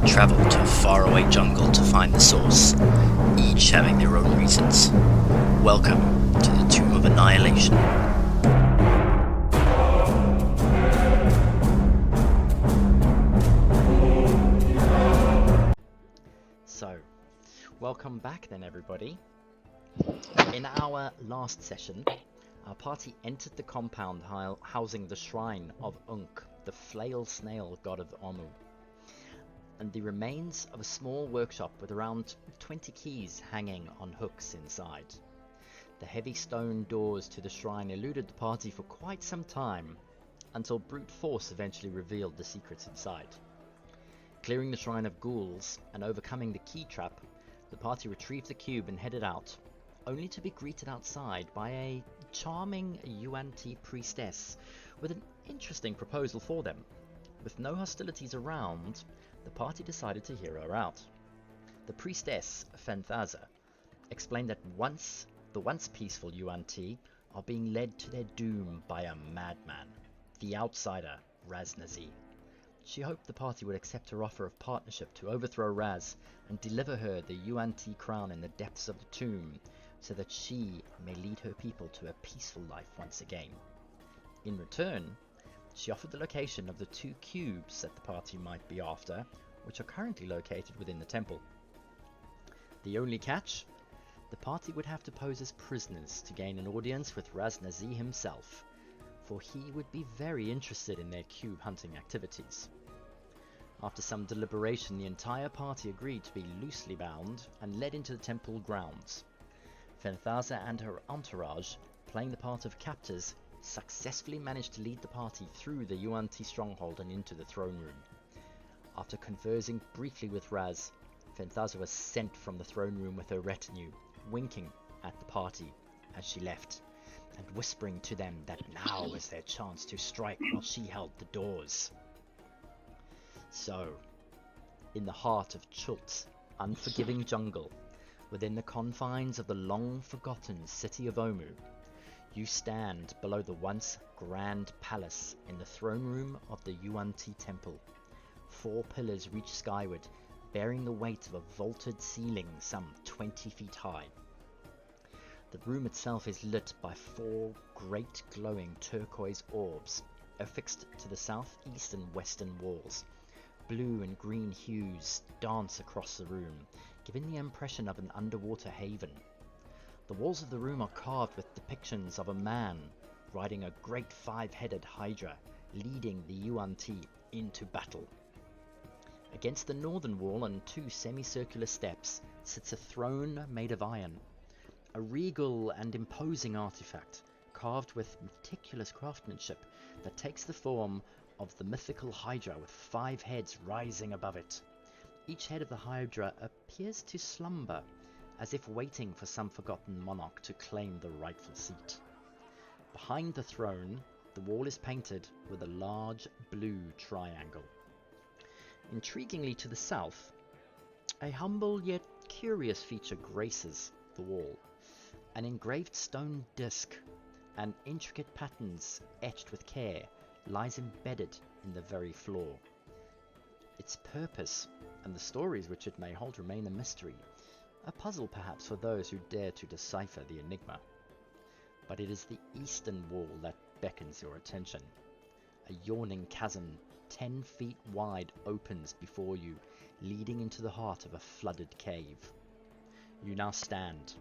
travel to a faraway jungle to find the source, each having their own reasons. Welcome to the Tomb of Annihilation. So, welcome back then everybody. In our last session, our party entered the compound housing the shrine of Unk, the flail snail god of Omu, and the remains of a small workshop with around 20 keys hanging on hooks inside. The heavy stone doors to the shrine eluded the party for quite some time, until brute force eventually revealed the secrets inside. Clearing the shrine of ghouls and overcoming the key trap, the party retrieved the cube and headed out, only to be greeted outside by a charming Yuan-Ti priestess with an interesting proposal for them. With no hostilities around, the party decided to hear her out. The priestess, Fenthaza, explained that the once peaceful Yuan-Ti are being led to their doom by a madman, the outsider, Ras Nsi. She hoped the party would accept her offer of partnership to overthrow Raz and deliver her the Yuan-Ti crown in the depths of the tomb, so that she may lead her people to a peaceful life once again. In return, she offered the location of the 2 cubes that the party might be after, which are currently located within the temple. The only catch? The party would have to pose as prisoners to gain an audience with Ras Nsi himself, for he would be very interested in their cube hunting activities. After some deliberation, the entire party agreed to be loosely bound and led into the temple grounds. Fenthaza and her entourage, playing the part of captors, successfully managed to lead the party through the Yuan-Ti stronghold and into the throne room. After conversing briefly with Raz, Fenthaza was sent from the throne room with her retinue, winking at the party as she left, and whispering to them that now was their chance to strike while she held the doors. So, in the heart of Chult's unforgiving jungle, within the confines of the long-forgotten city of Omu, you stand below the once grand palace in the throne room of the Yuan-Ti temple. 4 pillars reach skyward, bearing the weight of a vaulted ceiling some 20 feet high. The room itself is lit by 4 great glowing turquoise orbs, affixed to the south, east and western walls. Blue and green hues dance across the room, giving the impression of an underwater haven. The walls of the room are carved with depictions of a man riding a great 5-headed hydra, leading the Yuan-Ti into battle. Against the northern wall on 2 semicircular steps sits a throne made of iron, a regal and imposing artifact carved with meticulous craftsmanship that takes the form of the mythical hydra with 5 heads rising above it. Each head of the hydra appears to slumber, as if waiting for some forgotten monarch to claim the rightful seat. Behind the throne, the wall is painted with a large blue triangle. Intriguingly to the south, a humble yet curious feature graces the wall. An engraved stone disc and intricate patterns etched with care lies embedded in the very floor. Its purpose and the stories which it may hold remain a mystery, a puzzle perhaps for those who dare to decipher the enigma. But it is the eastern wall that beckons your attention. A yawning chasm 10 feet wide opens before you, leading into the heart of a flooded cave. You now stand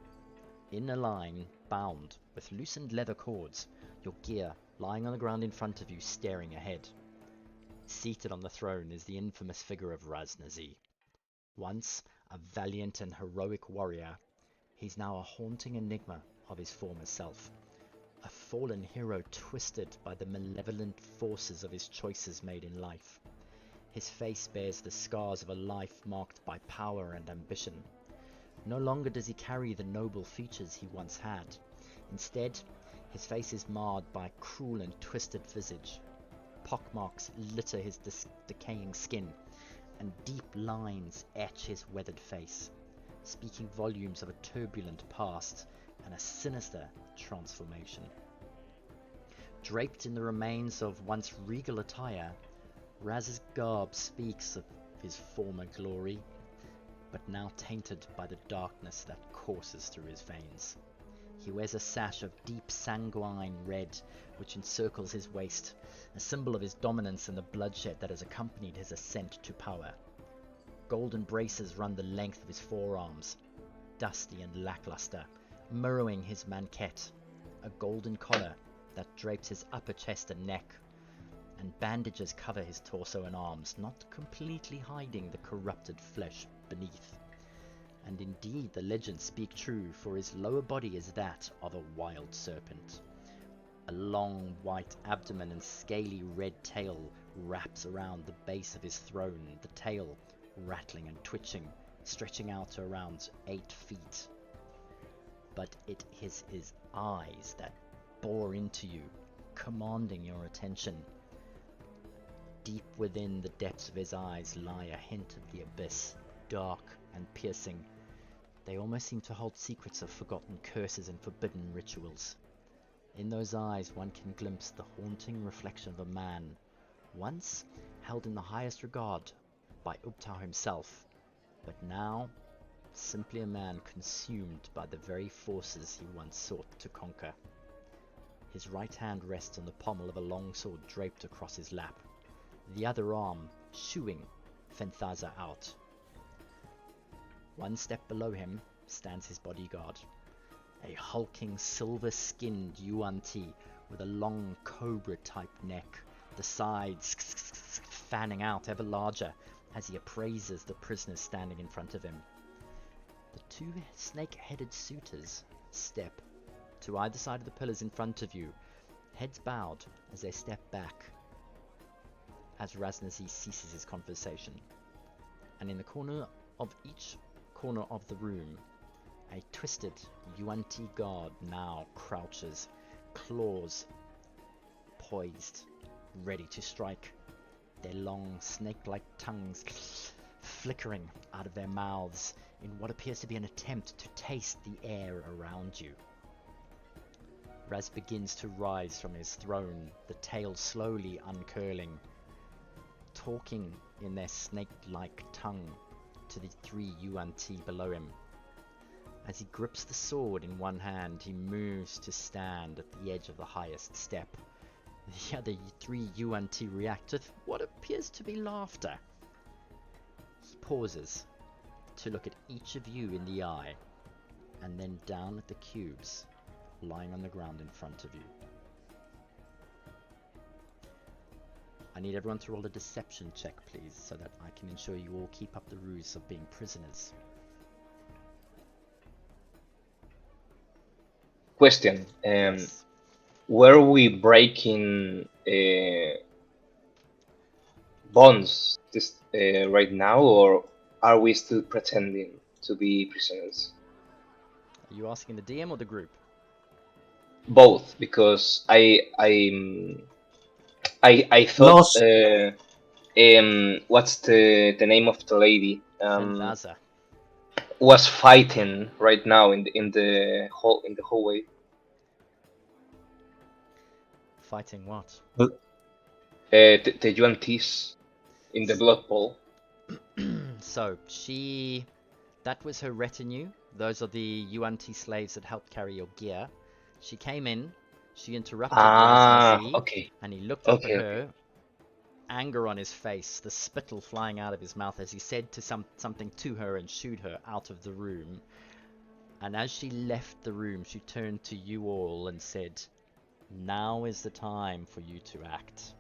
in a line, bound with loosened leather cords, your gear lying on the ground in front of you, staring ahead. Seated on the throne is the infamous figure of Ras Nsi. Once a valiant and heroic warrior, he's now a haunting enigma of his former self. A fallen hero twisted by the malevolent forces of his choices made in life. His face bears the scars of a life marked by power and ambition. No longer does he carry the noble features he once had. Instead, his face is marred by a cruel and twisted visage. Pockmarks litter his decaying skin, and deep lines etch his weathered face, speaking volumes of a turbulent past and a sinister transformation. Draped in the remains of once regal attire, Raz's garb speaks of his former glory, but now tainted by the darkness that courses through his veins. He wears a sash of deep sanguine red, which encircles his waist, a symbol of his dominance and the bloodshed that has accompanied his ascent to power. Golden braces run the length of his forearms, dusty and lackluster, mirroring his manquette, a golden collar that drapes his upper chest and neck, and bandages cover his torso and arms, not completely hiding the corrupted flesh beneath. And indeed the legends speak true, for his lower body is that of a wild serpent. A long white abdomen and scaly red tail wraps around the base of his throne, the tail rattling and twitching, stretching out to around 8 feet. But it is his eyes that bore into you, commanding your attention. Deep within the depths of his eyes lie a hint of the abyss, dark and piercing. They almost seem to hold secrets of forgotten curses and forbidden rituals. In those eyes one can glimpse the haunting reflection of a man, once held in the highest regard by Ubtao himself, but now simply a man consumed by the very forces he once sought to conquer. His right hand rests on the pommel of a long sword draped across his lap, the other arm shooing Fenthaza out. One step below him stands his bodyguard, a hulking silver-skinned Yuan-Ti with a long cobra-type neck, the sides fanning out ever larger as he appraises the prisoners standing in front of him. The 2 snake-headed suitors step to either side of the pillars in front of you, heads bowed as they step back as Ras Nsi ceases his conversation. And in the corner of each corner of the room, a twisted Yuan-Ti guard now crouches, claws poised, ready to strike, their long snake-like tongues flickering out of their mouths in what appears to be an attempt to taste the air around you. Raz begins to rise from his throne, the tail slowly uncurling, talking in their snake-like tongue to the 3 Yuan-Ti below him. As he grips the sword in one hand, he moves to stand at the edge of the highest step. The other 3 Yuan-Ti react with what appears to be laughter. He pauses to look at each of you in the eye, and then down at the cubes lying on the ground in front of you. I need everyone to roll a deception check, please, so that I can ensure you all keep up the ruse of being prisoners. Question. Yes. Were we breaking bonds right now, or are we still pretending to be prisoners? Are you asking the DM or the group? Both, because I thought what's the name of the lady? Fenthaza. Was fighting right now in the hallway. Fighting what? The Yuan-Tis in the blood bowl. So, that was her retinue. Those are the Yuan-Ti slaves that helped carry your gear. She came in, she interrupted Ras Nsi, okay. and he looked up at her, anger on his face, the spittle flying out of his mouth as he said something to her and shooed her out of the room. And as she left the room, she turned to you all and said, "Now is the time for you to act."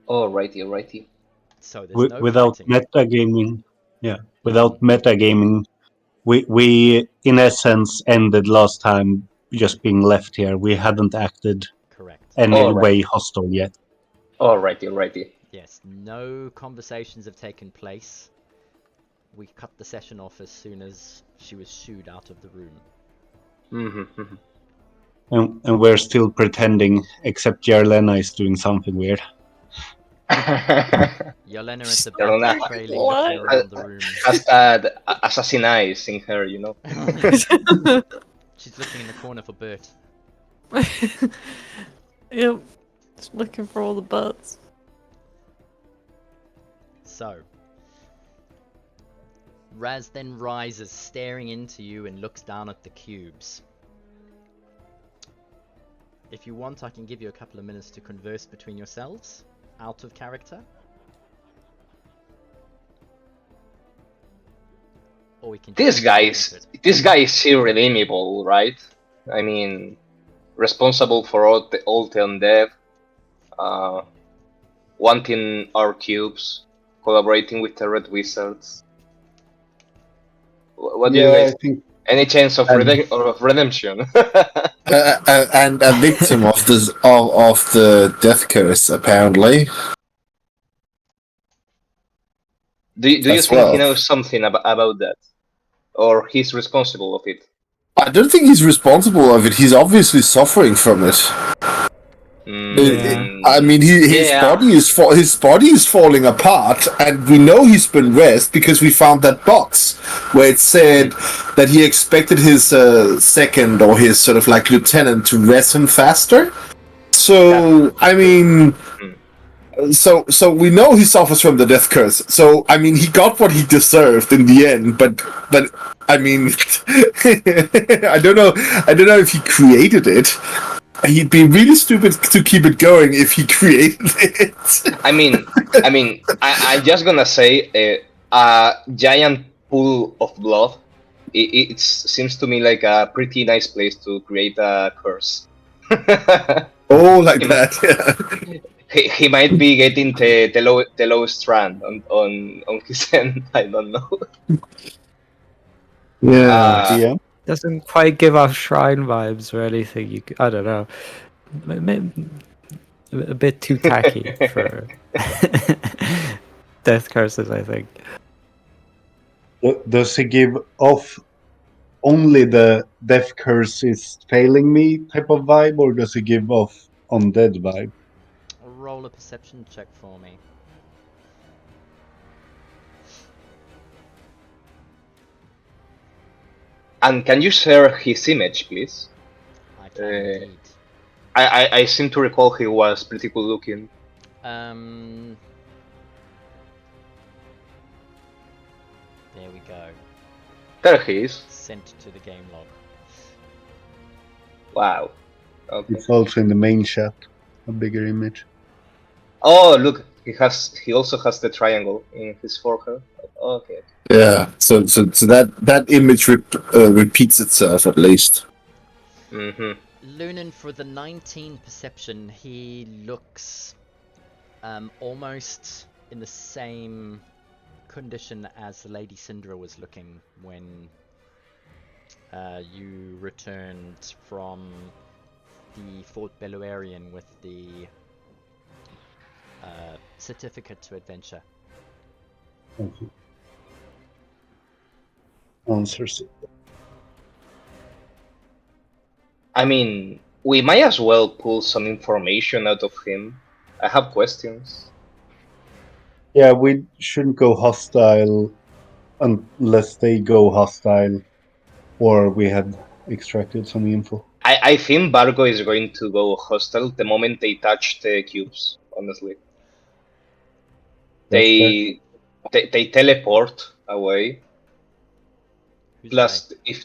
Alrighty. So there's no without fighting. metagaming, without metagaming, we in essence ended last time just being left here. We hadn't acted Correct. any way hostile yet. Alrighty. Yes, no conversations have taken place. We cut the session off as soon as she was shooed out of the room. And we're still pretending, except Jarlena is doing something weird. Yelena at the back is trailing, looking around the room. Has that assassin eyes in her, you know? She's looking in the corner for Bert. Yep. Just looking for all the butts. So, Raz then rises, staring into you, and looks down at the cubes. If you want, I can give you a couple of minutes to converse between yourselves, out of character. Or we can This just guy jump is into it. this guy is irredeemable, right? I mean, responsible for all the undead, wanting our cubes, collaborating with the Red Wizards. What do you Yeah, guys? I think. Any chance of And- redemption? And a victim of this of the death curse, apparently. Do you As think he well. knows something about that, or he's responsible of it? I don't think he's responsible of it. He's obviously suffering from it. I mean, his Yeah. body is falling apart, and we know he's been rest because we found that box where it said that he expected his second or his sort of like lieutenant to rest him faster. So I mean, so we know he suffers from the death curse. So I mean, he got what he deserved in the end. But I mean, I don't know if he created it. He'd be really stupid to keep it going if he created it. I'm just gonna say a giant pool of blood. It seems to me like a pretty nice place to create a curse. Oh, like that. Yeah. He might be getting the lowest strand on his end. I don't know. Yeah. Yeah. Doesn't quite give off shrine vibes or anything. I don't know. A bit too tacky for death curses, I think. Does he give off only the death curse is failing me type of vibe, or does he give off undead vibe? Roll a perception check for me. And can you share his image, please? I can indeed. I seem to recall he was pretty cool looking. There we go. There he is. Sent to the game log. Wow. Okay. It's also in the main chat, a bigger image. Oh, look, he also has the triangle in his forehead. Okay. Yeah. So that image repeats itself at least. Mm-hmm. Lunan, for the 19 perception, he looks almost in the same condition as the Lady Syndra was looking when you returned from the Fort Beluarian with the certificate to adventure. Okay. Answers it. I mean, we might as well pull some information out of him. I have questions. Yeah, we shouldn't go hostile unless they go hostile, or we had extracted some info. I think Vargo is going to go hostile the moment they touch the cubes, honestly. They teleport away. Who's Plus, they? if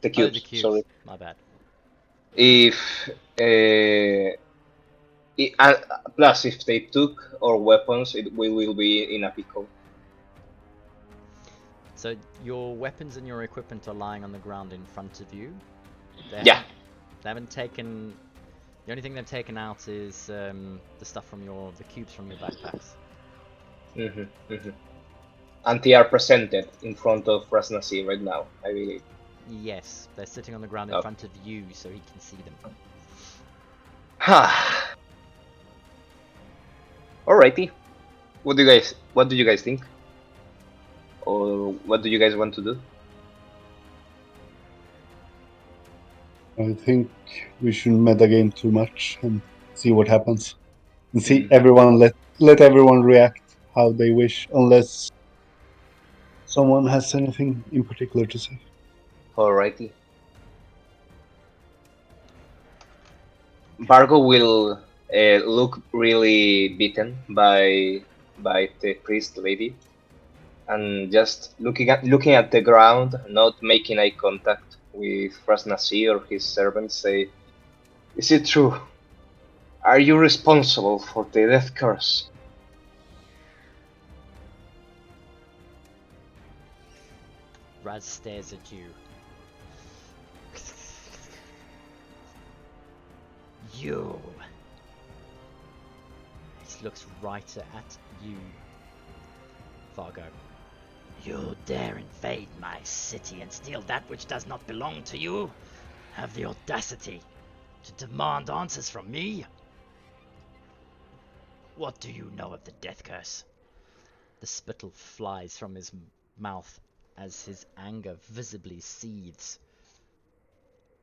the cubes, the cubes. sorry. My bad. If plus if they took our weapons, we will be in a pickle. So your weapons and your equipment are lying on the ground in front of you. They haven't taken. The only thing they've taken out is the stuff from the cubes from your backpacks. And they are presented in front of Ras Nsi right now, I believe. Yes, they're sitting on the ground in front of you, so he can see them. Alrighty. What do you guys think? Or what do you guys want to do? I think we shouldn't metagame too much and see what happens. And see everyone let everyone react how they wish, unless someone has anything in particular to say. Alrighty. Vargo will look really beaten by the priest lady. and just looking at the ground, not making eye contact with Ras Nsi or his servants, say, "Is it true? Are you responsible for the death curse?" Raz stares at you. You. He looks right at you, Fargo. You dare invade my city and steal that which does not belong to you? Have the audacity to demand answers from me? What do you know of the death curse? The spittle flies from his mouth as his anger visibly seethes.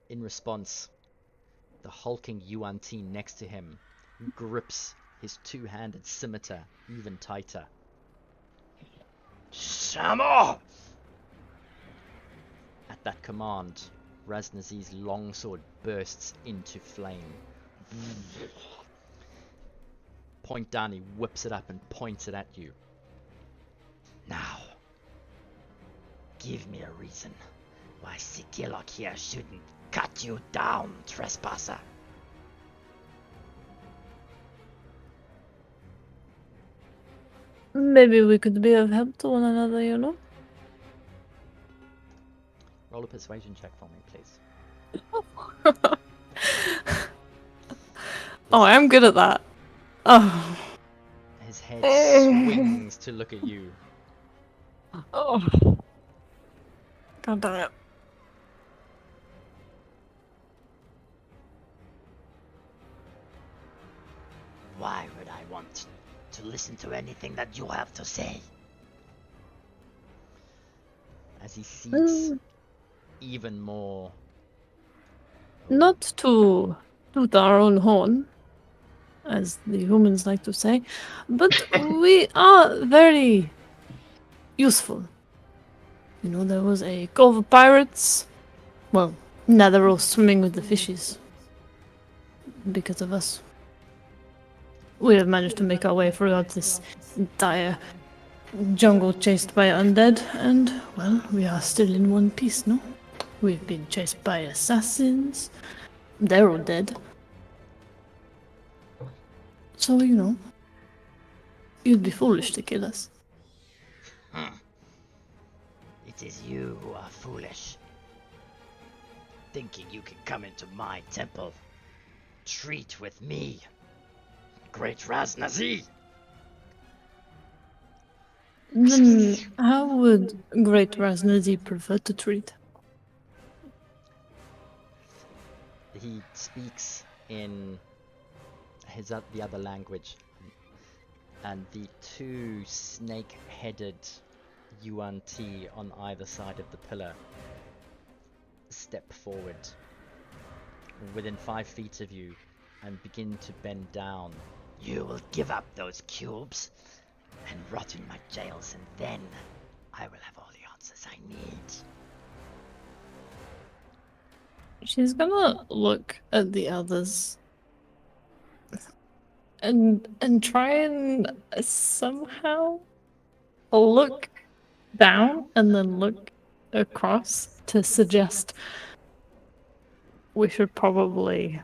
In response, the hulking Yuan Ti next to him grips his two-handed scimitar even tighter. Samo! At that command, Ras Nsi's longsword bursts into flame. Point down, he whips it up and points it at you. Now, give me a reason why Sikilok here shouldn't cut you down, trespasser. Maybe we could be of help to one another, you know? Roll a persuasion check for me, please. Oh, I am good at that. Oh. His head swings to look at you. Oh. God damn it. Why would I want to listen to anything that you have to say? As he seeks even more. Not to toot our own horn, as the humans like to say, but we are very useful. You know, there was a cove of pirates. Well, now they're all swimming with the fishes. Because of us. We have managed to make our way throughout this entire jungle chased by undead, and, well, we are still in one piece, no? We've been chased by assassins. They're all dead. So, you know, you'd be foolish to kill us. It is you who are foolish. Thinking you can come into my temple. Treat with me. Great Ras Nsi! Then how would Great Ras Nsi prefer to treat? He speaks in the other language, and the two snake-headed Yuan Ti on either side of the pillar step forward within 5 feet of you and begin to bend down. You will give up those cubes and rot in my jails, and then I will have all the answers I need. She's gonna look at the others and try and somehow look down and then look across to suggest we should probably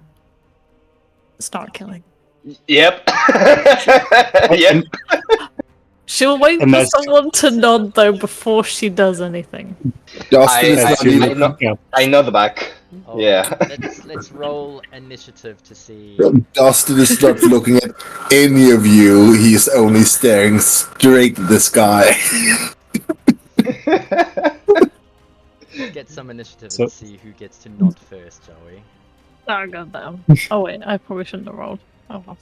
start killing. Yep. Yep. She'll wait And for that's- someone to nod though before she does anything. Dustin is I- not As you even. I know- yeah. I know the back. Oh, Yeah. let's roll initiative to see. Dustin is not looking at any of you. He's only staring straight at the sky. Get some initiative So- and see who gets to nod first, shall we? Oh goddamn. Oh wait, I probably shouldn't have rolled. Oh well.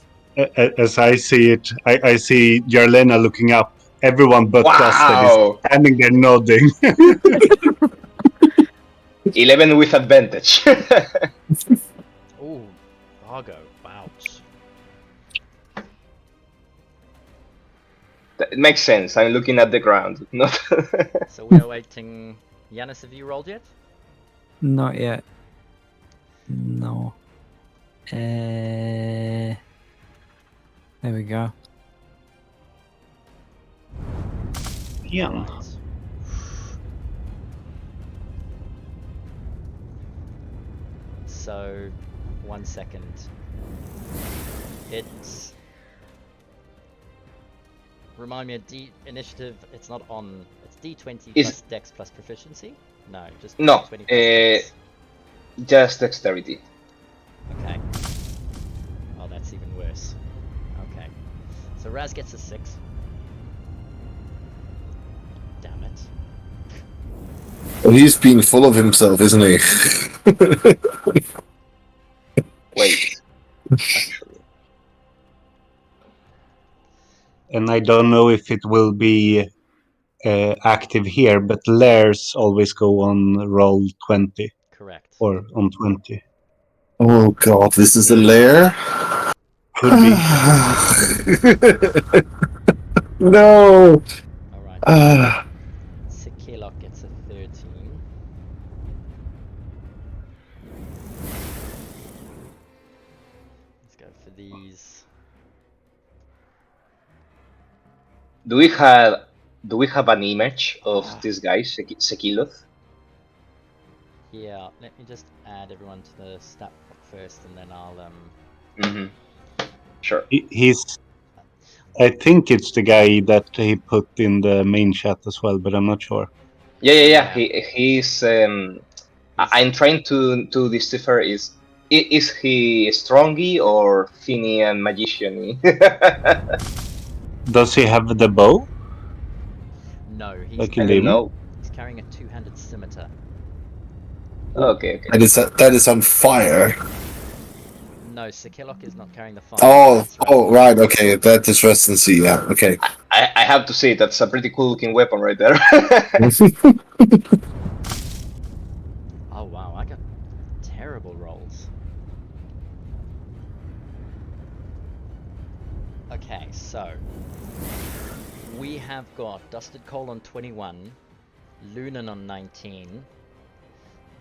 As I see it, I see Jarlena looking up. Everyone but Dustin Wow. is standing there nodding. 11 with advantage. Oh, Vargo, ouch. That makes sense. I'm looking at the ground. Not. So we are waiting. Yanis, have you rolled yet? Not yet. No. There we go. Yeah. Right. So, 1 second. It's... Remind me of initiative, it's not on... It's D20 Is- plus Dex plus proficiency? No, just No, D20 plus Dex. just dexterity. Okay. Oh, that's even worse. Okay. So Raz gets a 6. Damn it. Well, he's being full of himself, isn't he? Wait, actually, And I don't know if it will be active here, but lairs always go on roll 20 Correct. or on 20. Oh god, this is the lair? Could be. No! Alright. Sekilok gets a 13. Let's go for these. do we have an image of this guy, Sekiloth? Yeah, let me just add everyone to the stat book first and then I'll Mm-hmm. Sure. He's. I think it's the guy that he put in the main chat as well, but I'm not sure. Yeah. He's. I'm trying to decipher is he strongy or thinny and magician-y? Does he have the bow? No, he's Like I in don't the know. he's carrying a two-handed scimitar. Okay. That is on fire. No, Sekilok is not carrying the fire. Oh, that's Ras Nsi. right, okay, that is Ras Nsi, yeah, okay. I have to say that's a pretty cool looking weapon right there. Oh wow, I got terrible rolls. Okay, so we have got Dusted Coal on 21, Lunan on 19,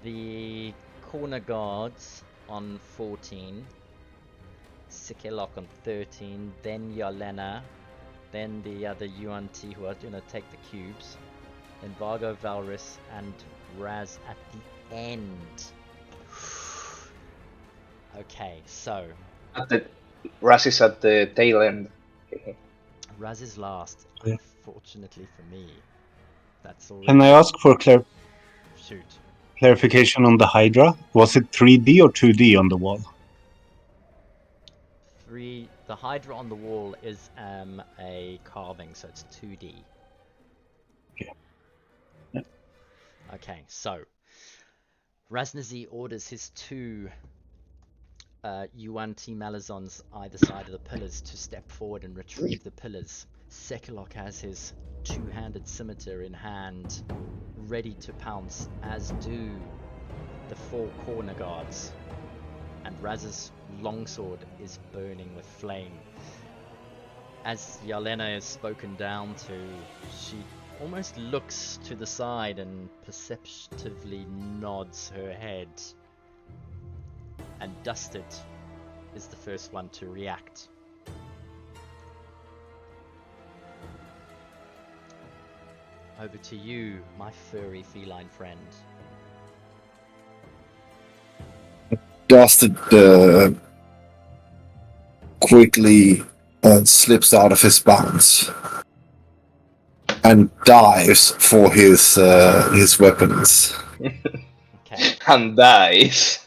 the Corner Guards on 14, Sekilok on 13, then Yelena, then the other UNT who are gonna take the cubes, then Vargo, Valrus, and Raz at the end. Okay, so Ras is at the tail end. Raz is last, Yeah. unfortunately for me. That's all. Can I ask for Shoot. clarification on the Hydra? Was it 3D or 2D on the wall? The Hydra on the wall is a carving, so it's 2D. Okay. Yeah. Okay, so Ras Nsi orders his two UNT Malazons either side of the pillars to step forward and retrieve the pillars. Sekilok has his two-handed scimitar in hand, ready to pounce, as do the four corner guards. And Raz's longsword is burning with flame. As Yelena is spoken down to, she almost looks to the side and perceptively nods her head. And Dusted is the first one to react. Over to you, my furry feline friend. Dusted quickly slips out of his bounds and dives for his weapons. Okay, And dies.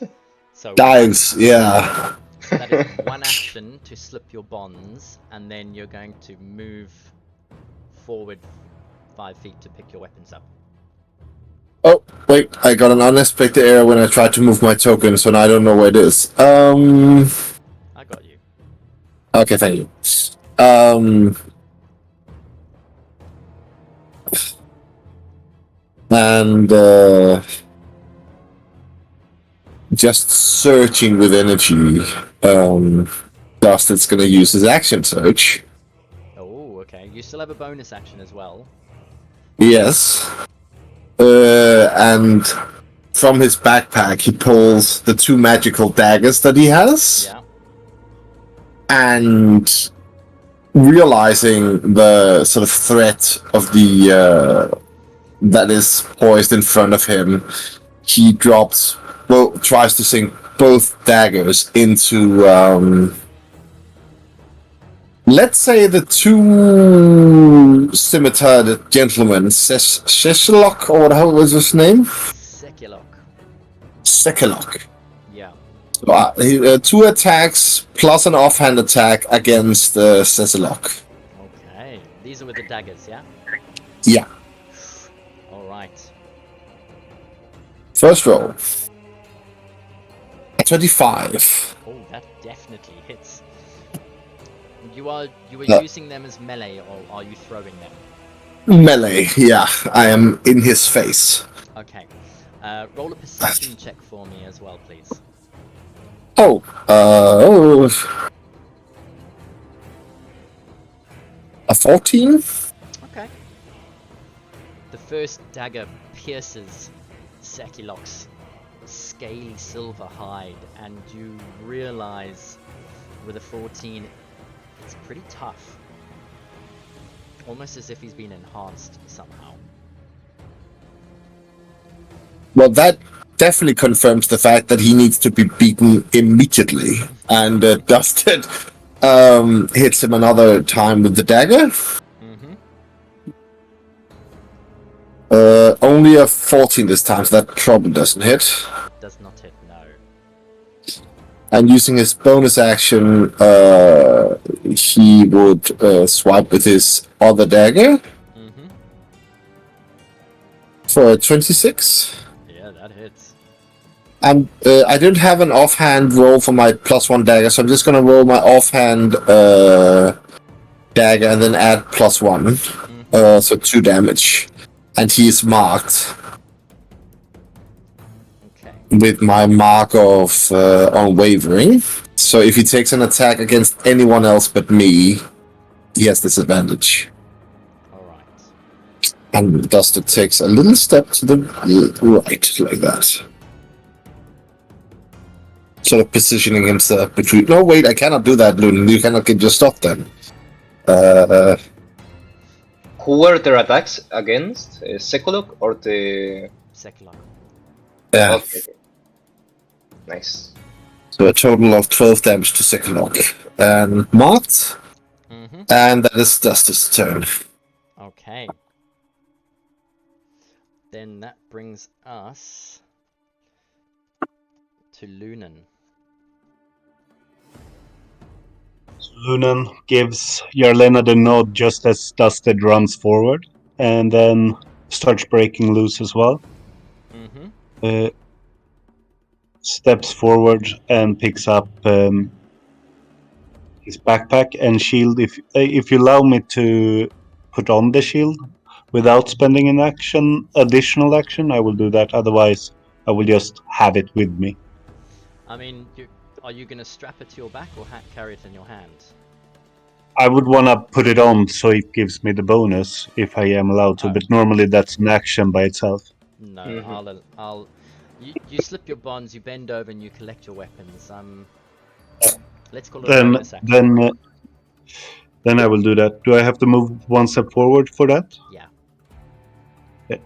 so Dives, yeah. that is one action to slip your bonds, and then you're going to move forward 5 feet to pick your weapons up. Oh, wait, I got an unexpected error when I tried to move my token, so now I don't know where it is. I got you. Okay, thank you. And just searching with energy, Dusted's gonna use his action search. Oh, okay. You still have a bonus action as well. Yes. And from his backpack, he pulls the two magical daggers that he has. Yeah. And realizing the sort of threat of the that is poised in front of him, he tries to sink both daggers into let's say the two scimitar gentlemen, Sheshelok, or what was his name? Sekilok. Yeah. So, 2 attacks plus an offhand attack against Seselok. Okay. These are with the daggers, yeah? Yeah. Alright. First roll. 25. Oh, that definitely hits. You were No. using them as melee, or are you throwing them? Melee, yeah. I am in his face. Okay. Roll a perception check for me as well, please. Oh, a 14? Okay. The first dagger pierces Sekilok's scaly silver hide, and you realize with a 14, it's pretty tough. Almost as if he's been enhanced somehow. Well, that definitely confirms the fact that he needs to be beaten immediately. And Dusted hits him another time with the dagger. Mm-hmm. Only a 14 this time, so that probably doesn't hit. Does not hit, no. And using his bonus action, he would swipe with his other dagger Mm-hmm. for a 26. Yeah, that hits. And I don't have an offhand roll for my +1 dagger, so I'm just gonna roll my offhand dagger and then add +1. Mm-hmm. So 2 damage. And he is marked with my mark of unwavering. So if he takes an attack against anyone else but me, he has disadvantage. Alright. And Duster takes a little step to the right, like that. Sort of positioning himself between... No, wait, I cannot do that, Loon. You cannot get your stuff then. Who were their attacks against? Sekolok or the... Sekilok. Yeah. Okay. Nice. So a total of 12 damage to Sekolok. And marked. Mm-hmm. And that is Duster's turn. Okay. Then that brings us to Lunan. Lunan gives Yarlena the nod just as Dusted runs forward, and then starts breaking loose as well. Mm-hmm. Steps forward and picks up his backpack and shield. If you allow me to put on the shield without spending an additional action, I will do that. Otherwise, I will just have it with me. I mean, are you going to strap it to your back or carry it in your hand? I would want to put it on so it gives me the bonus if I am allowed to, but normally that's an action by itself. No, Mm-hmm. You slip your bonds, you bend over, and you collect your weapons. Let's call it a bonus action. Then I will do that. Do I have to move one step forward for that? Yeah. Okay.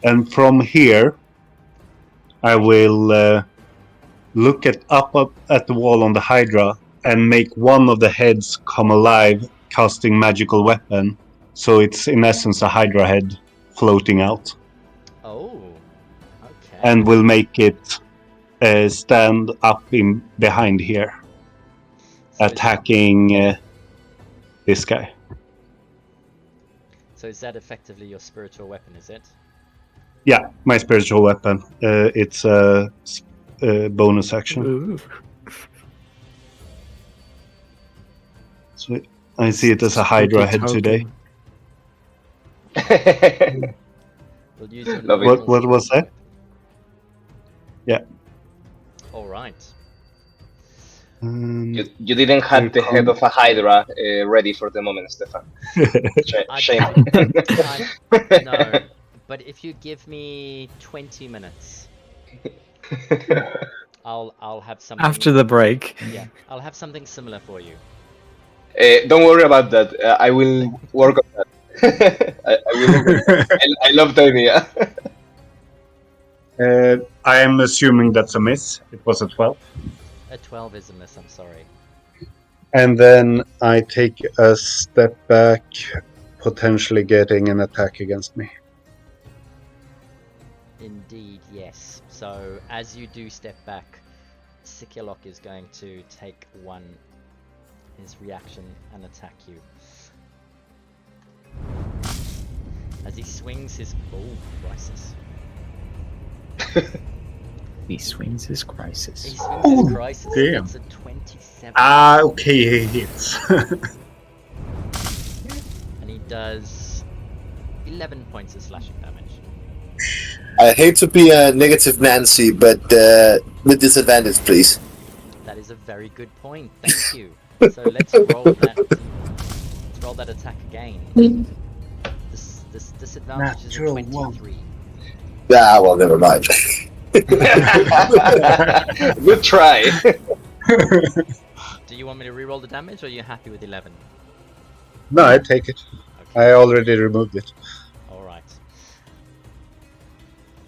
And from here, I will look up at the wall on the Hydra and make one of the heads come alive, casting magical weapon. So it's in essence a Hydra head floating out. Oh, okay. And we'll make it stand up in behind here, So attacking this guy. So is that effectively your spiritual weapon, is it? Yeah, my spiritual weapon. It's a bonus action. Ooh. So I see it as a Hydra head today. We'll use your Love it. What was that? Yeah. All right. You didn't have the head of a Hydra ready for the moment, Stefan. Shame. No, but if you give me 20 minutes, I'll have something. After the break. Yeah, I'll have something similar for you. Don't worry about that. I will work on that. I will. I love the idea. I am assuming that's a miss. It was a 12. A 12 is a miss, I'm sorry. And then I take a step back, potentially getting an attack against me. Indeed, yes. So, as you do step back, Sikilok is going to take his reaction and attack you. As he swings his... Oh, crisis. He swings his He crisis. swings Oh, his crisis. damn. It's a 27. Okay, he hits. And he does 11 points of slashing damage. I hate to be a negative Nancy, but with disadvantage, please. That is a very good point. Thank you. So let's roll that. Let's roll that attack again. This disadvantage is a Natural 23. Ah, well, never mind. Good try. Do you want me to reroll the damage, or are you happy with 11? No, I take it. Okay. I already removed it. All right.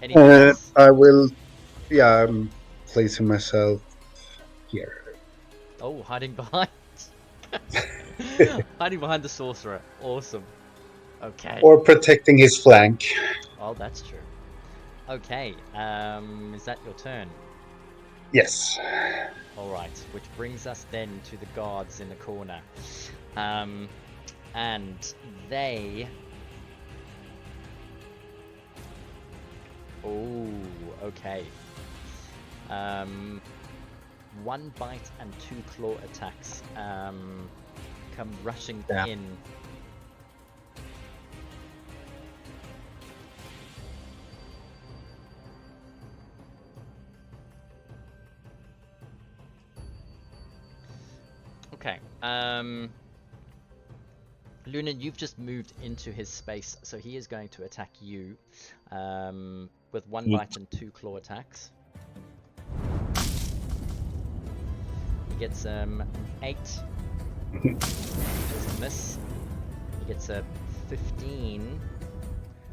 Anything else? I will. Yeah, I'm placing myself here. Oh, hiding behind. Hiding behind the sorcerer. Awesome. Okay. Or protecting his flank. Oh, that's true. Okay. Is that your turn? Yes. All right. Which brings us then to the guards in the corner, and they. Oh, okay. One bite and 2 claw attacks come rushing in. Okay. Luna, you've just moved into his space, so he is going to attack you with 1 bite and 2 claw attacks. He gets an 8, which is a miss. He gets a 15,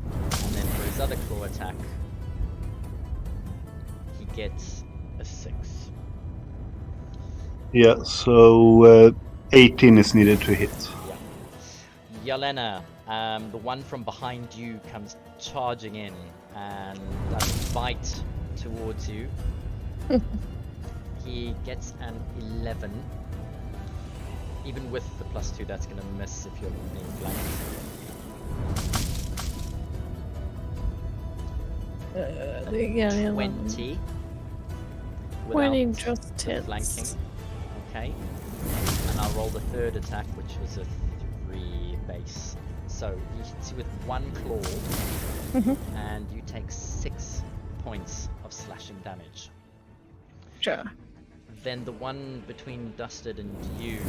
and then for his other claw attack, he gets a 6. Yeah, so 18 is needed to hit. Yelena, the one from behind you comes charging in and does a bite towards you. He gets an 11. Even with the +2, that's going to miss if you're being flanked. 20. 20 without just the hits. flanking. Okay. And I'll roll the third attack, which was a 3 base. So you hit you with 1 claw, and you take 6 points of slashing damage. Sure. Then the one between Dusted and you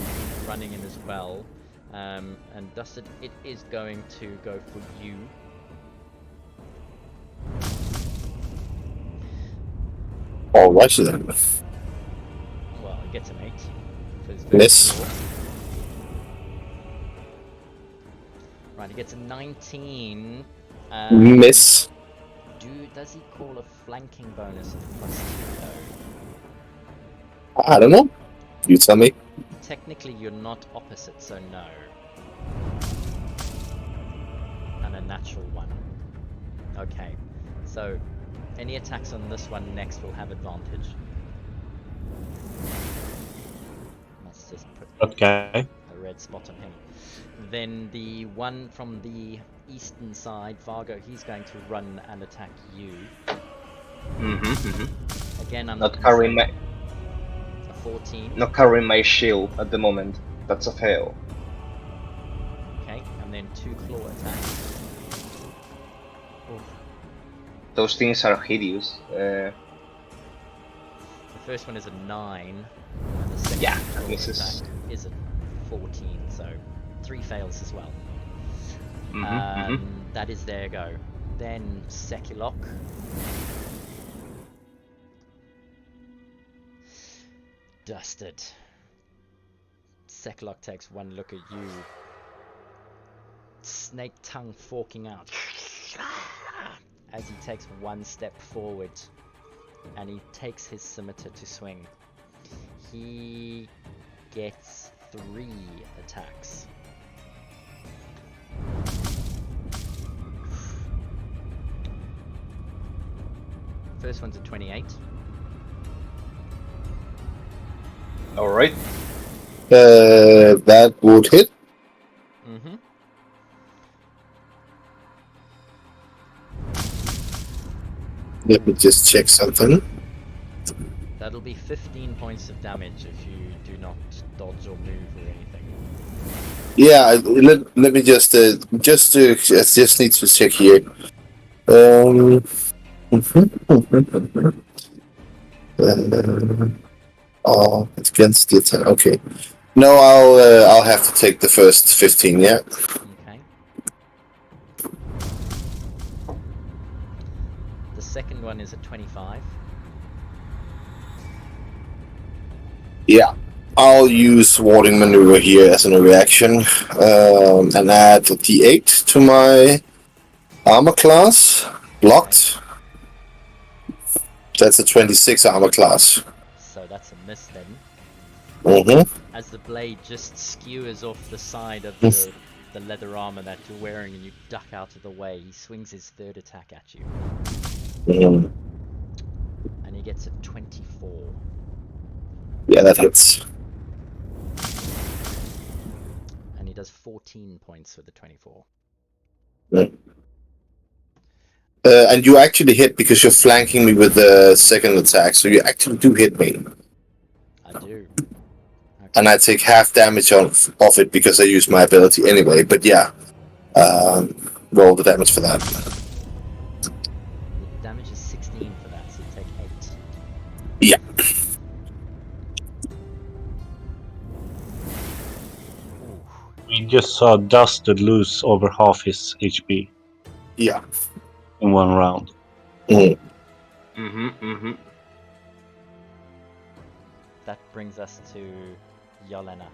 running in as well. And Dusted, it is going to go for you. All right, then. Well, it gets an 8 for his Miss. first claw. Right, he gets a 19. Miss. Does he call a flanking bonus of +2 though? I don't know. You tell me. Technically, you're not opposite, so no. And a natural 1. Okay, so any attacks on this one next will have advantage. Let's just put Okay. a red spot on him. Then the one from the eastern side, Vargo, he's going to run and attack you. Again, I'm Not carrying my 14. not carrying my shield at the moment. That's a fail. Okay, and then 2 claw attacks. Oof. Those things are hideous. The first one is a 9, and the second Yeah, claw misses. attack is a 14, so 3 fails as well. That is their go. Then Sekilok. Dusted. Seklok takes one look at you. Snake tongue forking out as he takes one step forward, and he takes his scimitar to swing. He gets 3 attacks. First one's a 28. Alright. That would hit. Mm-hmm. Let me just check something. That'll be 15 points of damage if you do not dodge or move or anything. Yeah, let me just need to check here. Oh, it's against the attack. Okay. No, I'll have to take the first 15. Yeah. Okay. The second one is a 25. Yeah. I'll use warding maneuver here as a reaction, and add a D8 to my armor class. Blocked. That's a 26 armor class. So that's a miss then. Mm-hmm. As the blade just skewers off the side of the leather armor that you're wearing and you duck out of the way, he swings his third attack at you. Mm-hmm. And he gets a 24. Yeah, that hits. And he does 14 points with the 24. Mm. And you actually hit because you're flanking me with the second attack, so you actually do hit me. I do. Okay. And I take half damage off it because I use my ability anyway, but yeah. Roll the damage for that. The damage is 16 for that, so you take 8. Yeah. We just saw Dusted lose over half his HP Yeah. in one round. Mm. That brings us to Yelena.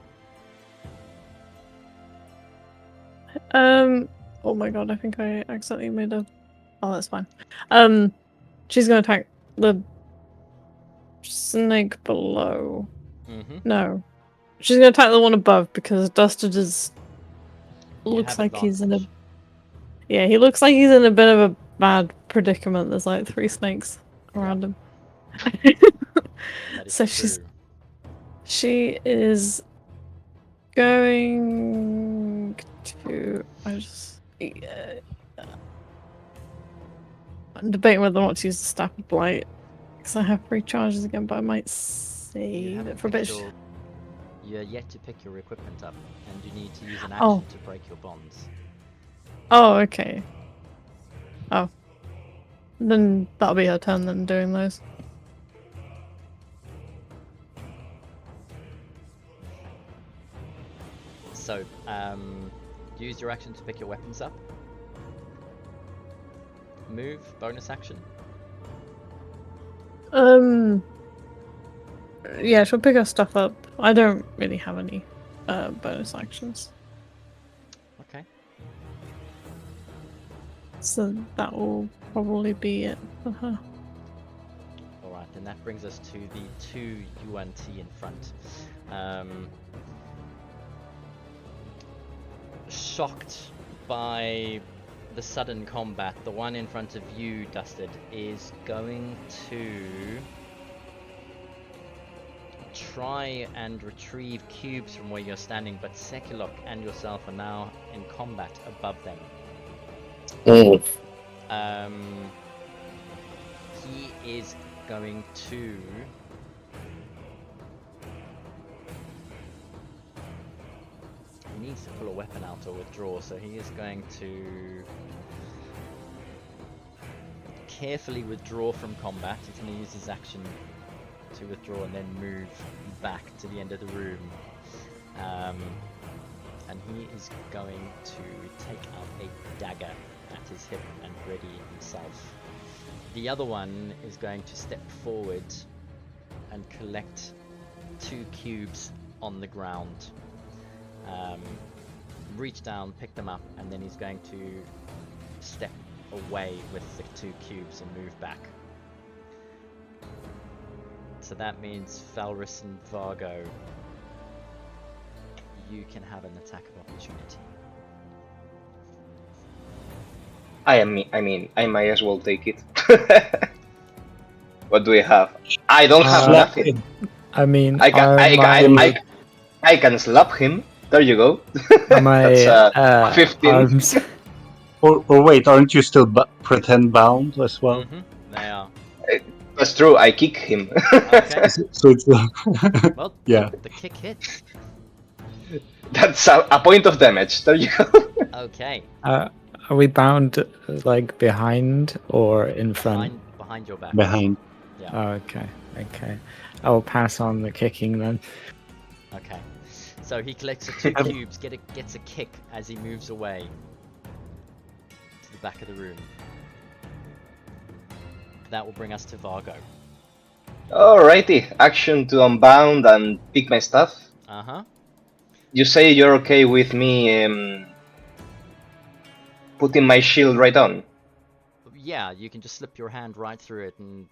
Oh my god, I think I accidentally made a... Oh, that's fine. She's gonna attack the snake below. Mm-hmm. No. She's gonna attack the one above because Dusted is... looks like he's in a... Yeah, he looks like he's in a bit of a bad predicament. There's like 3 snakes around him. That is So true. she is going to... I'm debating whether I want to use the Staff of Blight because I have 3 charges again, but I might save it for a bit. You're yet to pick your equipment up, and you need to use an action to break your bonds. Oh, okay. Oh. Then that'll be her turn then, doing those. So, use your action to pick your weapons up. Move, bonus action. Yeah, she'll pick her stuff up. I don't really have any bonus actions. Okay. So that will probably be it for her. Alright, then that brings us to the 2 UNT in front. Shocked by the sudden combat, the one in front of you, Dusted, is going to try and retrieve cubes from where you're standing, but Sekilok and yourself are now in combat above them. Mm. He is going to he needs to pull a weapon out or withdraw, so he is going to carefully withdraw from combat. He's going to use his action to withdraw and then move back to the end of the room. And he is going to take out a dagger at his hip and ready himself. The other one is going to step forward and collect 2 cubes on the ground. reach down, pick them up, and then he's going to step away with the 2 cubes and move back. So that means Valrus and Vargo, you can have an attack of opportunity. I mean, I might as well take it. What do we have? I don't have nothing. I mean, I can slap him. There you go. That's 15. arms. Or wait, aren't you still pretend bound as well? They are. That's true. I kick him. Okay. So it's Well, yeah. the kick hits. That's a point of damage. There you go. Okay. Are we bound like behind or in front? Behind your back. Behind. Yeah. Oh, okay. I'll pass on the kicking then. Okay. So he collects the 2 cubes, gets a kick as he moves away to the back of the room. That will bring us to Vargo. Alrighty. Action to unbound and pick my stuff. Uh-huh. You say you're okay with me putting my shield right on? Yeah, you can just slip your hand right through it and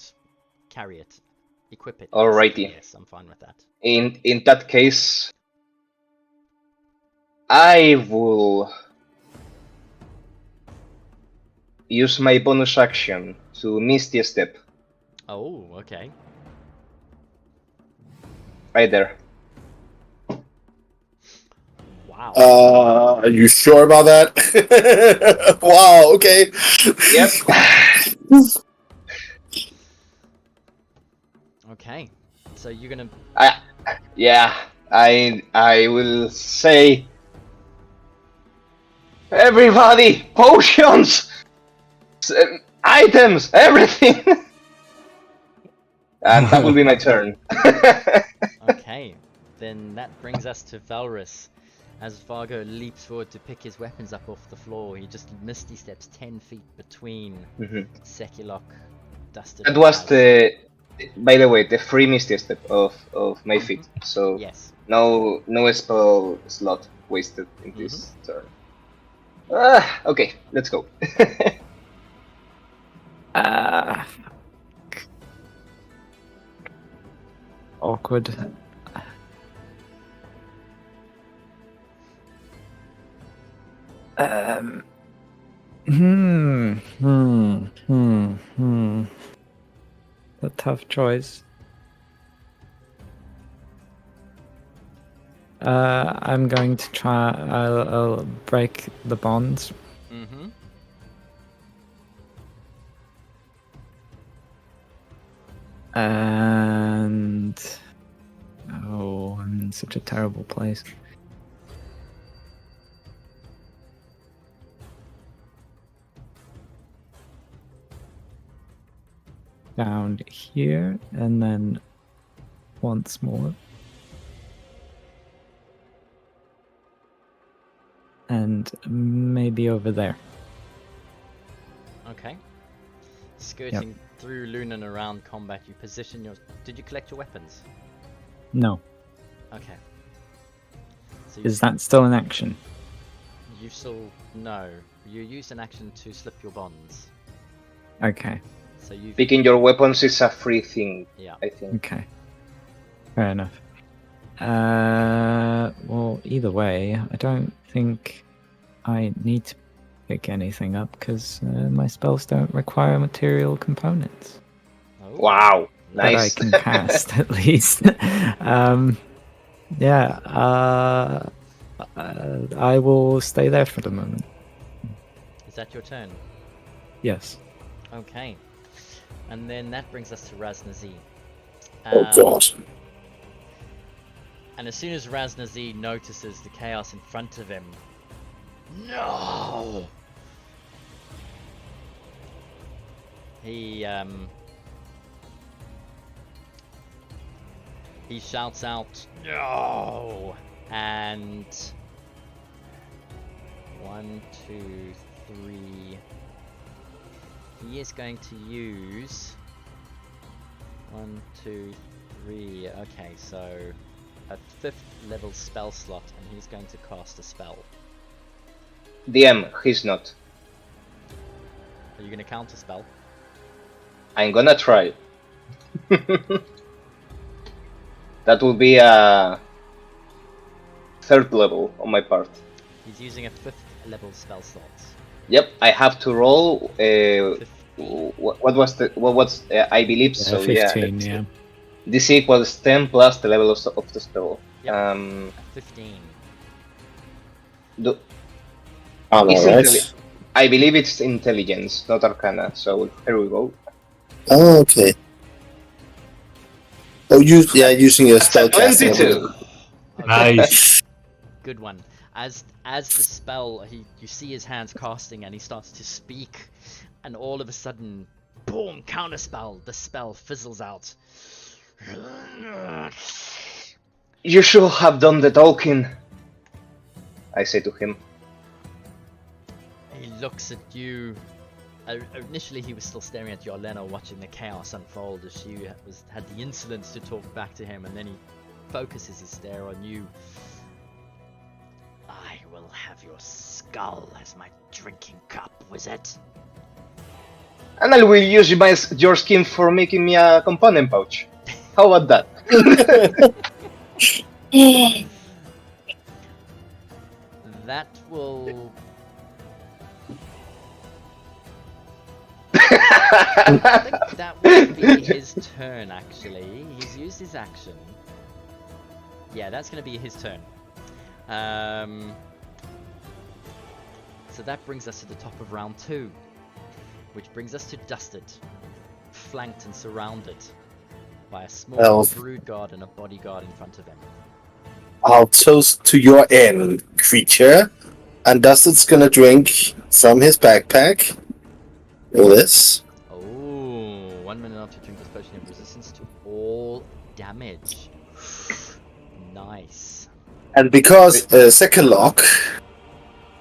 carry it. Equip it. Alrighty. Yes, I'm fine with that. In that case, I will use my bonus action to Misty Step. Oh, okay. Right there. Wow. Are you sure about that? Wow. Okay. Yep. Okay. So you're gonna... I will say, everybody, potions, items, everything. And that will be my turn. Okay. Then that brings us to Valrus. As Vargo leaps forward to pick his weapons up off the floor, he just misty steps 10 feet between Sekulok, Dusted. That was by the way, the free Misty Step of my feet. So yes. no spell slot wasted in this turn. Okay, let's go. Awkward. A tough choice. I'm going to try. I'll break the bonds. And oh, I'm in such a terrible place. Down here, and then once more. And maybe over there. Okay. Skirting through Lunan around combat, you position your... Did you collect your weapons? No. Okay. So Is that still an action? You still... No. You used an action to slip your bonds. Okay. So you... Picking your weapons is a free thing, Yeah. I think. Okay. Fair enough. Well, either way, I don't think I need to pick anything up because my spells don't require material components. Oh. Wow, nice. That I can cast at least. Yeah. I will stay there for the moment. Is that your turn? Yes. Okay. And then that brings us to Ras Nsi. That's awesome. And as soon as Ras Nsi notices the chaos in front of him, no! He shouts out, no! And 1, 2, 3. He is going to use 1, 2, 3. Okay, so a 5th level spell slot, and he's going to cast a spell. DM, he's not. Are you going to counter spell? I'm gonna try. That will be a 3rd level on my part. He's using a 5th level spell slot. Yep, I have to roll. 15. What was? I believe so. 15, Yeah. yeah. This equals 10 plus the level of the spell. Yep. 15. Right. I believe it's intelligence, not arcana. So here we go. Oh, okay. Oh, using your spell casting. 22. Okay. Nice. Good one. As the spell, you see his hands casting, and he starts to speak, and all of a sudden, boom! Counterspell. The spell fizzles out. You should have done the talking, I say to him. He looks at you. Initially, he was still staring at Yolena, watching the chaos unfold as she had the insolence to talk back to him, and then he focuses his stare on you. I will have your skull as my drinking cup, wizard. And I will use your skin for making me a component pouch. How about that? That will... I think that will be his turn, actually. He's used his action. Yeah, that's going to be his turn. So that brings us to the top of round 2. Which brings us to Dusted. Flanked and surrounded by a small brood guard and a bodyguard in front of him. I'll toast to your end, creature. And Dusted's gonna drink from his backpack. This. Oh, 1 minute after you drink this potion, you have resistance to all damage. Nice. And because Second Lock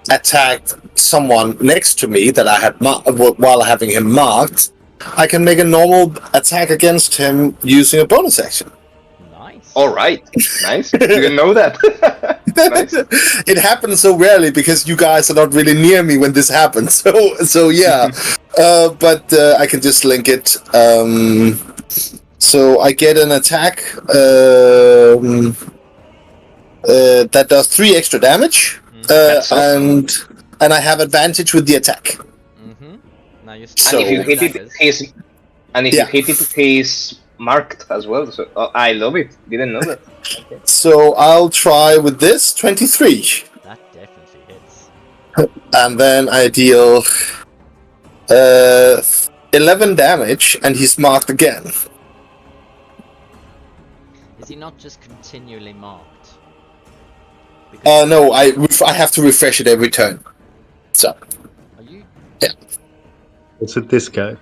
attacked someone next to me that I had while having him marked, I can make a normal attack against him using a bonus action. Nice. Alright, nice. You didn't know that. Nice. It happens so rarely because you guys are not really near me when this happens. So yeah. But I can just link it. So I get an attack that does 3 extra damage, and I have advantage with the attack. Mm-hmm. Now you're So- And if you hit it, he's marked as well. So I love it. Didn't know that. Okay. So I'll try with this 23, That definitely hits. and then I deal 11 damage, and he's marked again. Is he not just continually marked? Because No, I have to refresh it every turn. So are you? Is it this guy?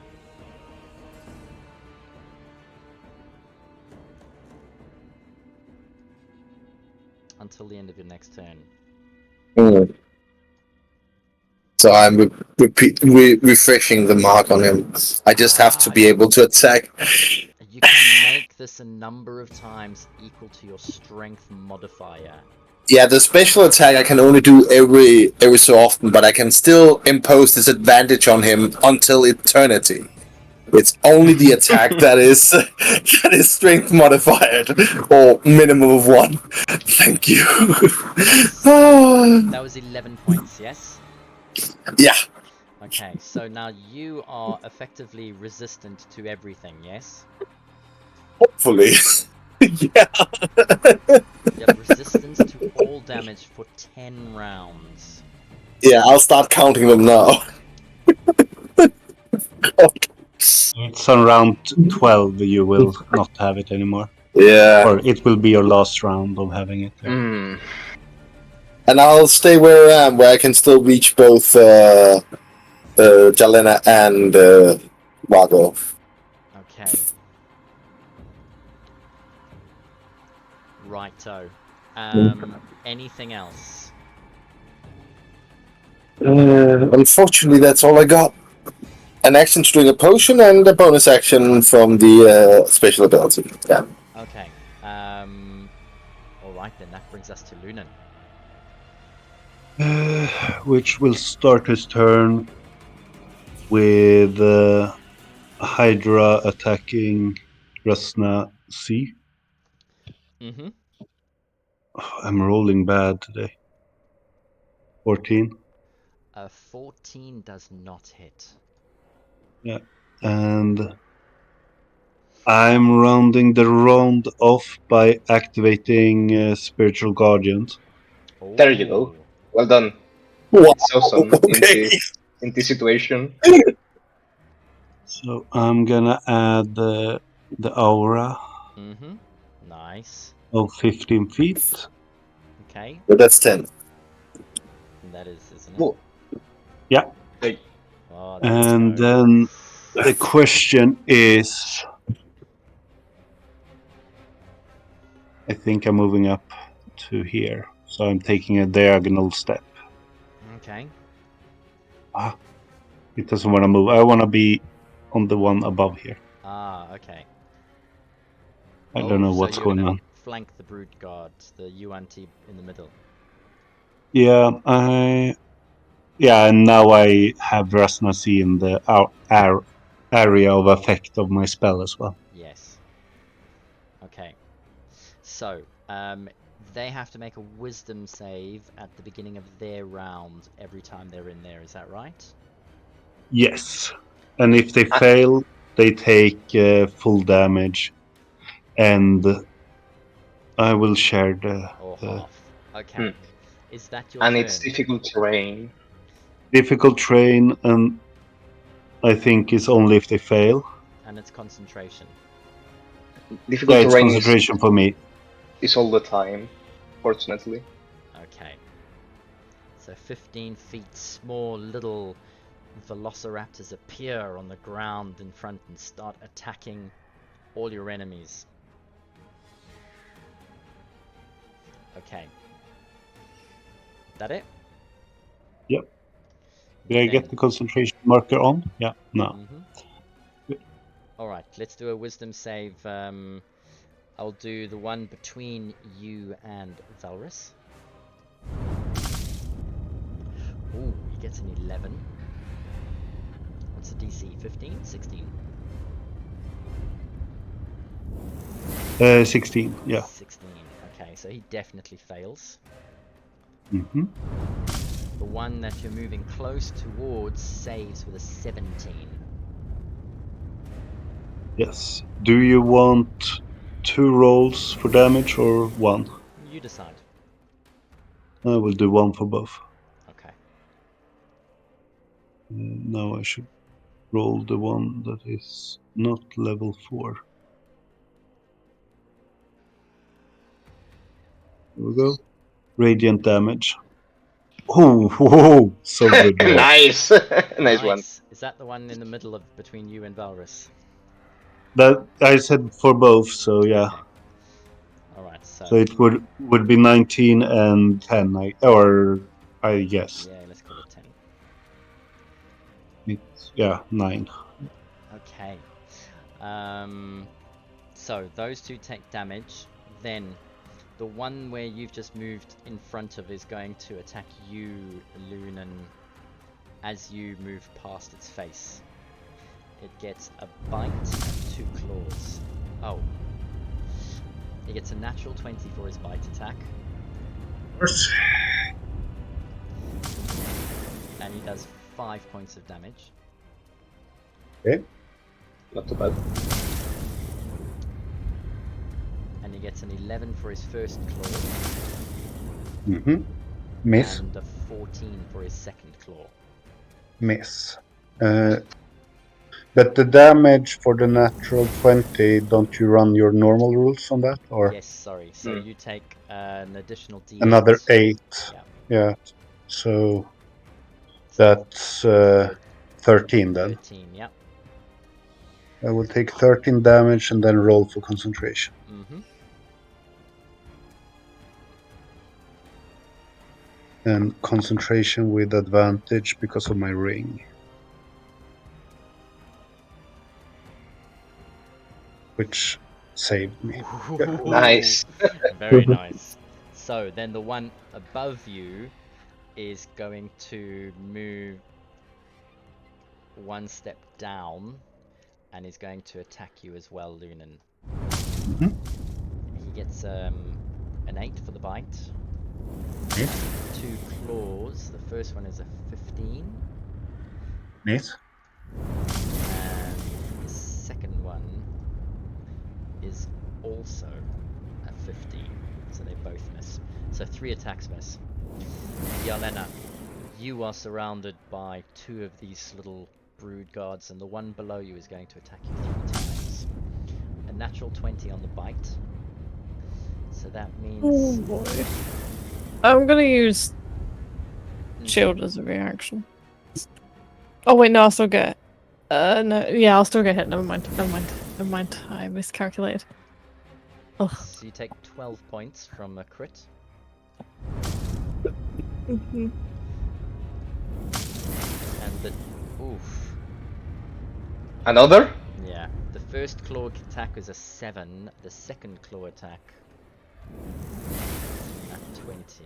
Until the end of your next turn. So I'm refreshing the mark on him. I just have to be able to attack. You can make this a number of times equal to your strength modifier. Yeah, the special attack I can only do every so often, but I can still impose this advantage on him until eternity. It's only the attack that is strength modified, or minimum of 1. Thank you. That was 11 points, yes? Yeah. Okay, so now you are effectively resistant to everything, yes? Hopefully. Yeah. You have resistance to all damage for 10 rounds. Yeah, I'll start counting them now. It's on round 12 you will not have it anymore. Yeah. Or it will be your last round of having it. Mm. And I'll stay where I am, where I can still reach both Jalena and Wago. Okay. Righto. Anything else? Unfortunately, that's all I got. An action to drink a potion and a bonus action from the special ability. Yeah. Okay. brings us to Lunan. Which will start his turn with Hydra attacking Ras Nsi. Mm-hmm. I'm rolling bad today. 14. 14 does not hit. Yeah. And I'm rounding the round off by activating Spiritual Guardians. There you go. Ooh. Well done. Wow. It's awesome Okay. in this situation. So I'm gonna add the aura Mm-hmm. Nice. of 15 feet. Okay. But that's 10. That is, isn't it? Cool. Yeah. Hey, Oh, there And we go. then the question is, I think I'm moving up to here. So I'm taking a diagonal step. Okay. It doesn't want to move. I want to be on the one above here. Ah, okay. I don't know so what's you're going gonna on. flank the Brood Guard, the UNT in the middle. Yeah, and now I have Ras Nsi in the area of effect of my spell as well. Yes. Okay. So, they have to make a wisdom save at the beginning of their round every time they're in there, is that right? Yes, and if they fail, they take full damage, and I will share Or the half? Okay. Hmm. Is that your and turn? it's difficult terrain. difficult terrain, and I think it's only if they fail. And it's concentration. Yeah, Difficult it's terrain concentration for me. is all the time, fortunately. Okay. So 15 feet, small little velociraptors appear on the ground in front and start attacking all your enemies. Okay. That it? Yep. Did I get the concentration marker on? Yeah, no. Alright, let's do a wisdom save. I'll do the one between you and Valrus. Ooh, he gets an 11. What's the DC? 15? 16? 16, yeah. 16. Okay, so he definitely fails. Mm-hmm. The one that you're moving close towards saves with a 17. Yes. Do you want 2 rolls for damage or 1? You decide. I will do 1 for both. Okay. Now I should roll the one that is not level 4. Here we go. Radiant damage. Oh, whoa, so good roll. Nice, nice one. Is that the one in the middle of between you and Valrus? That I said for both, so yeah. Okay. Alright, So it would be 19 and 10, I guess. Yeah, let's call it 10. It's 9. Okay. So those two take damage. Then the one where you've just moved in front of is going to attack you, Lunan, as you move past its face. It gets a bite and 2 claws. Oh. He gets a natural 20 for his bite attack. Of course. And he does 5 points of damage. Okay. Not too bad. And he gets an 11 for his first claw. Mm-hmm. Miss. And a 14 for his second claw. Miss. But the damage for the natural 20, don't you run your normal rules on that? Or Yes, sorry. So you take an additional D8. another 8. Yeah. Yeah. So that's 13 then. 13, yeah. I will take 13 damage and then roll for concentration. Mm-hmm. And concentration with advantage because of my ring. Which saved me. Nice. Very nice. So then the one above you is going to move one step down and is going to attack you as well, Lunan. Mhm. He gets an 8 for the bite. Nice. 2 claws. The first one is a 15. Nice. And the second one is also a 15. So they both miss. So 3 attacks miss. Yelena, you are surrounded by 2 of these little brood guards, and the one below you is going to attack you 3 times. A natural 20 on the bite. So that Oh means boy. I'm gonna use Mhm. shield as a reaction. Oh wait, no, I'll still get. No, yeah, I'll still get hit. Never mind. I miscalculated. Ugh. So you take 12 points from a crit. Mhm. And the oof. Another? Yeah. The first claw attack was a 7. The second claw attack at 20.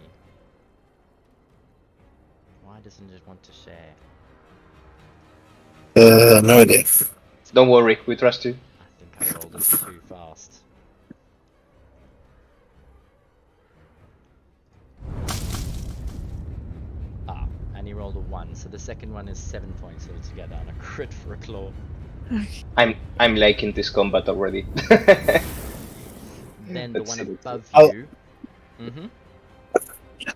Why doesn't it want to share? No idea. Don't worry, we trust you. I think I rolled it too fast. Ah, and he rolled a 1, so the second one is 7 points altogether and a crit for a claw. I'm liking this combat already. Then the Let's one see, let's see. above I'll- you. Mm-hmm.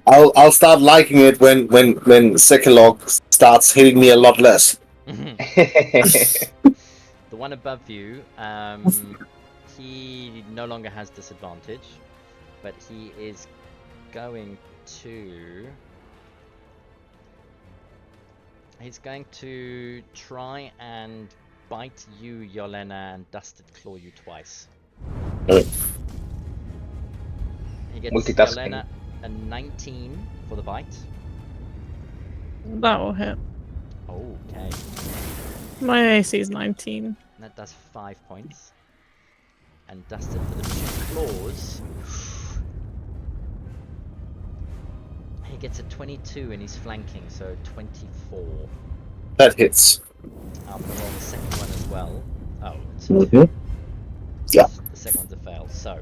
I'll start liking it when second log starts hitting me a lot less. The one above you, he no longer has disadvantage, but he is going to... He's going to try and bite you, Yelena, and Dusted claw you twice. Okay. He gets Multitasking. Yelena a 19 for the bite. That will hit. Okay, My AC is 19. that does 5 points. And Dusted for the 2 claws. He gets a 22 and he's flanking, so 24. That hits. I'm gonna roll the second one as well. Oh, it's a Mhm. 2. Yeah. The second one's a fail. So,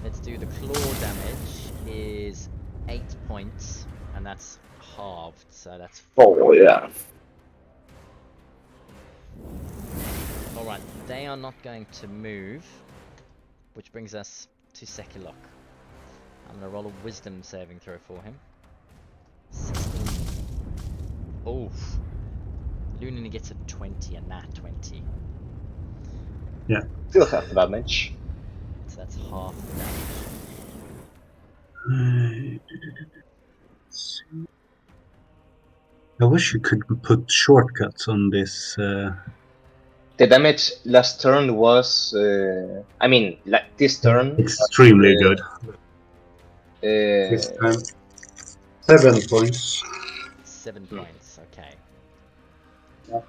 let's do the claw damage is 8 points, and that's halved, so that's 4. Oh yeah. Alright, they are not going to move, which brings us to Sekilok. I'm gonna roll a wisdom saving throw for him. 16. Oof. Lunan gets a 20, a nat 20. Still have damage. So that's half the damage. I wish you could put shortcuts on this. The damage last turn was, I mean, like this turn. Extremely good. Uh, This time, 7 points. 7 points, okay. Yeah.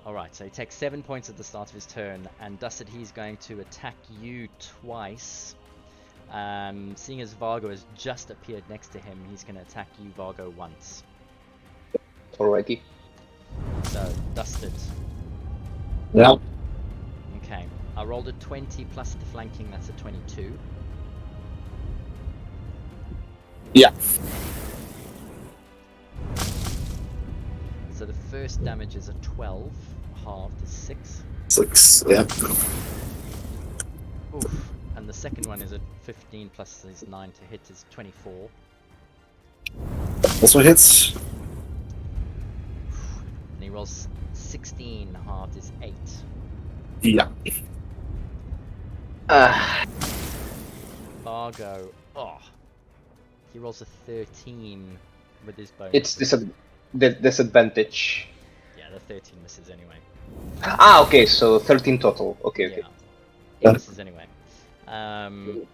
Alright, so he takes 7 points at the start of his turn, and Dusted, he's going to attack you twice. Seeing as Vargo has just appeared next to him, he's going to attack you, Vargo, once. Alrighty. So, Dusted. Yeah. Okay, I rolled a 20 plus the flanking, that's a 22. Yeah. So the first damage is a 12, halved is 6. 6. Yeah. Oof. And the second one is a 15 plus his 9 to hit is 24. Also hits. And he rolls 16, halved is 8. Yeah. Vargo, oh. He rolls a 13 with his bonus. It's disadvantage. Yeah, the 13 misses anyway. Ah, okay, so 13 total. Okay, okay. Yeah, it misses anyway. And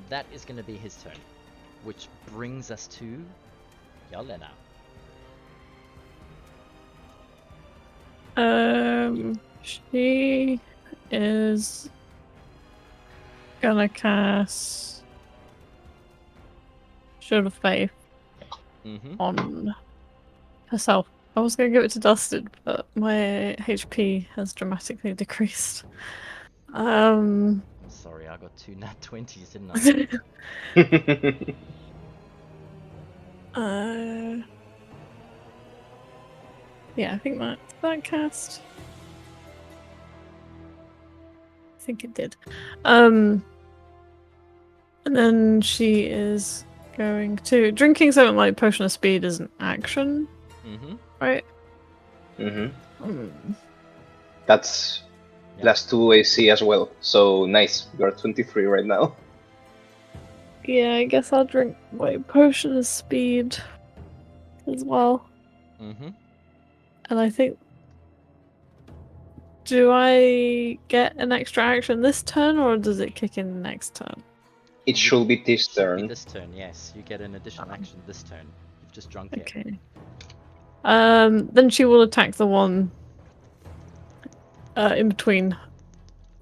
that is going to be his turn, which brings us to Yelena. She is gonna cast Shield of Faith on herself. I was gonna give it to Dusted, but my HP has dramatically decreased. I'm sorry, I got 2 nat 20s, didn't I? Yeah, I think that cast. I think it did. And then she is going to drinking something like Potion of Speed is an action, right? That's +2 AC as well. So nice. You're 23 right now. Yeah, I guess I'll drink my Potion of Speed as well. And I think. Do I get an extra action this turn, or does it kick in next turn? It should be this turn. This turn, yes. You get an additional action this turn. You've just drunk it. Okay. Then she will attack the one in between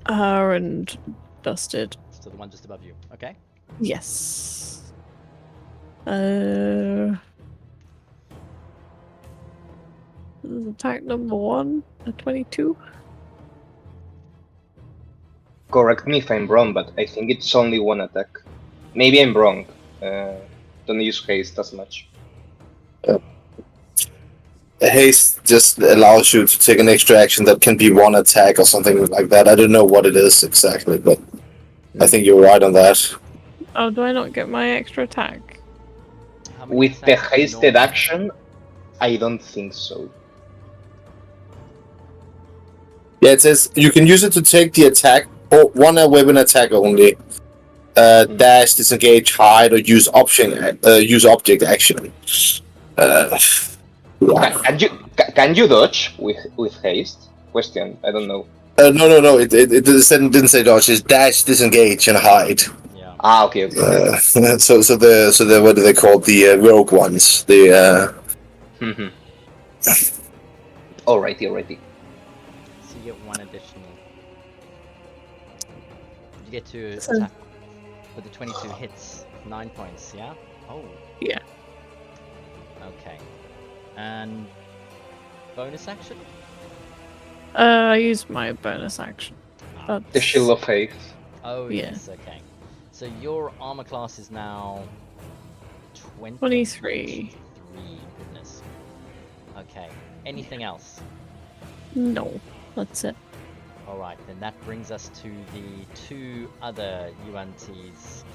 her and Dusted. So the one just above you. Okay. Yes. This is attack number 1 at 22. Correct me if I'm wrong, but I think it's only one attack. Maybe I'm wrong. Don't use haste as much. Haste just allows you to take an extra action that can be one attack or something like that. I don't know what it is exactly, but I think you're right on that. Oh, do I not get my extra attack? With the hasted action, I don't think so. Yeah, it says you can use it to take the attack or one weapon attack only. Dash, disengage, hide, or use object action. Can you dodge with haste? Question. I don't know. No. It didn't say dodge. It's dash, disengage, and hide. Yeah. Ah, okay. So the what do they call the rogue ones? The. Alrighty. So you get 1 additional. You get to attack with the 22 hits, 9 points. Yeah. Oh. Yeah. Okay. And bonus action? I used my bonus action. The Shield of Faith. Oh yes. Okay. So your armor class is now 23. Goodness. Okay. Anything else? No, that's it. Alright, then that brings us to the 2 other UNTs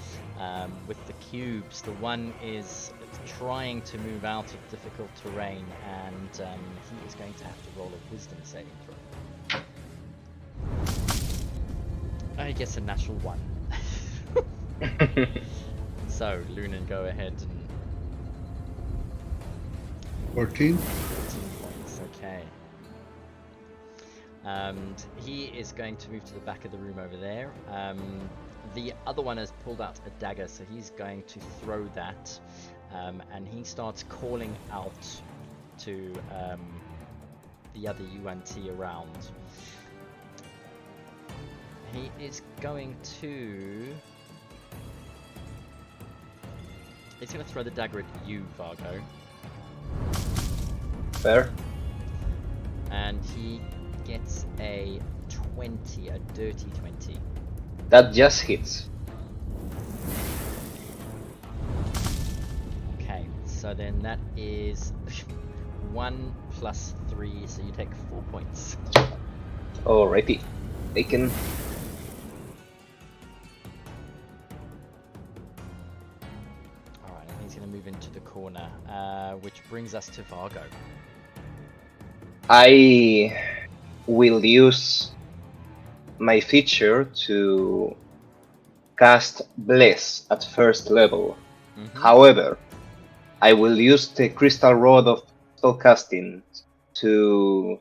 with the cubes. The one is trying to move out of difficult terrain, and he is going to have to roll a wisdom saving throw. I guess a natural 1. So, Lunan, go ahead and 14. 14 points, okay. And he is going to move to the back of the room over there. The other one has pulled out a dagger, so he's going to throw that. And he starts calling out to the other UNT around. He is going to... He's going to throw the dagger at you, Vargo. Fair. And he gets a 20, a dirty 20. That just hits. Okay, so then that is 1 plus 3, so you take 4 points. Alrighty. Taken. Alright, and he's going to move into the corner, which brings us to Vargo. I will use my feature to cast Bless at first level. However, I will use the Crystal Rod of Spellcasting to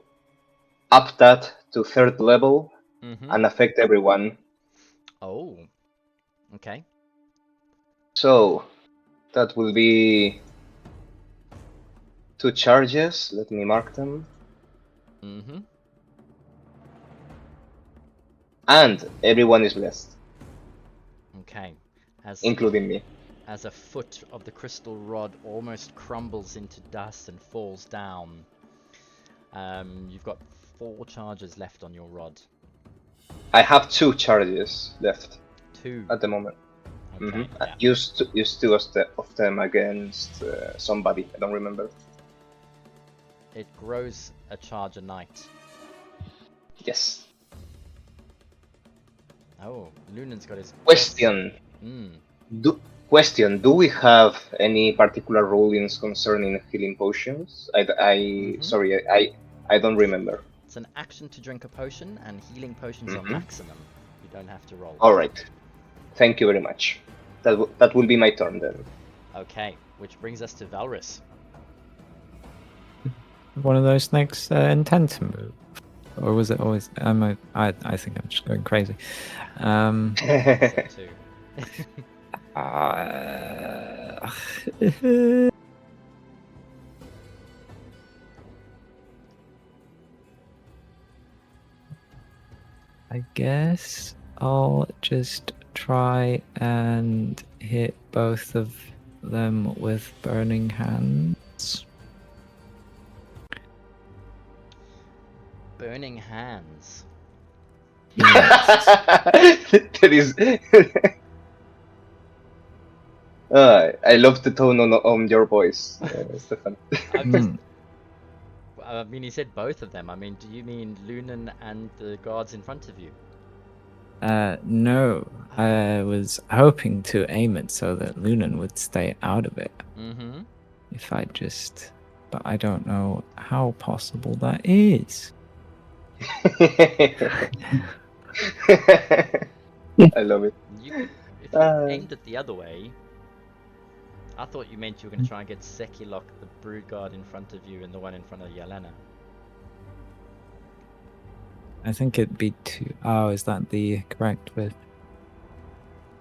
up that to 3rd level and affect everyone. Oh, okay. So, that will be 2 charges. Let me mark them. And everyone is blessed. Okay. including me. As a foot of the crystal rod almost crumbles into dust and falls down. You've got 4 charges left on your rod. I have 2 charges left 2. at the moment. Okay. I used 2 of them against somebody. I don't remember. It grows a charge a night. Yes. Oh, Lunan's got his Question. Do we have any particular rulings concerning healing potions? Sorry, I don't remember. It's an action to drink a potion, and healing potions are maximum. You don't have to roll. All right. Thank you very much. That will be my turn then. Okay, which brings us to Valrus. One of those snakes intend to move, or was it always? I think I'm just going crazy. Too. I guess I'll just try and hit both of them with burning hands. Burning hands. There is. I love the tone on your voice, Stefan. I mean, he said both of them. I mean, do you mean Lunan and the guards in front of you? No. I was hoping to aim it so that Lunan would stay out of it. Mm-hmm. If I just... But I don't know how possible that is. I love it. If you aimed it the other way, I thought you meant you were going to try and get Sekilok, the brood guard, in front of you and the one in front of Yelena. I think it'd be 2. Oh, is that the correct width?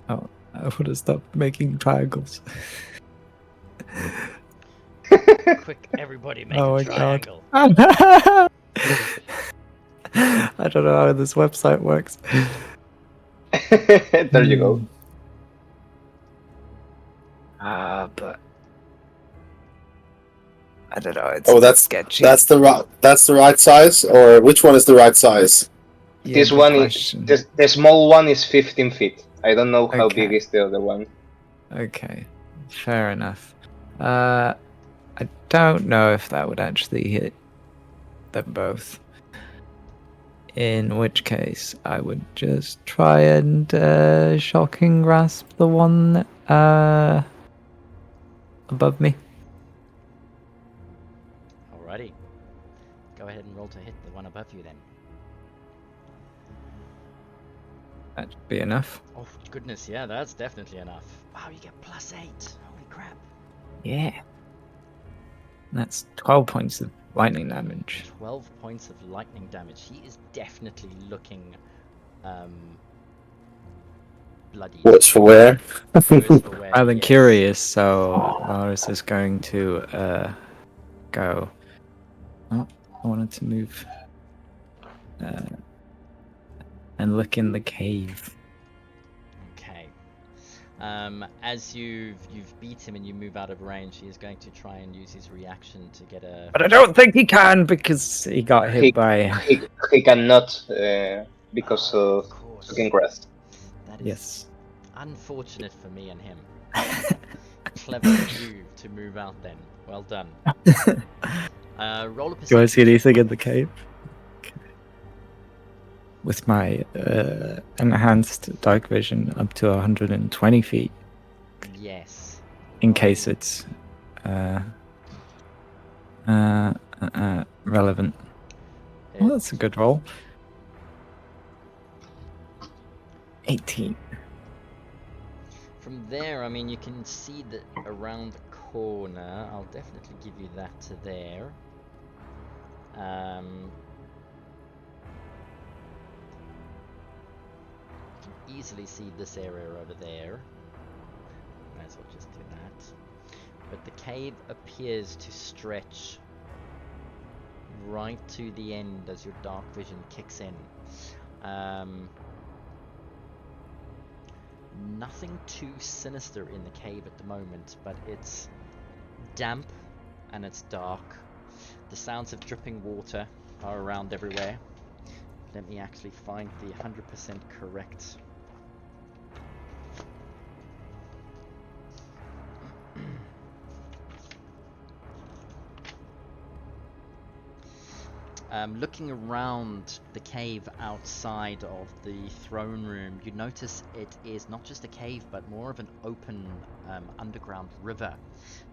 Oh, I would have stopped making triangles. Quick, everybody make a triangle. God. I don't know how this website works. There you go. But I don't know. It's that's sketchy. That's the right size, or which one is the right size? Yeah, This good one question. is the small one is 15 feet. I don't know how Okay. big is the other one. Okay, fair enough. I don't know if that would actually hit them both. In which case, I would just try and shocking grasp the one above me. Alrighty. Go ahead and roll to hit the one above you then. That should be enough. Oh goodness, yeah, that's definitely enough. Wow, you get +8. Holy crap. Yeah. That's 12 points of lightning damage. 12 points of lightning damage. He is definitely looking bloody. Words for wear. Worse for wear, Rather yes. curious, so Varus is going to go. Oh, I wanted to move and look in the cave. Okay. As you've beat him and you move out of range, he is going to try and use his reaction to get a. But I don't think he can because he got hit by. He cannot because of course. Shocking Grasp. That is Yes. unfortunate for me and him. Clever of you to move out then. Well done. Roll a Do I perception. see anything in the cave? Okay. With my enhanced dark vision up to 120 feet, Yes. in case it's relevant. Well, that's a good roll. 18. From there, I mean, you can see that around the corner. I'll definitely give you that to there. You can easily see this area over there. Might as well just do that. But the cave appears to stretch right to the end as your dark vision kicks in. nothing too sinister in the cave at the moment, but it's damp and it's dark. The sounds of dripping water are around everywhere. Let me actually find the 100% correct. Looking around the cave outside of the throne room, you notice it is not just a cave, but more of an open underground river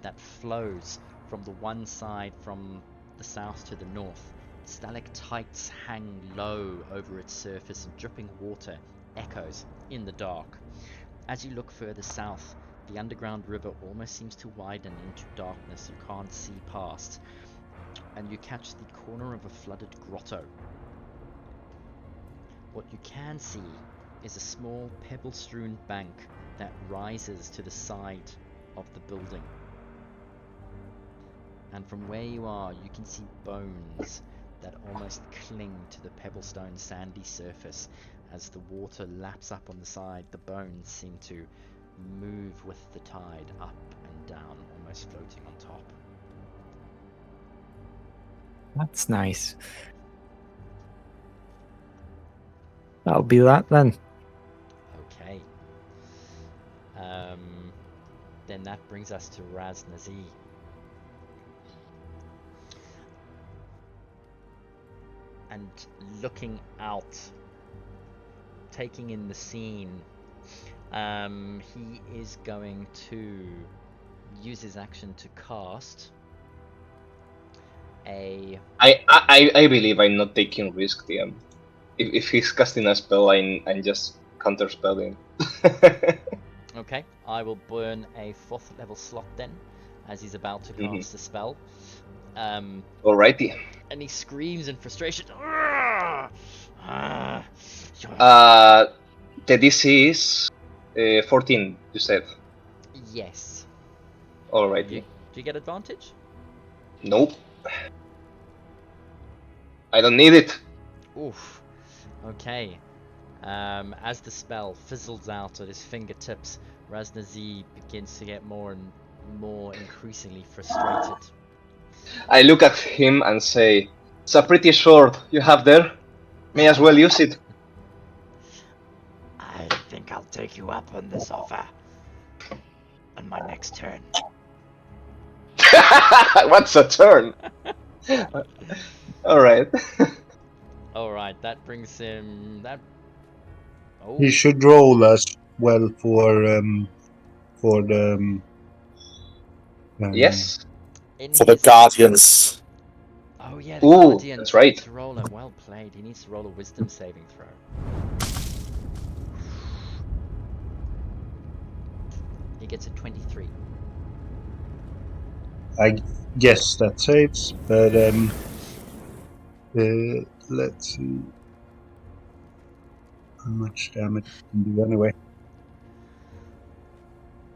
that flows from the one side from the south to the north. Stalactites hang low over its surface, and dripping water echoes in the dark. As you look further south, the underground river almost seems to widen into darkness you can't see past, and you catch the corner of a flooded grotto. What you can see is a small pebble-strewn bank that rises to the side of the building. And from where you are, you can see bones that almost cling to the pebblestone sandy surface. As the water laps up on the side, the bones seem to move with the tide up and down, almost floating on top. That's nice. That'll be that then. Okay. Then that brings us to Ras Nsi. And looking out, taking in the scene, he is going to use his action to cast a... I believe I'm not taking risk, DM. If he's casting a spell, I'm just counterspelling. Okay, I will burn a 4th level slot then, as he's about to cast a spell. Alrighty. And he screams in frustration. The DC is 14, you said. Yes. Alrighty. Do you get advantage? Nope. I don't need it. Oof. Okay. As the spell fizzles out at his fingertips, Ras Nsi begins to get more and more increasingly frustrated. I look at him and say, "It's a pretty sword you have there. May as well use it." I think I'll take you up on this offer on my next turn. What's a turn? Alright. Alright, that brings him... that... Oh, He should roll as well for the Yes. in For the his- Guardians. Oh yeah, the Ooh, Guardian that's right. needs to roll it. Well played. He needs to roll a wisdom saving throw. He gets a 23. I guess that saves, but let's see how much damage it can do anyway.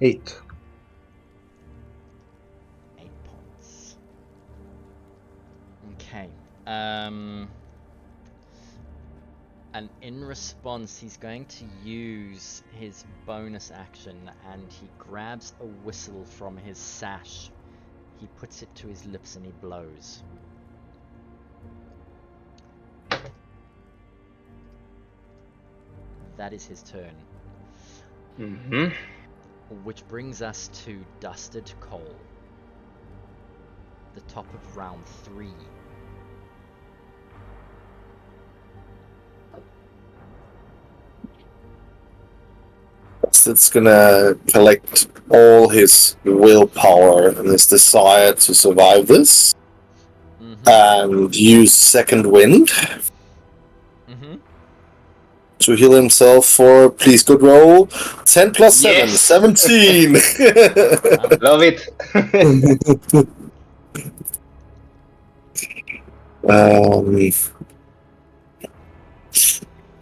8. 8 points. Okay. And in response, he's going to use his bonus action, and he grabs a whistle from his sash. He puts it to his lips and he blows. That is his turn. Mm-hmm. Which brings us to Dusted Coal. The top of round 3. It's gonna collect all his willpower and his desire to survive this, and use Second Wind to heal himself for, please good roll, 10 plus 7, Yes! 17! Love it.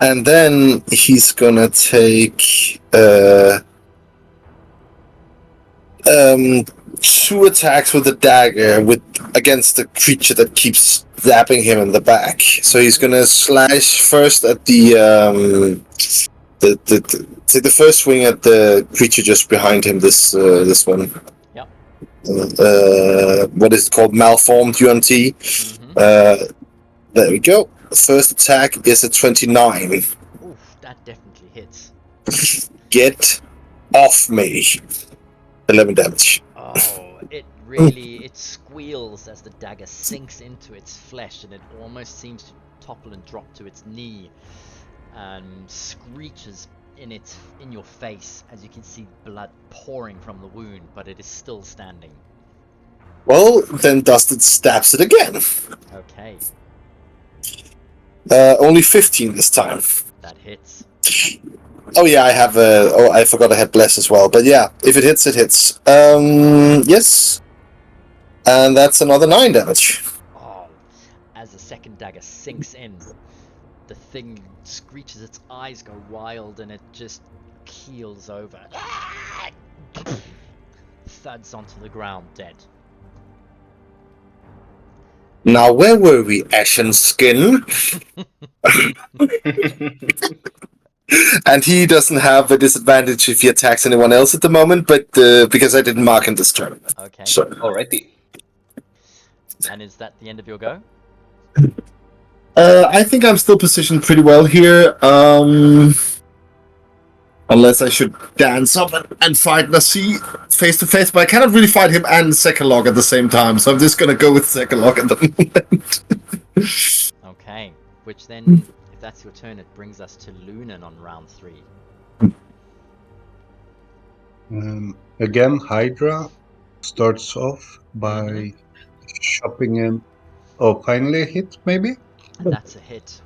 And then he's gonna take 2 attacks with a dagger against the creature that keeps zapping him in the back. So he's gonna slash first at the Take the first swing at the creature just behind him. This one. Yep. What is it called? Malformed UMT. Mm-hmm. There we go. First attack is a 29. Oof, that definitely hits. Get off me. 11 damage. Oh, it squeals as the dagger sinks into its flesh, and it almost seems to topple and drop to its knee, and screeches in your face as you can see blood pouring from the wound, but it is still standing. Well, then Dusted stabs it again. Okay, Only 15 this time. that hits. Oh yeah, I have. I forgot I had bless as well. But yeah, if it hits, it hits. Yes, and that's another 9 damage. Oh, as the second dagger sinks in, the thing screeches, its eyes go wild, and it just keels over. Thuds onto the ground, dead. Now, where were we, Ashen Skin? And he doesn't have a disadvantage if he attacks anyone else at the moment, but because I didn't mark him this turn. Okay. So. Alrighty. And is that the end of your go? I think I'm still positioned pretty well here. Unless I should dance up and fight Nasi face to face, but I cannot really fight him and Sekalog at the same time, so I'm just gonna go with Sekalog at the moment. Okay, which then, if that's your turn, it brings us to Lunan on round 3. Again, Hydra starts off by chopping in. Oh, finally a hit, maybe? And that's a hit.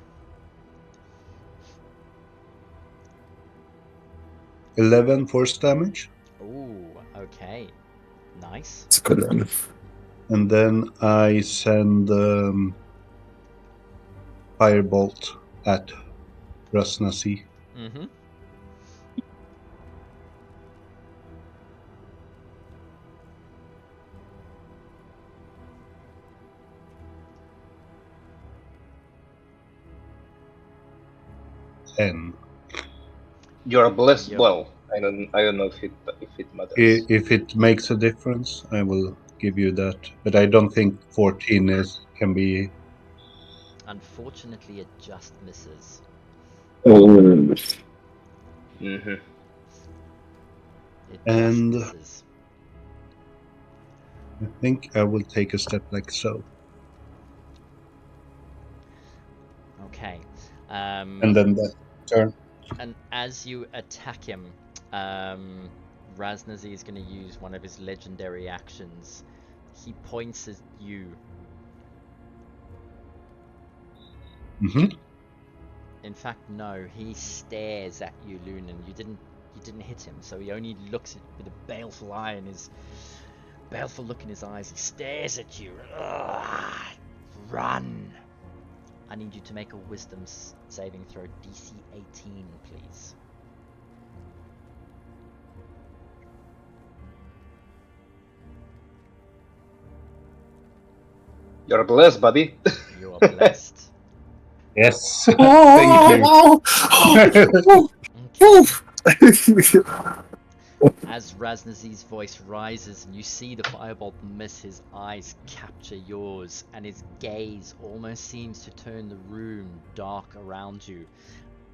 11 force damage. Ooh, okay. Nice. It's a good one. And then I send Firebolt at Ras Nsi. Mm-hmm. And You're blessed. Yep. Well, I don't know if it matters. if it makes a difference, I will give you that. But I don't think 14 can be. Unfortunately, it just misses. Mm-hmm. It And- just misses. I think I will take a step like so. Okay. And then that turn. And as you attack him, Ras Nsi is going to use one of his legendary actions. He points at you. Mm-hmm. In fact, no, he stares at you, Lunan. You didn't hit him, so he only looks at you with a baleful look in his eyes. He stares at you. Ugh, run! I need you to make a wisdom saving throw, DC 18, please. You're blessed, buddy. You are blessed. Yes. Oh, As Ras Nsi's voice rises and you see the firebolt miss, his eyes capture yours, and his gaze almost seems to turn the room dark around you,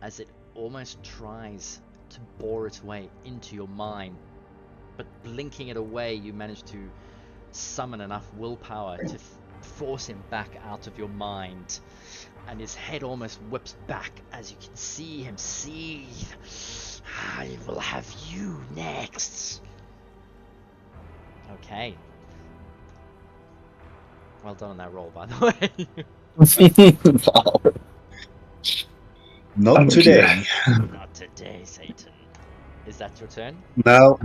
as it almost tries to bore its way into your mind. But blinking it away, you manage to summon enough willpower to force him back out of your mind, and his head almost whips back as you can see him seethe. I will have you next. Okay. Well done on that roll, by the way. Not today. Not today, Satan. Is that your turn? Now,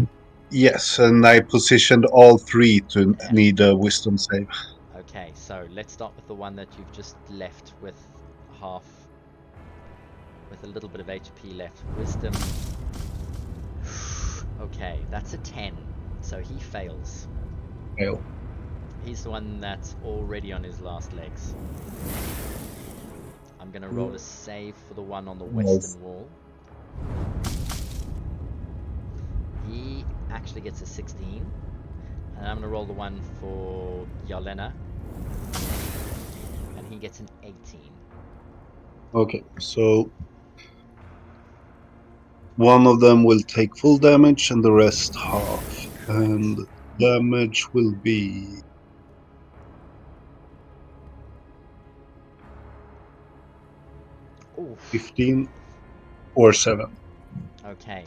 yes, and I positioned all 3 to need a wisdom save. Okay, so let's start with the one that you've just left with a little bit of HP left. Wisdom. Okay, that's a 10, so he fails. Fail. He's the one that's already on his last legs. I'm gonna roll a save for the one on the western wall. actually gets a 16. And I'm going to roll the one for Yelena. And he gets an 18. Okay, so one of them will take full damage and the rest half. And damage will be 15 or 7. Okay.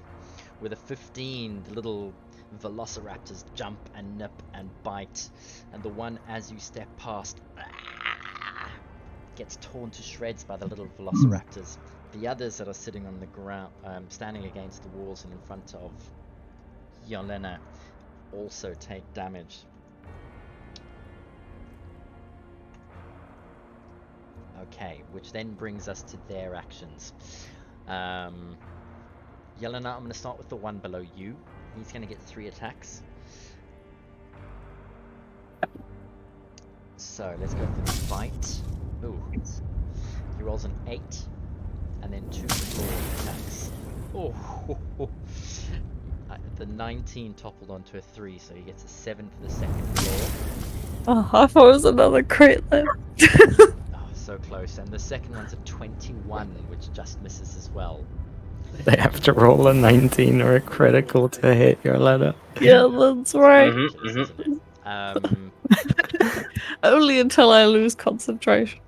With a 15, the little velociraptors jump and nip and bite. And the one, as you step past, gets torn to shreds by the little velociraptors. The others that are sitting on the ground, standing against the walls and in front of Yelena, also take damage. Okay, which then brings us to their actions. Yelena, I'm going to start with the one below you. He's going to get 3 attacks. So let's go for the bite. Ooh. He rolls an 8 and then 2 claw attacks. Oh, the 19 toppled onto a 3, so he gets a 7 for the second claw. Oh, I thought it was another crit then. Oh, so close. And the second one's a 21, which just misses as well. They have to roll a 19 or a critical to hit your letter. Yeah, that's right. Ridiculous, isn't it? Only until I lose concentration.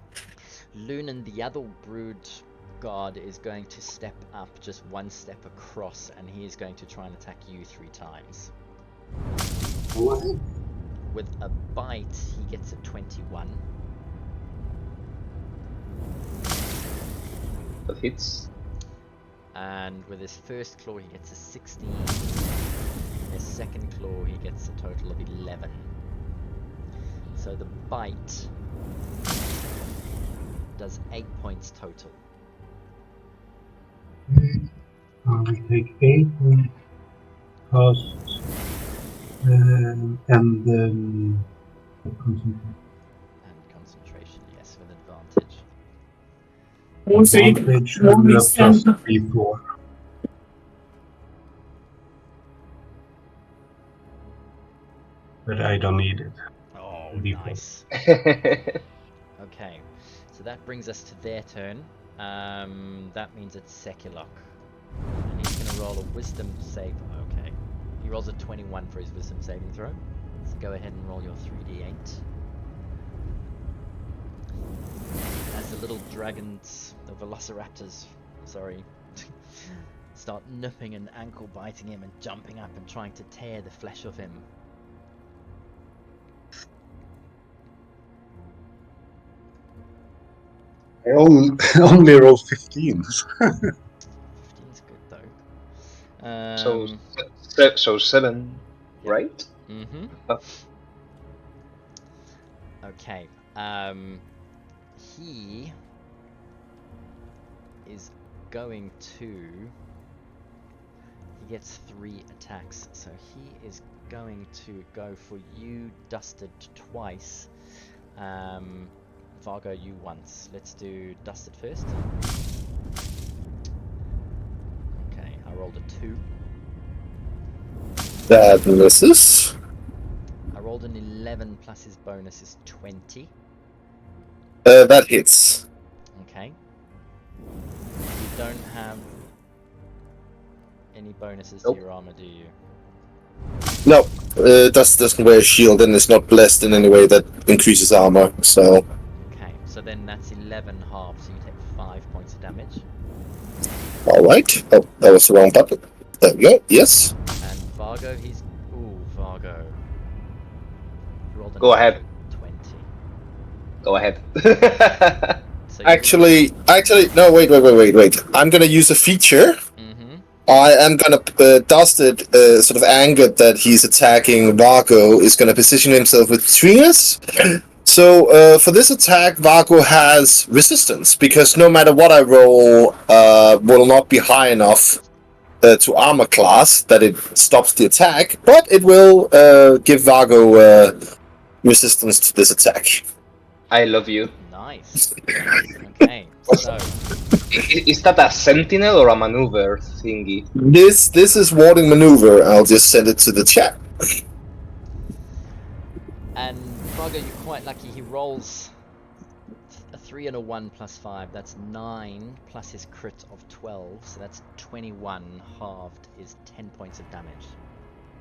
Lunan, the other brood guard, is going to step up just one step across, and he is going to try and attack you 3 times. With a bite, he gets a 21. That hits. And with his first claw, he gets a 16. His second claw, he gets a total of 11. So the bite does 8 points total. I will take 8 cost and And concentration, yes, with advantage. advantage and a plus 3/4. But I don't need it. Oh, D4. nice. Okay, so that brings us to their turn. That means it's Sekulok. And he's going to roll a wisdom save. Okay. He rolls a 21 for his wisdom saving throw. So go ahead and roll your 3d8. As the little dragons, the velociraptors, sorry, start nipping and ankle biting him and jumping up and trying to tear the flesh of him. I only roll 15. 15's good though. So 7, Yep. right? Mm-hmm. Oh. Okay. He is going to. He gets 3 attacks, so he is going to go for you, Dusted, twice. Vargo, you once. Let's do Dusted first. Okay, I rolled a 2. That misses. I rolled an 11 plus his bonus is 20. That hits. Okay. You don't have any bonuses Nope. to your armor, do you? No, Dust doesn't wear a shield and is not blessed in any way that increases armor, so... Okay, so then that's 11 halves, so you take 5 points of damage. Alright. Oh, that was the wrong button. There we go, yes. And Vargo, he's... Ooh, Vargo. You rolled Go ahead. 20. Go ahead. So Actually, no, wait. I'm gonna use a feature. Mm-hmm. I am gonna Dusted, sort of angered that he's attacking Vargo, is gonna position himself between us. So for this attack, Vargo has resistance because no matter what I roll, will not be high enough to armor class that it stops the attack, but it will give Vargo resistance to this attack. I love you. Nice. Okay, so Is that a sentinel or a maneuver thingy? This is warding maneuver. I'll just send it to the chat. and Fargo, you're quite lucky. He rolls a 3 and a 1 plus 5. That's 9 plus his crit of 12. So that's 21 halved is 10 points of damage.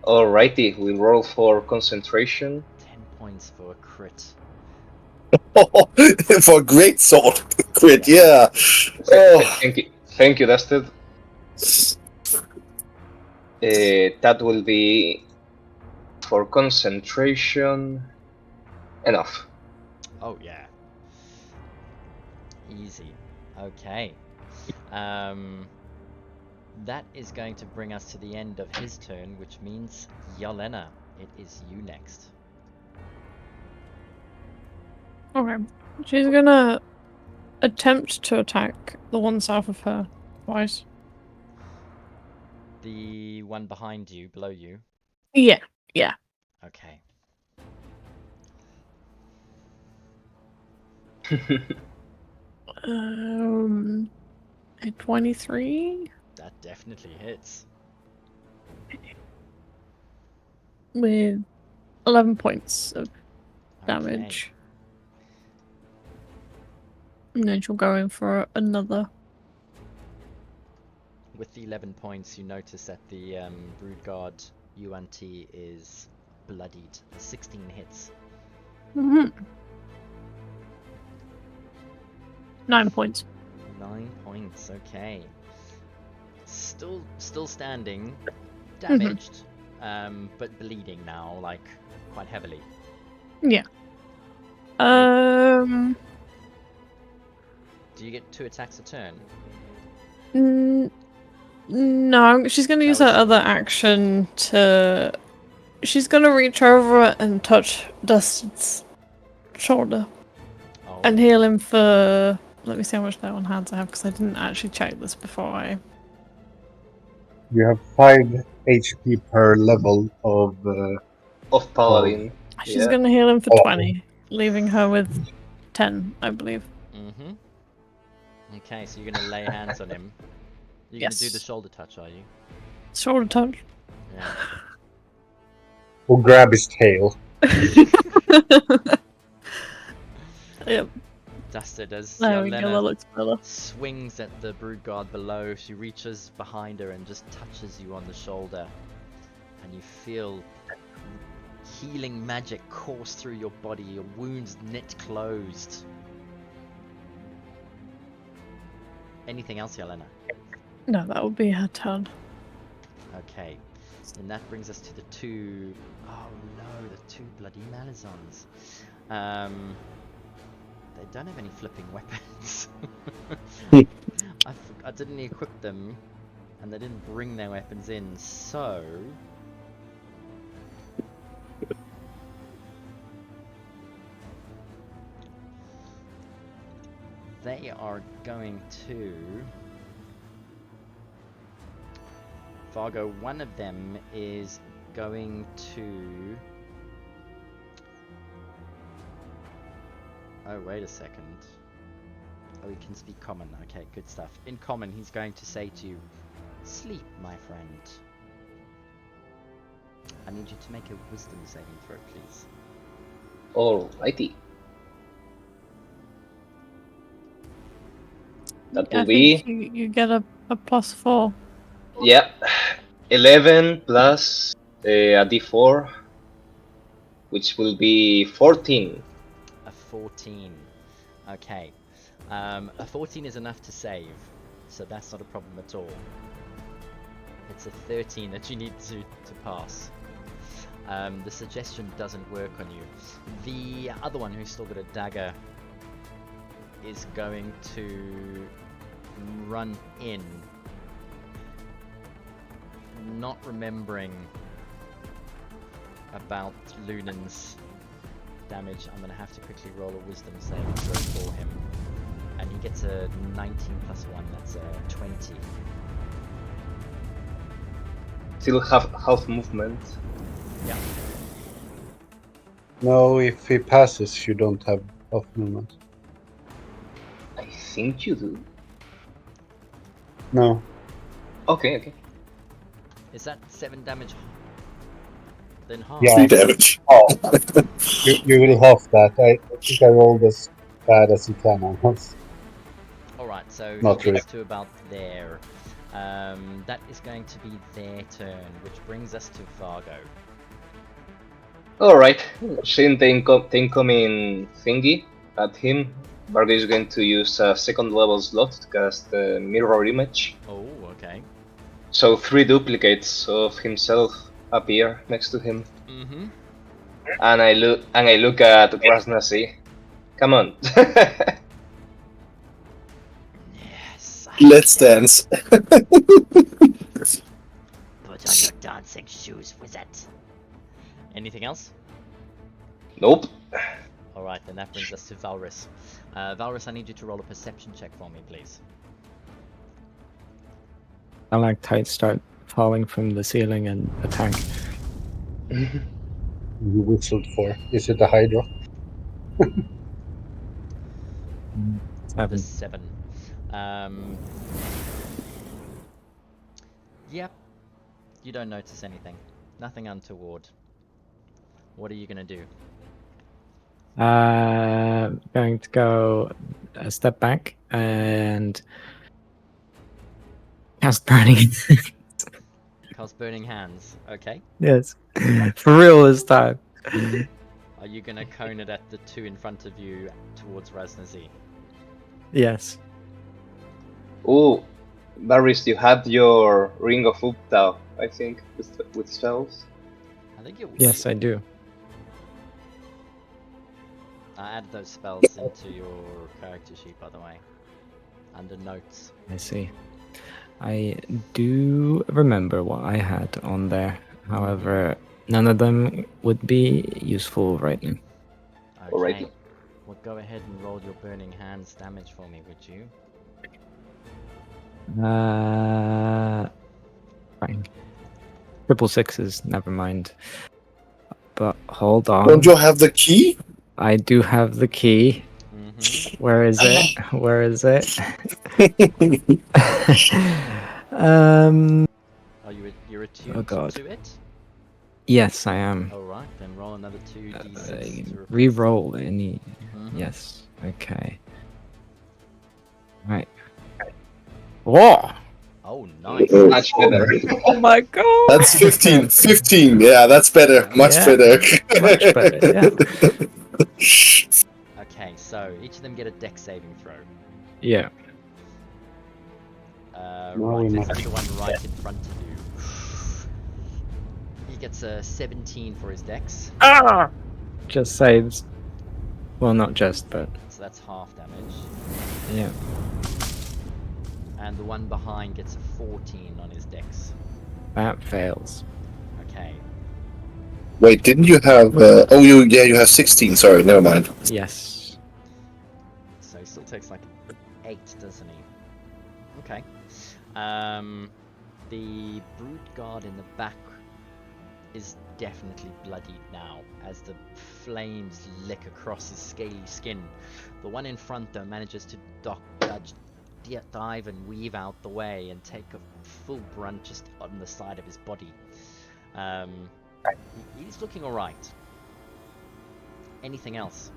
Alrighty, we roll for concentration. 10 points for a crit. For a great sword crit, yeah. Oh. Thank you, Dusted. That will be for concentration. Enough. Oh yeah. Easy. Okay. That is going to bring us to the end of his turn, which means Yelena, it is you next. Okay. She's gonna attempt to attack the one south of her twice. The one behind you, below you. Yeah. Okay. A 23 That definitely hits. with 11 points of Okay. damage. And then she'll go in for another. With the 11 points, you notice that the Brood Guard UNT is bloodied. 16 hits. 9 points. 9 points, okay. Still standing, damaged, but bleeding now, like, quite heavily. Yeah. Do you get 2 attacks a turn? No, she's gonna use her other action to... She's gonna reach over and touch Dust's shoulder. Oh. And heal him for... Let me see how much that on hands I have, because I didn't actually check this before I... You have 5 HP per level of Paladin. She's gonna heal him for 20, leaving her with 10, I believe. Mm-hmm. Okay, so you're gonna lay hands on him. You're gonna do the shoulder touch, are you? Shoulder touch. Yeah. Or grab his tail. Yep. Dusted as There we go, that looks better. swings at the Brood Guard below. She reaches behind her and just touches you on the shoulder. And you feel healing magic course through your body, your wounds knit closed. Anything else, Yelena? No, that would be her turn. Okay. And that brings us to the 2... Oh no, the 2 bloody Malazons. They don't have any flipping weapons. I didn't equip them, and they didn't bring their weapons in, so... They are going to... Fargo, one of them is going to... Oh, wait a second. Oh, he can speak common. Okay, good stuff. In common, he's going to say to you, "Sleep, my friend." I need you to make a wisdom saving throw, please. Alrighty. That will I be... think you get a +4. Yeah. 11 plus a d4, which will be 14. A 14. Okay. A 14 is enough to save, so that's not a problem at all. It's a 13 that you need to pass. The suggestion doesn't work on you. The other one who's still got a dagger is going to run in, not remembering about Lunan's damage. I'm going to have to quickly roll a wisdom saving throw for him. And he gets a 19 plus 1, that's a 20. Still have half movement. Yeah. No, if he passes, you don't have off movement. think you do. No. Okay. Is that 7 damage? Then half. Yeah. 3 damage. Oh, you will half that. I think I rolled as bad as you can almost. Alright, so Not he gets really. to about there. That is going to be their turn, which brings us to Vargo. Alright, seeing the incoming thingy at him, Vargo is going to use a second level slot to cast the mirror image. Oh, okay. So 3 duplicates of himself appear next to him. Mm-hmm. And I look at Ras Nsi. Come on. Yes. Let's dance. Put on your dancing shoes, wizard. Anything else? Nope. Alright, then that brings us to Valrus. Valrus, I need you to roll a perception check for me, please. Stalactites start falling from the ceiling and attack. You whistled for. Is it a Hydra? The 7. 7. Yep. You don't notice anything. Nothing untoward. What are you gonna do? Going to go a step back and cast burning. Cast Burning Hands. Okay. Yes, for real this time. Are you gonna cone it at the 2 in front of you towards Ras Nsi? Yes. Oh, Varys, you have your Ring of Uptao, I think, with spells. I think it. Yes, I do. I added those spells into your character sheet, by the way, under notes. I see. I do remember what I had on there. However, none of them would be useful right now. Okay. Alrighty. Well, go ahead and roll your Burning Hands damage for me, would you? Fine. Triple sixes, never mind. But hold on. Don't you have the key? I do have the key. Mm-hmm. Where is it? Where is it? You're attuned God. to it? Yes, I am. Alright, then roll another 2d6 to replace Re-roll any. Mhm. Yes. Okay. Right. Whoa! Oh, nice. Much better. Oh my god! That's 15. 15. Yeah, that's better. Much Yeah. better. Much better, yeah. Okay, so each of them get a dex saving throw. Yeah. No, Right, we're this not. is the one right in front of you. He gets a 17 for his dex, Ah! Just saves. Well, not just, but so that's half damage. yeah. And the one behind gets a 14 on his dex. That fails. Okay. Wait, didn't you have? You have 16. Sorry, never mind. Yes. So he still takes like 8, doesn't he? Okay. The brute guard in the back is definitely bloodied now as the flames lick across his scaly skin. The one in front though manages to dive and weave out the way and take a full brunt just on the side of his body. He's looking alright. Anything else?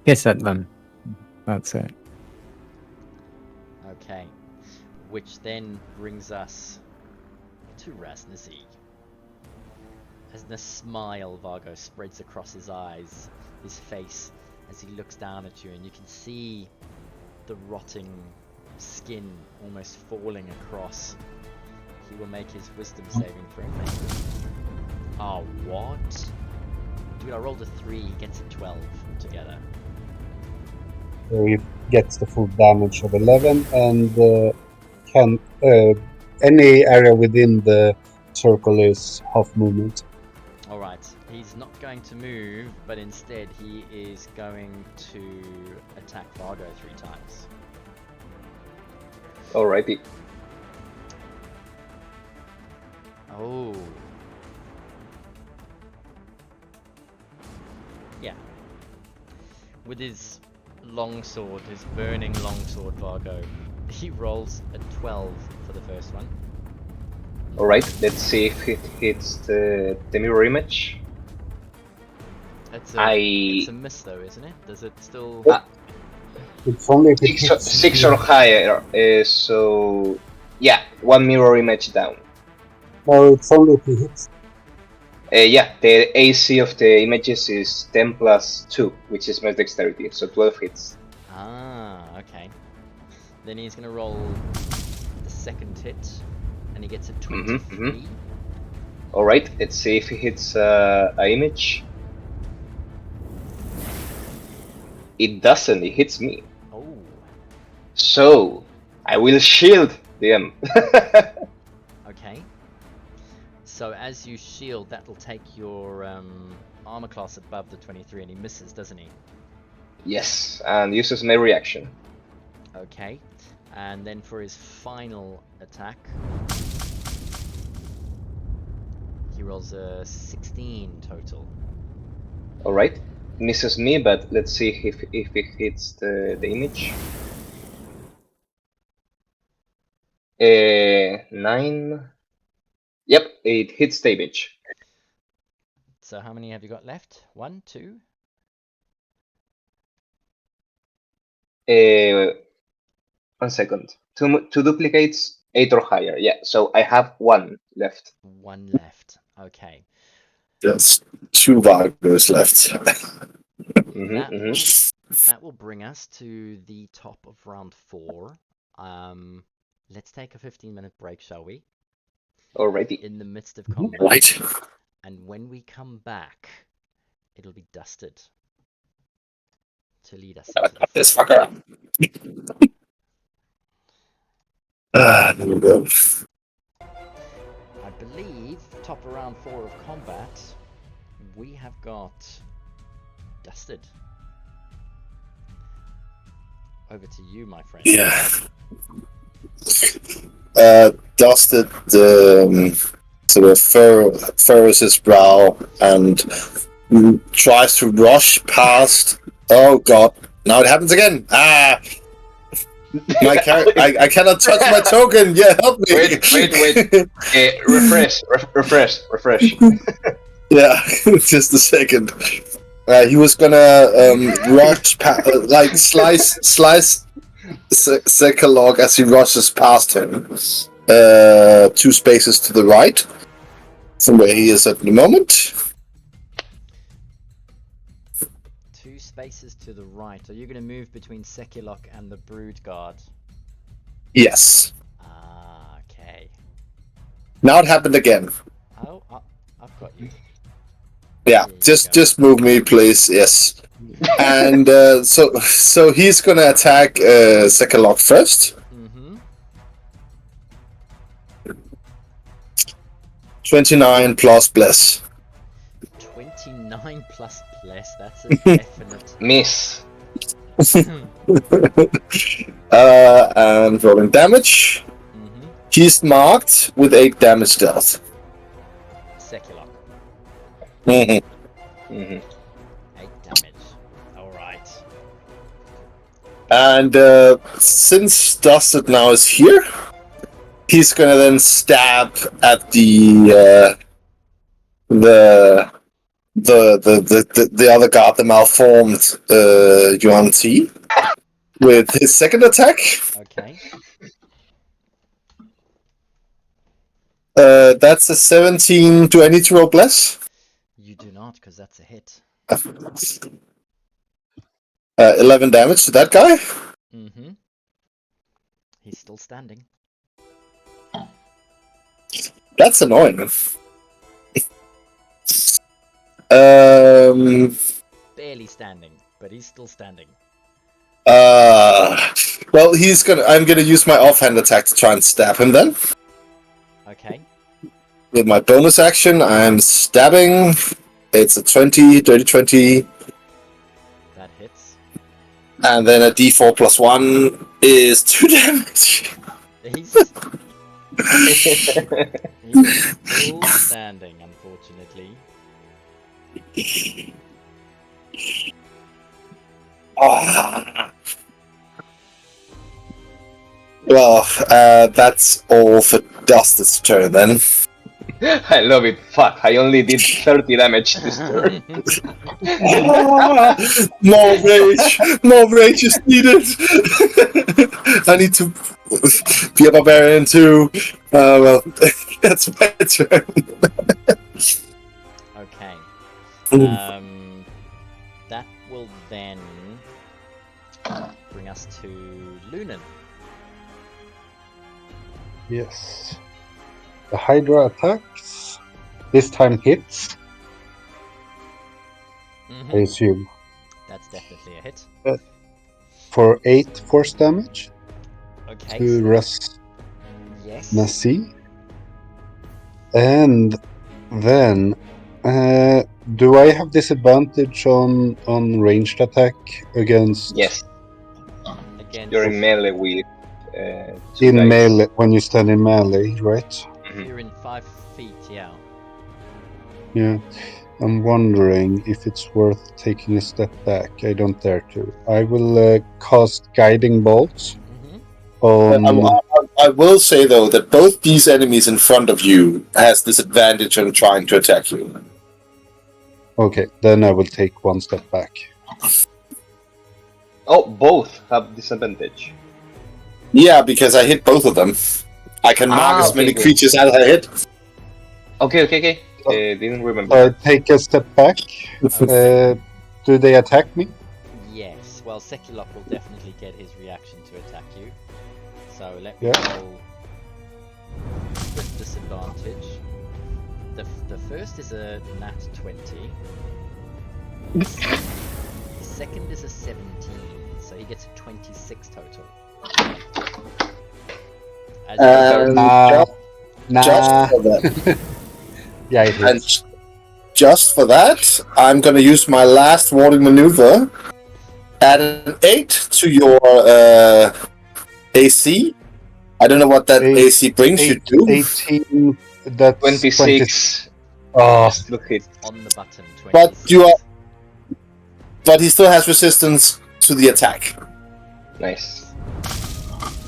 Hiss at them. That's it. Okay. Which then brings us to Ras Nsi. As the smile Vargo spreads across his eyes, his face, as he looks down at you, and you can see the rotting skin almost falling across. He will make his wisdom saving throw. Oh, what? Dude, I rolled a 3, he gets a 12 together. So he gets the full damage of 11 and can any area within the circle is half movement. Alright, he's not going to move, but instead he is going to attack Vargo 3 times. Alrighty. Oh. Yeah. With his longsword, his burning longsword, Vargo. He rolls a 12 for the first one. Alright, let's see if it hits the mirror image. It's I a miss though, isn't it? Does it still? It's only if it hits. six or higher, so yeah, one mirror image down. No, it's only if he hits. Yeah, the AC of the images is 10 plus 2, which is my dexterity, so 12 hits. Ah, okay. Then he's gonna roll the second hit, and he gets a 23. Alright, let's see if he hits a image. It doesn't, it hits me. Oh. So, I will shield them. Okay. So as you shield, that'll take your armor class above the 23, and he misses, doesn't he? Yes, and uses my reaction. Okay. And then for his final attack, he rolls a 16 total. Alright, misses me, but let's see if it hits the image. 9. Yep, it hits the image. So how many have you got left? 1, 2? 1 second. Two duplicates, 8 or higher. Yeah, so I have 1 left. 1 left. Okay. There's 2 Vargos left. That will bring us to the top of round 4. Let's take a 15-minute break, shall we? Alrighty. In the midst of combat. Right. And when we come back, it'll be Dusted to lead us into the This fight. fucker. There we go. I believe, top of round 4 of combat, we have got Dusted. Over to you, my friend. Yeah. Dusted sort of furrows his brow and tries to rush past. Oh god! Now it happens again. Ah! My I cannot touch my token. Yeah, help me. Wait. Refresh. Yeah, just a second. He was gonna rush, like slice Zekalog as he rushes past him. 2 spaces to the right from where he is at the moment. 2 spaces to the right. Are you going to move between Sekilok and the Brood Guard? Yes. Ah, okay. Now it happened again. Oh, I've got you. Yeah, There you go. just move me, please. Yes. And so he's gonna attack Zekalog first. Mm-hmm. 29 plus bless. 29 plus bless. That's a definite Miss. And rolling damage. Mm-hmm. He's marked with 8 damage dealt. Sekilok. Mm-hmm. 8 damage. Alright. And since Dusted now is here, he's gonna then stab at the other guard, the malformed Yuan T, with his second attack. Okay. That's a 17. Do I need to roll bless? You do not, because that's a hit. 11 damage to that guy. Mm-hmm. He's still standing. That's annoying. Barely standing, but he's still standing. Well, I'm gonna use my offhand attack to try and stab him then. Okay. With my bonus action, I'm stabbing. It's a 20, dirty 20. That hits. And then a d4 plus 1 is 2 damage. He's still standing, unfortunately. Ah. Well, that's all for Dust's turn then. I love it. Fuck, I only did 30 damage this turn. More rage! More rage is needed! I need to be a barbarian too. Well, that's my turn. Okay. Ooh. That will then bring us to Lunan. Yes. The Hydra attacks. This time hits, I assume. That's definitely a hit. For 8 force damage Okay. to So Ras yes. Nsi. And then, do I have disadvantage on ranged attack against Yes, Against you're in melee with 2 in dice. melee when you stand in melee, right? You're in 5 feet. Yeah. Yeah. I'm wondering if it's worth taking a step back. I don't dare to. I will cast Guiding Bolts on. I will say though that both these enemies in front of you has disadvantage on trying to attack you. Okay, then I will take one step back. Oh, both have disadvantage. Yeah, because I hit both of them. I can mark as many good. creatures as I hit. Okay. Oh. Didn't remember. So I take a step back. Do they attack me? Yes. Well, Sekulok will definitely get his reaction to attack you. So let me Yeah. roll with disadvantage. The first is a nat 20. The second is a 17, so he gets a 26 total. As Just for that. Yeah, it And hits. just for that, I'm going to use my last warding maneuver. Add an 8 to your AC. I don't know what that AC brings you to. 18. That's 26. Oh, Still hit. on the button, 26. But he still has resistance to the attack. Nice.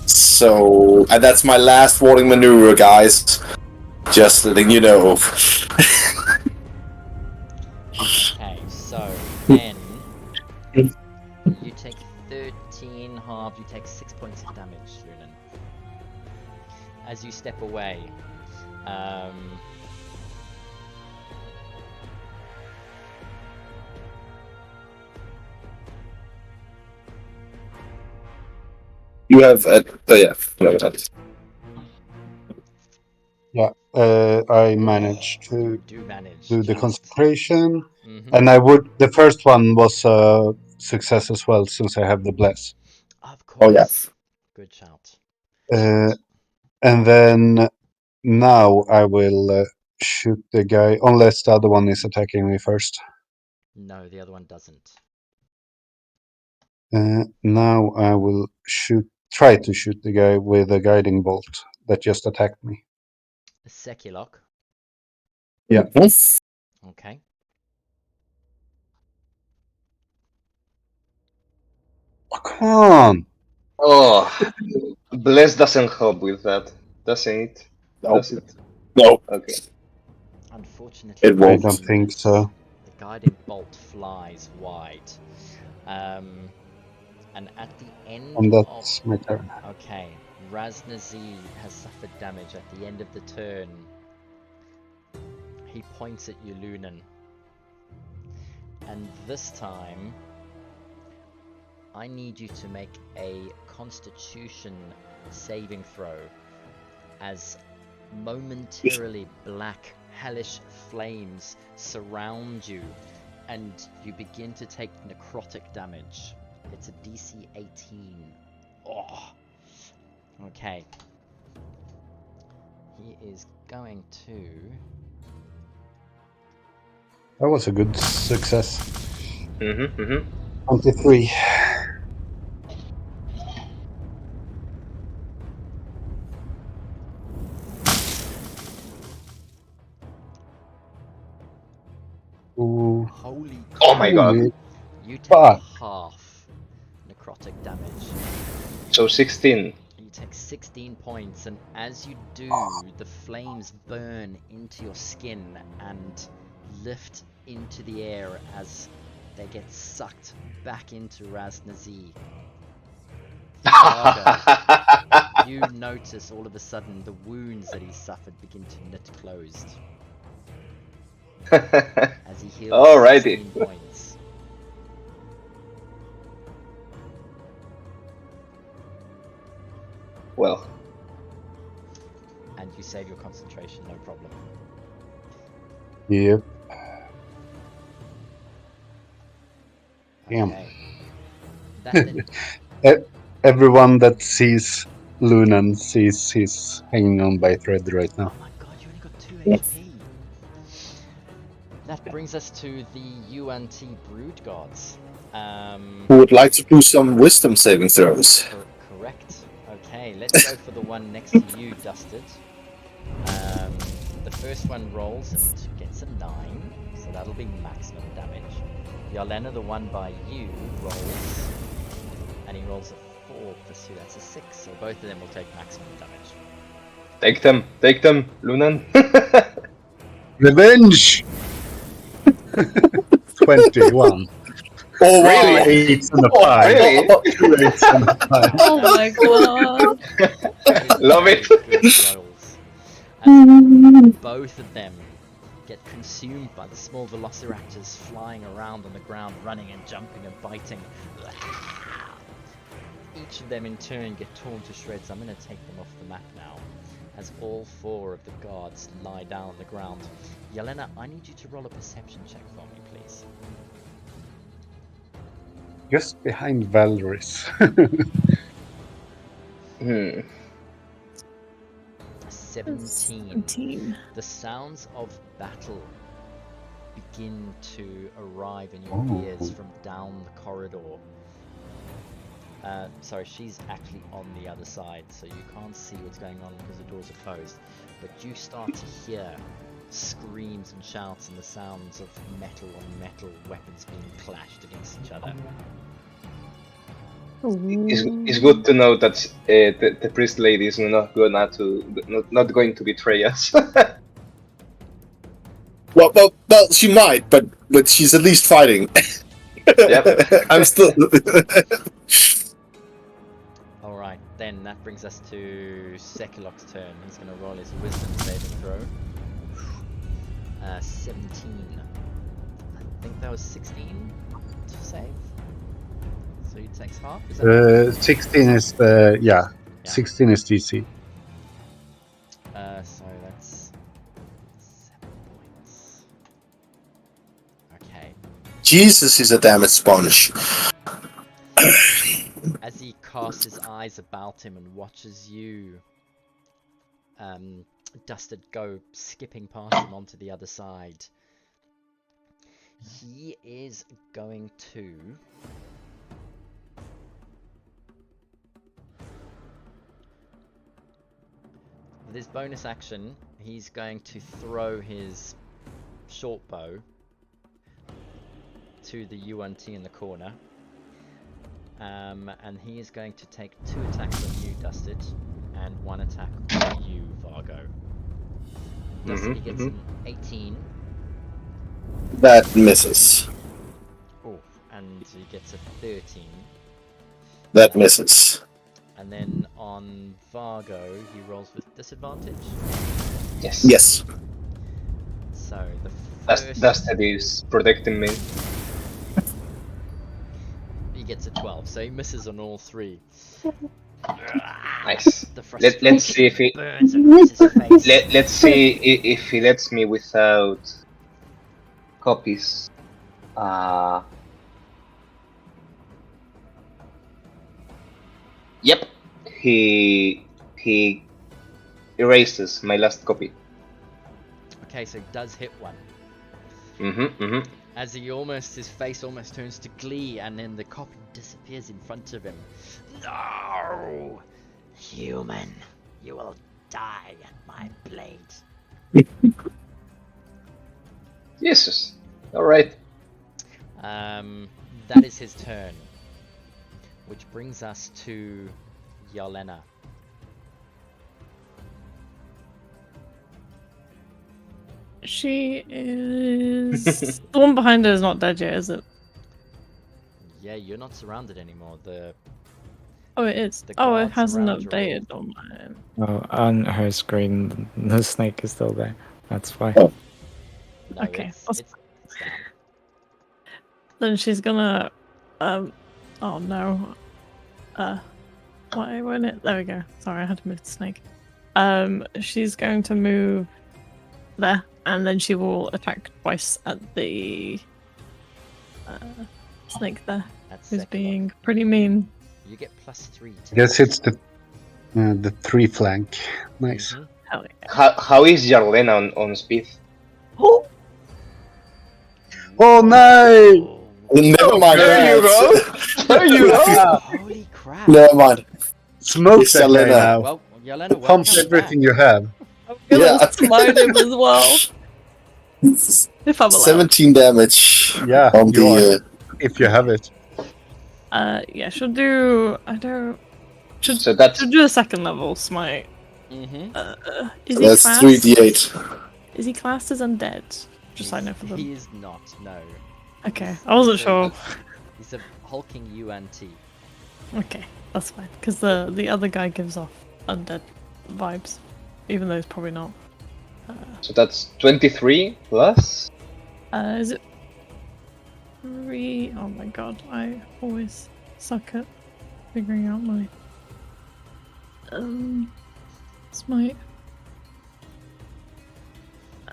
So, and that's my last warding maneuver, guys. Just letting you know. Okay, so then you take 13 halved, you take 6 points of damage, Lunan. As you step away, You have that. yeah. I managed to do manage. do the just- concentration, Mhm. and I would. The first one was a success as well, since I have the bless. Of course. Oh, yes. Good shout. And then now I will shoot the guy, unless the other one is attacking me first. No, the other one doesn't. Now I will try to shoot the guy with a guiding bolt that just attacked me. Sekulok. Yeah. Okay. Oh, come on! Oh, Bless doesn't help with that, doesn't it? Nope. Does it? No, Okay. Unfortunately, It won't. I don't think so. The guiding bolt flies wide. And at the end And of... that's my turn. Okay, Ras Nsi has suffered damage at the end of the turn. He points at you, Lunan. And this time, I need you to make a Constitution saving throw as momentarily black, hellish flames surround you and you begin to take necrotic damage. It's a DC 18. Oh. Okay. He is going to... That was a good success. 23. Ooh. Holy Oh my god. Holy You take fuck. half necrotic damage. So 16. You take 16 points, and as you do, the flames burn into your skin and lift into the air as they get sucked back into Ras Nsi. Vargo, you notice all of a sudden the wounds that he suffered begin to knit closed as he heals Alrighty. 16 points. Well, And you save your concentration, no problem. Yep. Damn. Okay. That then, Everyone that sees Lunan sees he's hanging on by a thread right oh now. my god, you only got 2 Yes. HP. That brings us to the UNT Brood Gods. Who would like to do some wisdom saving throws? Correct. Okay, let's go for the one next to you, Dusted. The first one rolls and gets a 9, so that'll be maximum damage. Yelena, the one by you, rolls, and he rolls a 4 plus 2, that's a 6, so both of them will take maximum damage. take them, Lunan. Revenge! 21. Oh, wow. Really? 8 and a 5. Really? 2 8s and a 5. Oh my god. Love it. Good rolls. And both of them get consumed by the small velociraptors flying around on the ground, running and jumping and biting. Each of them in turn get torn to shreds. I'm going to take them off the map now, as all 4 of the guards lie down on the ground. Yelena, I need you to roll a perception check for me, please. Just behind Valeris. 17. 17. The sounds of battle begin to arrive in your Oh. ears from down the corridor. Sorry, she's actually on the other side, so you can't see what's going on because the doors are closed. But you start to hear screams and shouts and the sounds of metal on metal, weapons being clashed against each other. It's good to know that the priest lady is not going to betray us. Well, she might, but she's at least fighting. Yep. I'm still. Alright, then that brings us to Sekilok's turn. He's going to roll his wisdom saving throw. 17. I think that was 16 to save. So he takes half? Is that right? 16 is the... Yeah. 16 is DC. So that's 7 points. Okay. Jesus is a damage sponge. As he casts his eyes about him and watches you, Dusted, go skipping past him onto the other side, he is going to... With his bonus action, he's going to throw his short bow to the UNT in the corner. And he is going to take 2 attacks on you, Dusted, and 1 attack on you, Vargo. Dusted, he gets an 18. That misses. Oh, and he gets a 13. That misses. And then on Vargo, he rolls with disadvantage. Yes. Yes. So the first... Dusted is protecting me. He gets a 12, so he misses on all 3. Nice. The Let's see if he burns across his face. let's see if he lets me without copies. Yep. He erases my last copy. Okay, so it does hit one. Mm-hmm. As his face almost turns to glee, and then the copy disappears in front of him. No! Human, you will die at my blade. Jesus. Alright. That is his turn. Which brings us to Yelena. She is. The one behind her is not dead yet, is it? Yeah, you're not surrounded anymore. Oh, it is. The Oh, it guards hasn't around are all- updated on mine. Oh, on her screen, the snake is still there. That's why. No, Okay, it's down. Then she's gonna. Oh no. Why won't it? There we go. Sorry, I had to move the snake. She's going to move there, and then she will attack twice at the snake there, That's who's second being pretty mean. You get +3 to Guess it's the 3 flank. Nice. Mhm. Hell yeah. How is Jarlena on speed? Oh, Oh no! Never mind There you that. go. There you go. Holy crap! Never mind. Smoke It's that guy Yelena. now. Well, Yelena, Pump welcome everything back. you have. I'm gonna Yeah. smite him as well. If I'm allowed. 17 damage Yeah, on you are. the. If you have it. Yeah, she'll do. I don't. So that's She'll do a second level smite. Mm-hmm. Is he That's classed? 3d8. Is he classed as undead? Just so I know for them. He is not. No. Okay, I wasn't sure. He's a hulking UNT. Okay, that's fine. Because the other guy gives off undead vibes, even though it's probably not. so that's 23 plus. Is it 3? Oh my god, I always suck at figuring out my smite.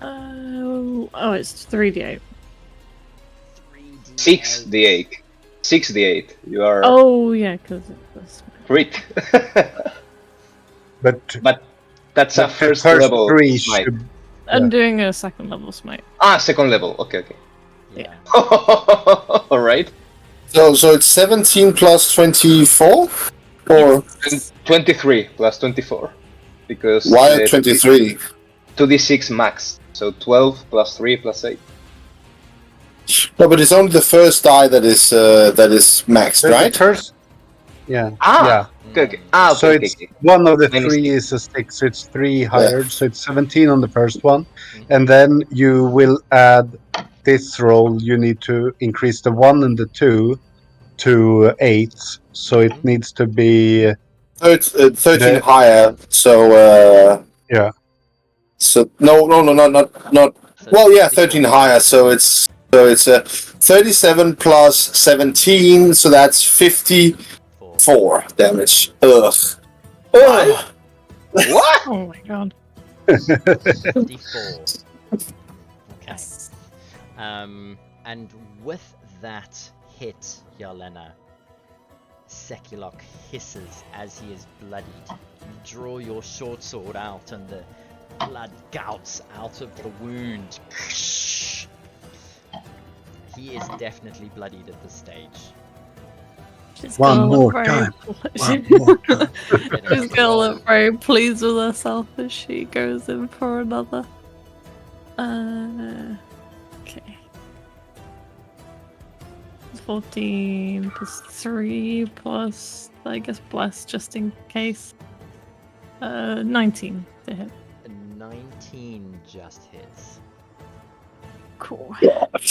Oh, it's 3d8. 3d8. 6d8. 6d8. You are Oh yeah, because it's crit. But But that's a the first level 3 smite. should. I'm Yeah. doing a second level smite. Ah, second level. Okay, okay. Yeah. All right. So it's 17 plus 24? Or 23 plus 24. Because why 23? 2d6 max. So 12 plus 3 plus 8. No, but it's only the first die that is maxed, The right? first. Yeah. Ah! Yeah. Okay, okay. Ah, okay, So okay, it's okay. one of the Minus 3 six. is a 6, so it's 3 higher, so it's 17 on the first one, Mhm. and then you will add this roll. You need to increase the 1 and the 2 to 8, so it Mhm. needs to be 13 The- higher, so yeah. So no, not. So Well, yeah, 64. 13 higher, so it's 37 plus 17, so that's 54 4. damage. Ugh. Ugh. What? Oh my god. 54. Okay. And with that hit, Yelena, Sekulok hisses as he is bloodied. You draw your short sword out and the blood gouts out of the wound. He is definitely bloodied at this stage. She's One gonna more look very time. She's gonna look very pleased with herself as she goes in for another. Okay. 14 plus 3 plus, I guess, bless just in case. 19 to hit. 19 just hits. Cool. God.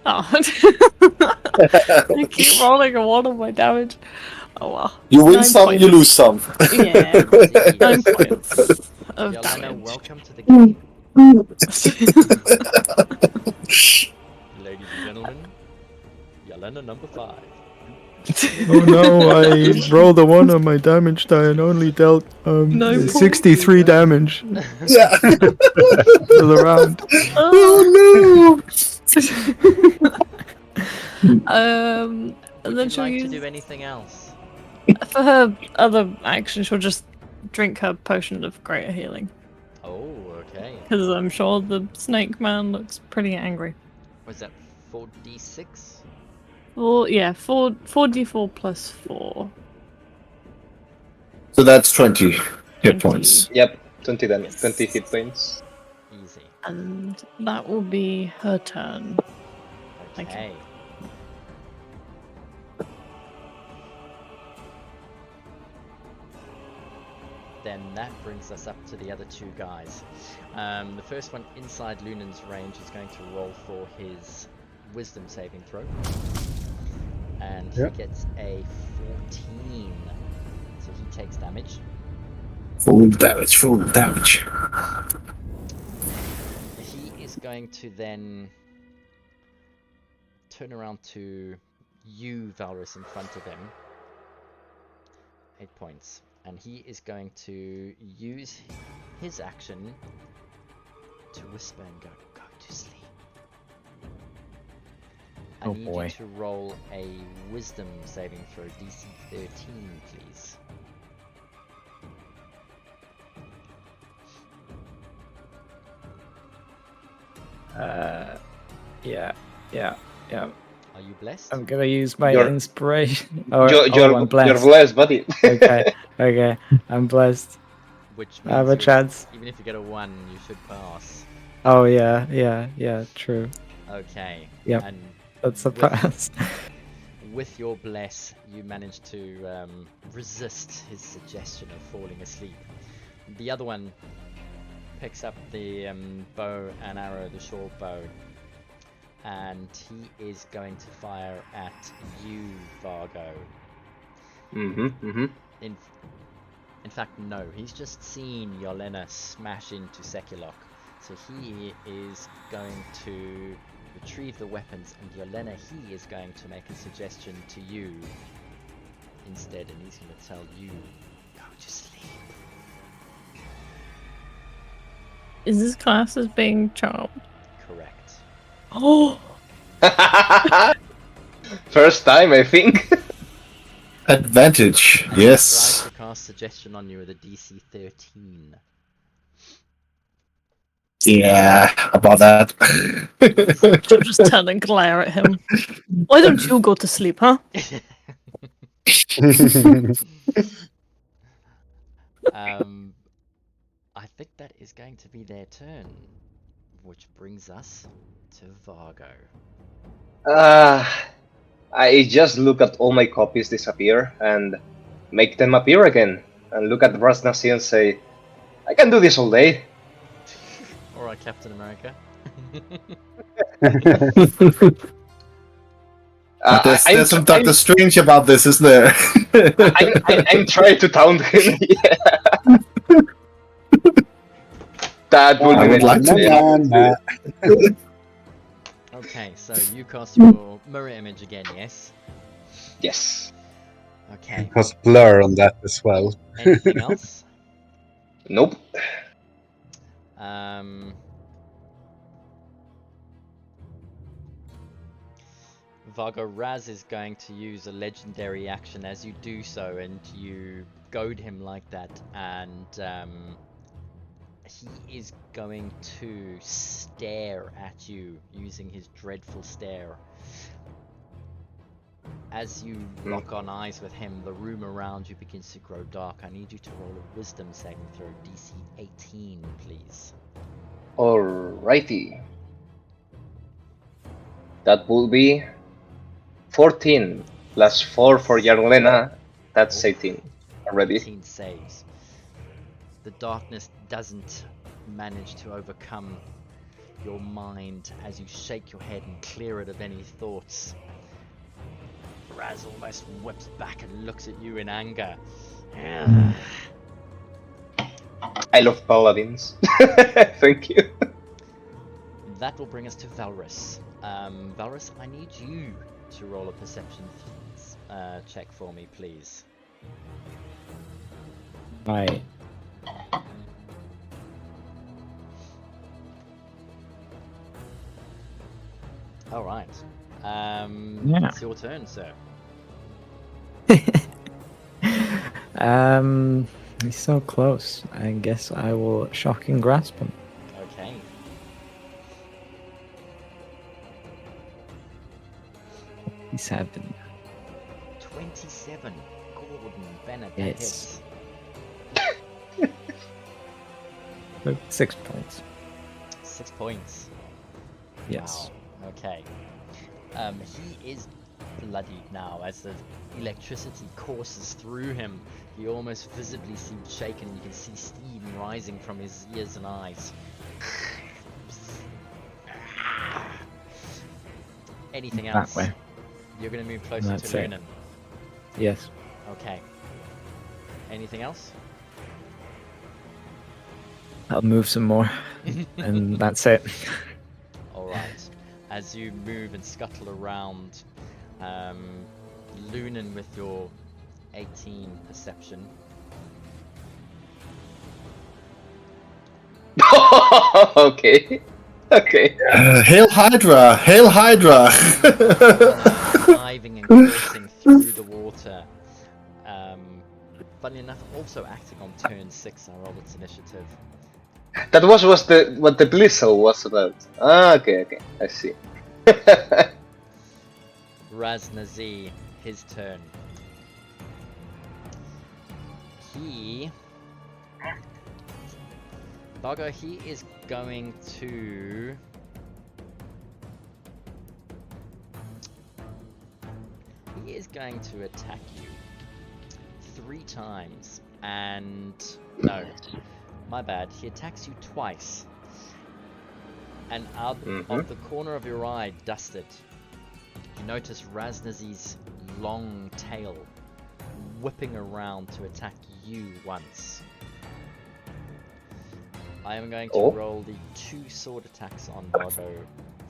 Oh. I keep rolling a 1 on my damage. Oh well. You win 9 some, points. you lose some. Yeah. 9 points of Yelena, damage. welcome to the game. Ladies and gentlemen, Yelena number 5. Oh no, I rolled a 1 on my damage die and only dealt No 63 damage Yeah. for the round. Oh And then Would you she'll like use to do anything else? for her other action. She'll just drink her potion of greater healing Oh, okay. because I'm sure the snake man looks pretty angry. Was that 4d6? 4d4 plus 4. So that's 20 hit 20. points. Yep, 20 damage, Yes. 20 hit points. Easy. And that will be her turn. Thank you. Okay. then that brings us up to the other two guys. The first one inside Lunan's range is going to roll for his wisdom saving throw. And he gets a 14. So he takes damage. Full damage. He is going to then turn around to you, Valrus, in front of him. 8 points. And he is going to use his action to whisper and go to sleep. I need you to roll a wisdom saving throw, DC 13, please. Yeah. Are you blessed? I'm gonna use my You're- inspiration. You're I'm blessed. You're blessed, buddy. Okay, I'm blessed. Which I have means a chance. even if you get a 1, you should pass. Oh yeah, true. Okay. Yep. And That's a pass. with your bless, you manage to resist his suggestion of falling asleep. The other one picks up the bow and arrow, the short bow, and he is going to fire at you, Vargo. In fact, no, he's just seen Yolena smash into Sekulok, so he is going to retrieve the weapons, and Yolena, he is going to make a suggestion to you instead, and he's going to tell you, go to sleep. Is this class as being charmed? Correct. Oh! First time, I think. Advantage, yes. Tries to cast suggestion on you with a DC 13. Yeah, about that. She'll just turn and glare at him. Why don't you go to sleep, huh? I think that is going to be their turn, which brings us to Vargo. I just look at all my copies disappear and make them appear again, and look at Ras Nsi and say, I can do this all day. Alright, Captain America. There's some Doctor Strange about this, isn't there? I'm trying to taunt him. Yeah. That would I would like to. Okay, so you cast your mirror image again, yes? Yes. Okay. Because blur on that as well. Anything else? Nope. Vargo, Raz is going to use a legendary action as you do so, and you goad him like that, and he is going to stare at you using his dreadful stare. As you lock on eyes with him, the room around you begins to grow dark. I need you to roll a wisdom saving throw, DC 18, please. Alrighty. That will be 14 plus 4 for Yarlena. That's 18 already. 18 saves. The darkness doesn't manage to overcome your mind as you shake your head and clear it of any thoughts. Raz almost whips back and looks at you in anger. I love paladins. Thank you. That will bring us to Valrus. Valrus, I need you to roll a perception check for me, please. Right. All right. Yeah. It's your turn, sir. He's so close. I guess I will shocking grasp him. Okay. He's 7. 27. Gordon Bennett. That Yes. hits. 6 points. 6 points. Yes. Wow. Okay. He is bloodied now as the electricity courses through him. He almost visibly seems shaken, and you can see steam rising from his ears and eyes. Anything That else? way. You're going to move closer That's to it. Lunan. Yes. Okay. Anything else? I'll move some more, and that's it. Alright. As you move and scuttle around, Lunan with your 18 perception. Okay. Okay. Hail Hydra! Hail Hydra! Diving and coursing through the water. Funny enough, also acting on turn 6, I rolled its initiative. That was what the Blizzle was about. Ah, okay, okay. I see. Ras Nsi, his turn. Doggo, he is going to... He is going to attack you 3 times, and... No, my bad. He attacks you twice. And out of the corner of your eye, Dusted, you notice Ras Nsi's long tail whipping around to attack you once. I am going to roll the 2 sword attacks on Doggo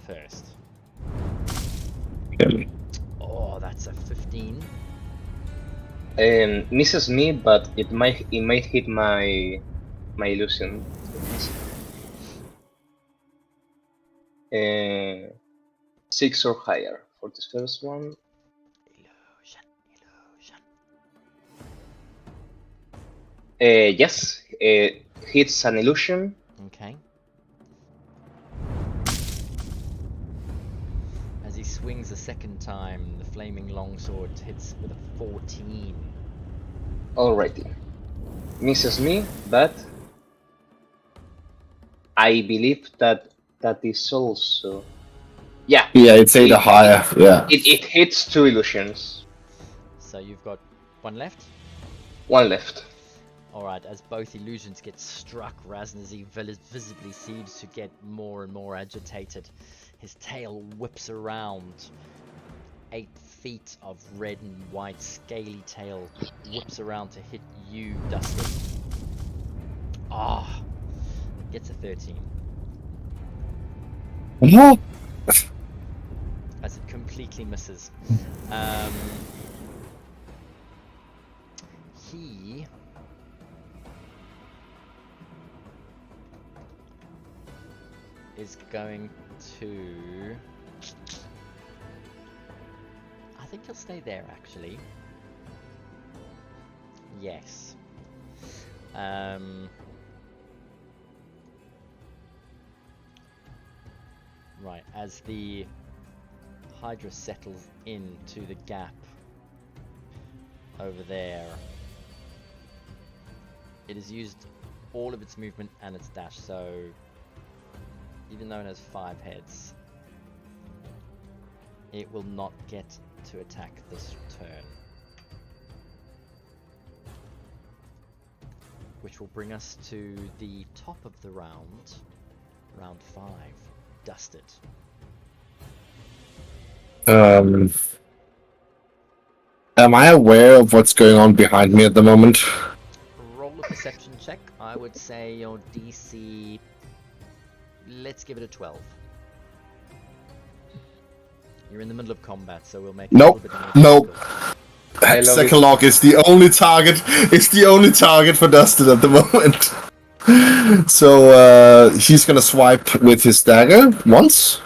first. Oh, that's a 15. Misses me, but it might hit my illusion. 6 or higher for this first one. Illusion. Yes, hits an illusion. Okay. As he swings a second time, the flaming longsword hits with a 14. Alrighty. Misses me, but I believe that is also... Yeah. Yeah, it's 8 or higher. Yeah. It hits 2 illusions. So you've got 1 left? 1 left. Alright, as both illusions get struck, Ras Nsi visibly seems to get more and more agitated. His tail whips around. 8 feet of red and white scaly tail whips around to hit you, Dustin. Ah! Gets a 13. What? As it completely misses. He... is going to... I think he'll stay there, actually. Yes. Right, as the Hydra settles into the gap over there, it has used all of its movement and its dash, so even though it has 5 heads, it will not get to attack this turn. Which will bring us to the top of the round, round 5. Dusted. Am I aware of what's going on behind me at the moment? Roll a perception check. I would say your DC... Let's give it a 12. You're in the middle of combat, so we'll make it Nope. a little bit more Nope. difficult. Hexacolog is the only target. It's the only target for Dustin at the moment. So he's gonna swipe with his dagger once.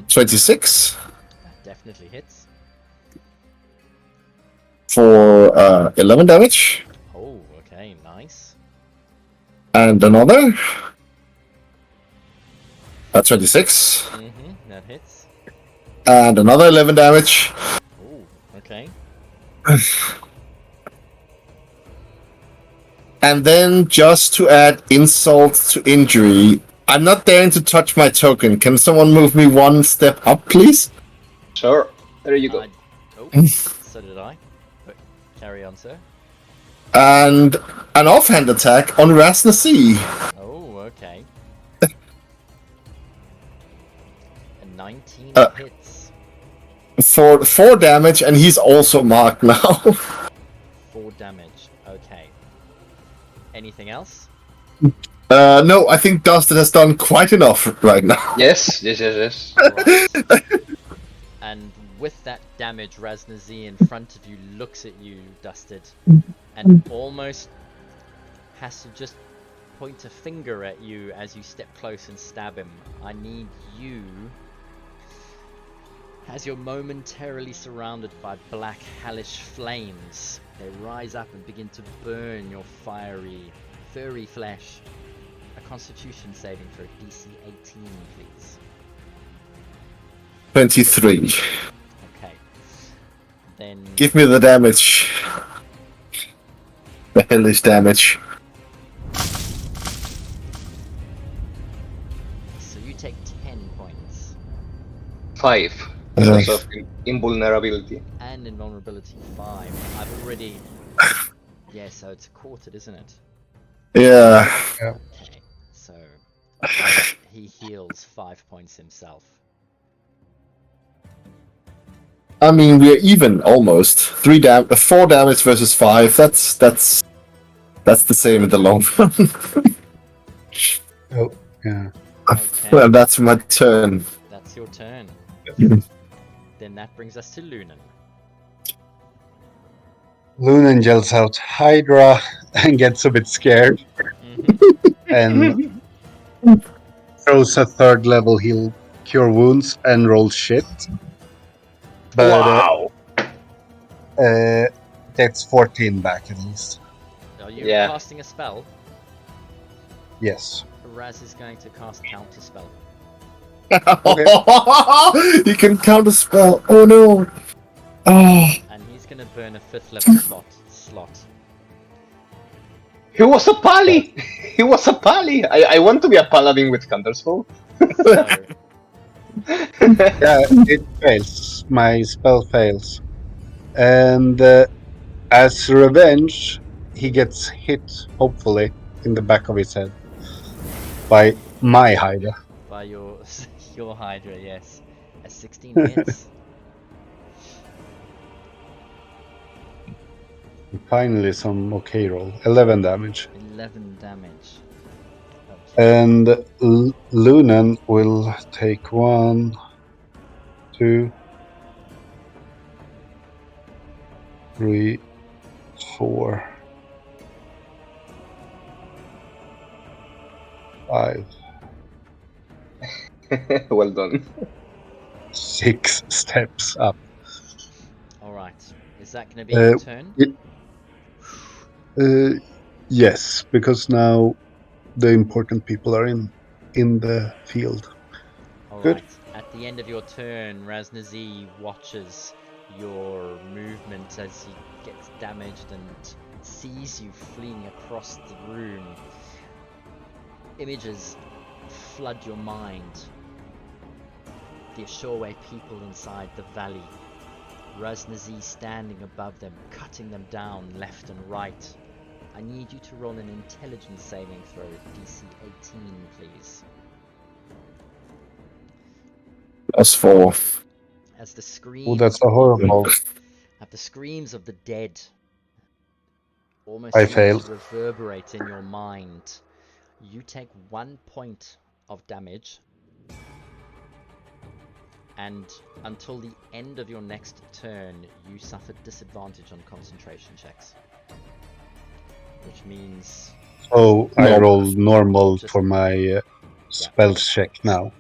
26 That definitely hits. for 11 damage, Oh, okay, nice. and another 26, That hits. and another 11 damage. Oh, okay. And then, just to add insult to injury, I'm not daring to touch my token. Can someone move me 1 step up, please? Sure. There you go. Oh, so did I. But carry on, sir. And an offhand attack on Ras Nsi. Oh, okay. A 19 hits. For 4 damage, and he's also marked now. 4 damage. Okay. Anything else? No, I think Dustin has done quite enough right now. Yes. Right. And with that damage, Ras Nsi in front of you looks at you, Dusted, and almost has to just point a finger at you as you step close and stab him. I need you, as you're momentarily surrounded by black hellish flames. They rise up and begin to burn your fiery, furry flesh. A Constitution saving throw, DC 18, please. 23. Okay. Then Give me the damage. The hellish damage. so you take 10 points. 5. Because of invulnerability. And invulnerability 5. I've already... Yeah, so it's quartered, isn't it? Yeah. Okay, so he heals 5 points himself. I mean, we're even almost. 4 damage versus 5. That's the same in the long run. Oh, yeah. Okay. Well, that's my turn. That's your turn. Then that brings us to Lunan. Lunan yells out Hydra and gets a bit scared and throws a 3rd level heal cure wounds and rolls shit. But gets 14 back at least. Are you Yeah. casting a spell? Yes. Raz is going to cast counter spell. You can counter spell. Oh no. Oh. And he's going to burn a 5th level slot. He was a pally! He was a pally! I want to be a paladin with counterspell. So, Yeah, it fails. My spell fails. And as revenge, he gets hit, hopefully, in the back of his head by my Hydra. by your Hydra, yes. A 16 hits. Finally, some okay roll. 11 damage. 11 damage. Okay. And Lunan will take 1, 2, 3, 4, 5, Well done. 6 steps up. Alright. Is that going to be your turn? Yes, because now the important people are in the field. Alright. At the end of your turn, Ras Nsi watches your movement as he gets damaged and sees you fleeing across the room. Images flood your mind. The Ashorway people inside the valley. Ras Nsi standing above them, cutting them down left and right. I need you to roll an intelligence saving throw, DC 18, please. +4. As the screams, Oh, that's a horrible. at the screams of the dead almost I seem failed. to reverberate in your mind. You take 1 point of damage, and until the end of your next turn, you suffer disadvantage on concentration checks. Which means... So I No. roll normal Just- for my spell check now.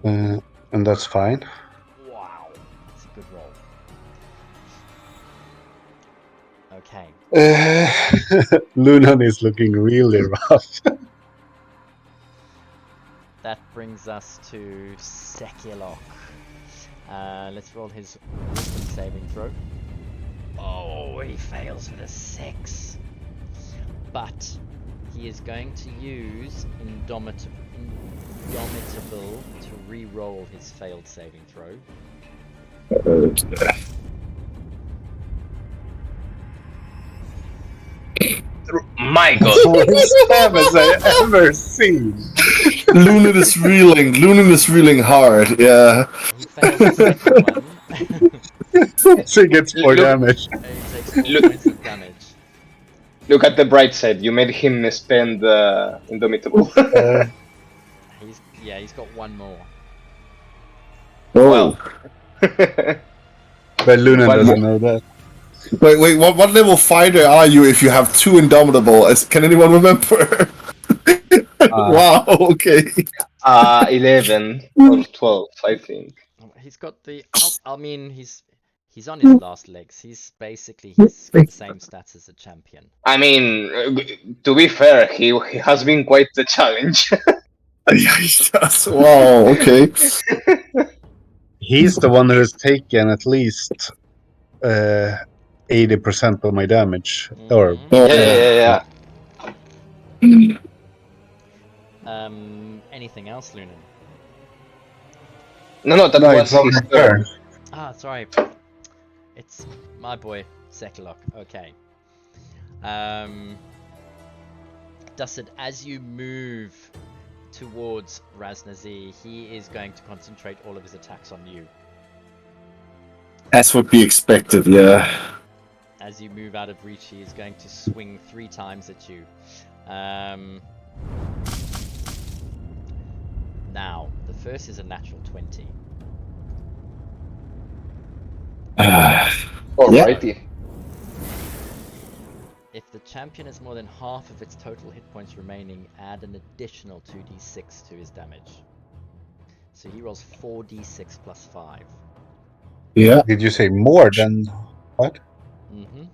And that's fine. Wow, that's a good roll. Okay, Lunan is looking really rough. that brings us to Sekilok. Let's roll his wisdom saving throw. Oh, he fails with a 6. But he is going to use Indomitable to re-roll his failed saving throw. My God. Worst damage I ever seen. Lunan is reeling. Lunan is reeling hard. Yeah. He fails the second one. She gets more Look- damage. And he takes 4 Look- points of damage. Look at the bright side. You made him spend Indomitable. He's got one more. Oh. Well. But Luna One doesn't know that. Wait. What level fighter are you if you have 2 Indomitable? Can anyone remember? Wow. Okay. 11 or 12, I think. He's got the. I mean, he's on his last legs. He's got the same stats as a champion. I mean, to be fair, he has been quite the challenge. Yeah, he does. Wow. Okay. He's the one who's taken at least 80% of my damage. Or Mhm. Yeah. Anything else, Lunan? No, that no, was it's not his my turn. turn. Ah, sorry. It's my boy, Sekilok. Okay. Dusted, as you move towards Ras Nsi, he is going to concentrate all of his attacks on you. As would be expected. Yeah. As you move out of reach, he is going to swing 3 times at you. Now, the first is a natural 20. Alrighty. If the champion has more than half of its total hit points remaining, add an additional 2d6 to his damage. So he rolls 4d6 plus 5. Yeah. Did you say more than what? Mm-hmm.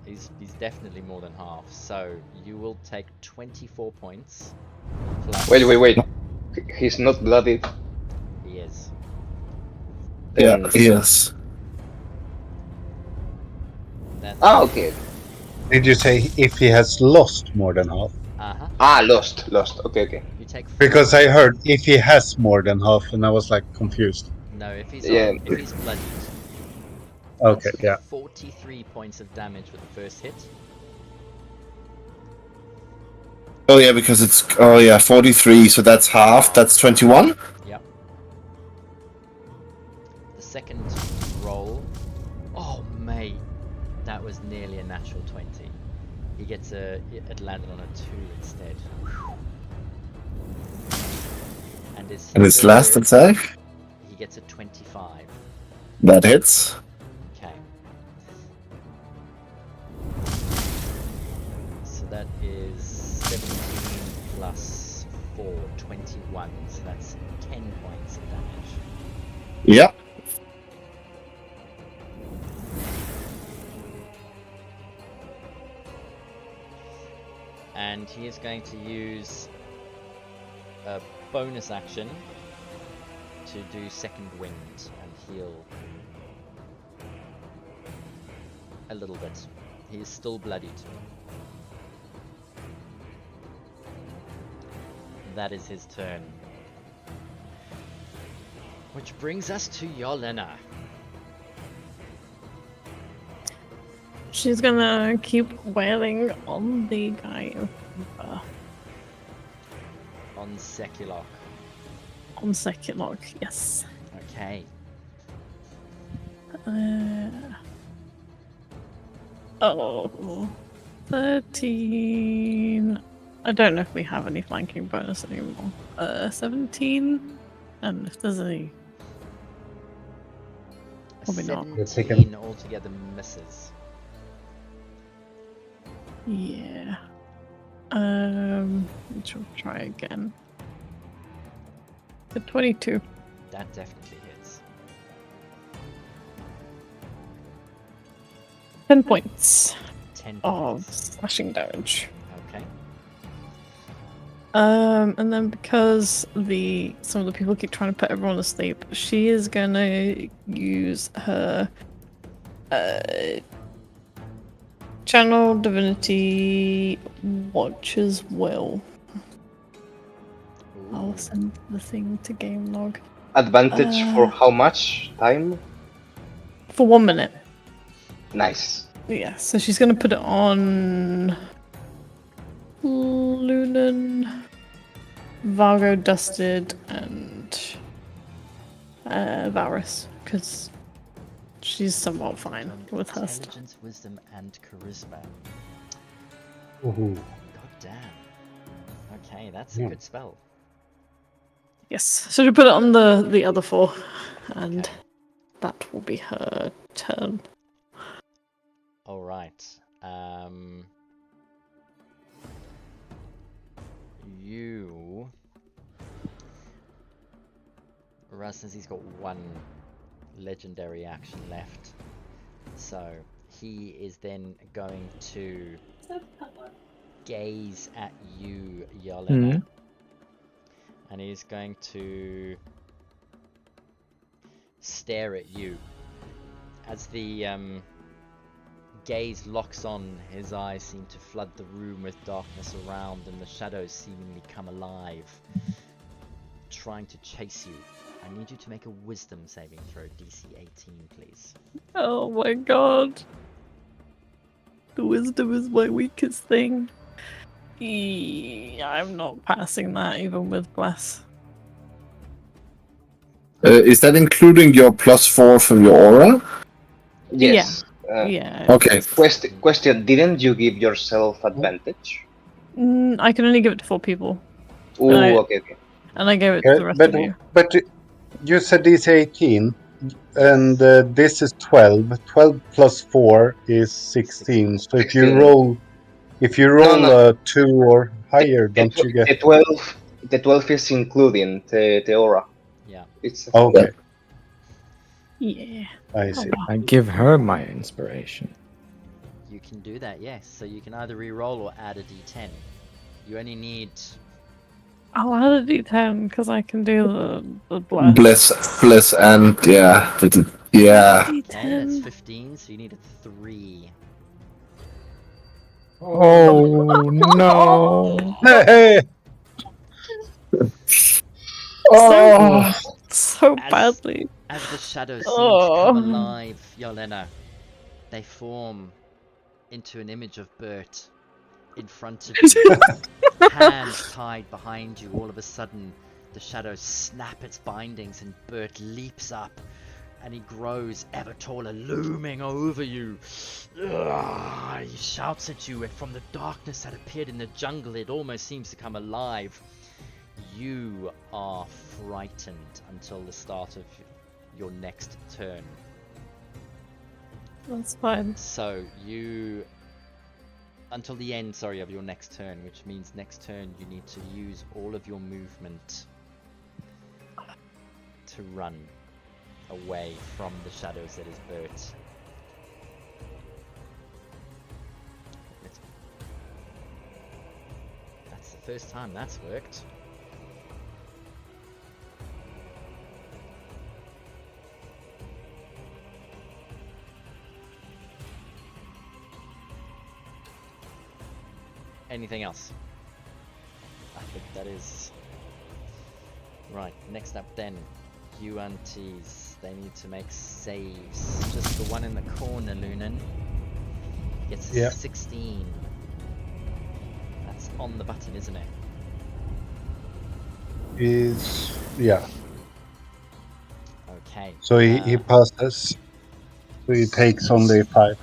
He's definitely more than half. So you will take 24 points. Plus Wait. He's not bloodied. He is. Yeah. Then- Yes. That's okay. Did you say if he has lost more than half? lost. Lost. Okay. You take 4. Because I heard if he has more than half, and I was like confused. No, if he's Yeah. if he's bloodied. Okay, That's yeah. 43 points of damage with the first hit. Oh yeah, because it's 43. So that's half. That's 21. Yep. The second roll. Oh mate, that was nearly a natural 20. He gets it landed on a 2 instead. And his last third, attack. he gets a 25. That hits. Okay. So that is 17 plus 4, 21. So that's 10 points of damage. Yeah. And he is going to use a bonus action to do second wind and heal a little bit. He is still bloodied. That is his turn. Which brings us to Yolena. She's gonna keep wailing on the guy On Sekilok. on Sekilok, yes. Okay. Oh, 13. I don't know if we have any flanking bonus anymore. 17. And if there's any. Probably not. 17 altogether misses. Yeah. Which we'll try again. The 22. That definitely hits. 10 points 10 of points. slashing damage. Okay. And then because some of the people keep trying to put everyone to sleep, she is gonna use her Channel Divinity Watch as well. I'll send the thing to game log. Advantage for how much time? For 1 minute. Nice. Yeah, so she's gonna put it on Lunan, Vargo, Dusted, and Varus, because she's somewhat fine with her stuff. Intelligence, wisdom, and charisma. Ooh. God damn. Okay, that's a Yeah. good spell. Yes, so she put it on the other 4, and Okay. that will be her turn. All right. You. Ras Nsi's got 1 legendary action left, so he is then going to gaze at you, Yelena, and he's going to stare at you. As the gaze locks on, his eyes seem to flood the room with darkness around, and the shadows seemingly come alive, trying to chase you. I need you to make a wisdom saving throw, DC 18, please. Oh my god. The wisdom is my weakest thing. I'm not passing that even with bless. Is that including your +4 from your aura? Yes. Yeah. Okay. Question: didn't you give yourself advantage? I can only give it to 4 people, Ooh, Right. okay. and I gave it to the rest of you. But you said DC 18, and this is 12. 12 plus 4 is 16. So if you 16. roll, No. a 2 or higher, don't you get? The 12 is including the aura. Yeah. It's Okay, Yeah. I see. I give her my inspiration. You can do that, yes. So you can either re-roll or add a d10. You only need... I'll add a d10 because I can do the bless. Bless, and yeah. Yeah. Okay, that's D10. 15, so you need a 3. Oh no! Hey! Oh, So badly. As the shadows seem to come alive, Yelena, they form into an image of Bert in front of you. Hands tied behind you. All of a sudden, the shadows snap its bindings and Bert leaps up and he grows ever taller, looming over you. Ugh, he shouts at you, and from the darkness that appeared in the jungle, it almost seems to come alive. You are frightened until the start of your next turn. That's fine. So you... until the end, sorry, of your next turn, which means next turn you need to use all of your movement to run away from the shadows that is Bert. That's the first time that's worked. Anything else? I think that is... Right, next up then, you aunties. They need to make saves. Just the one in the corner, Lunan. Gets a 16. That's on the button, isn't it? Yeah. Okay. So he passes. So he takes only 5.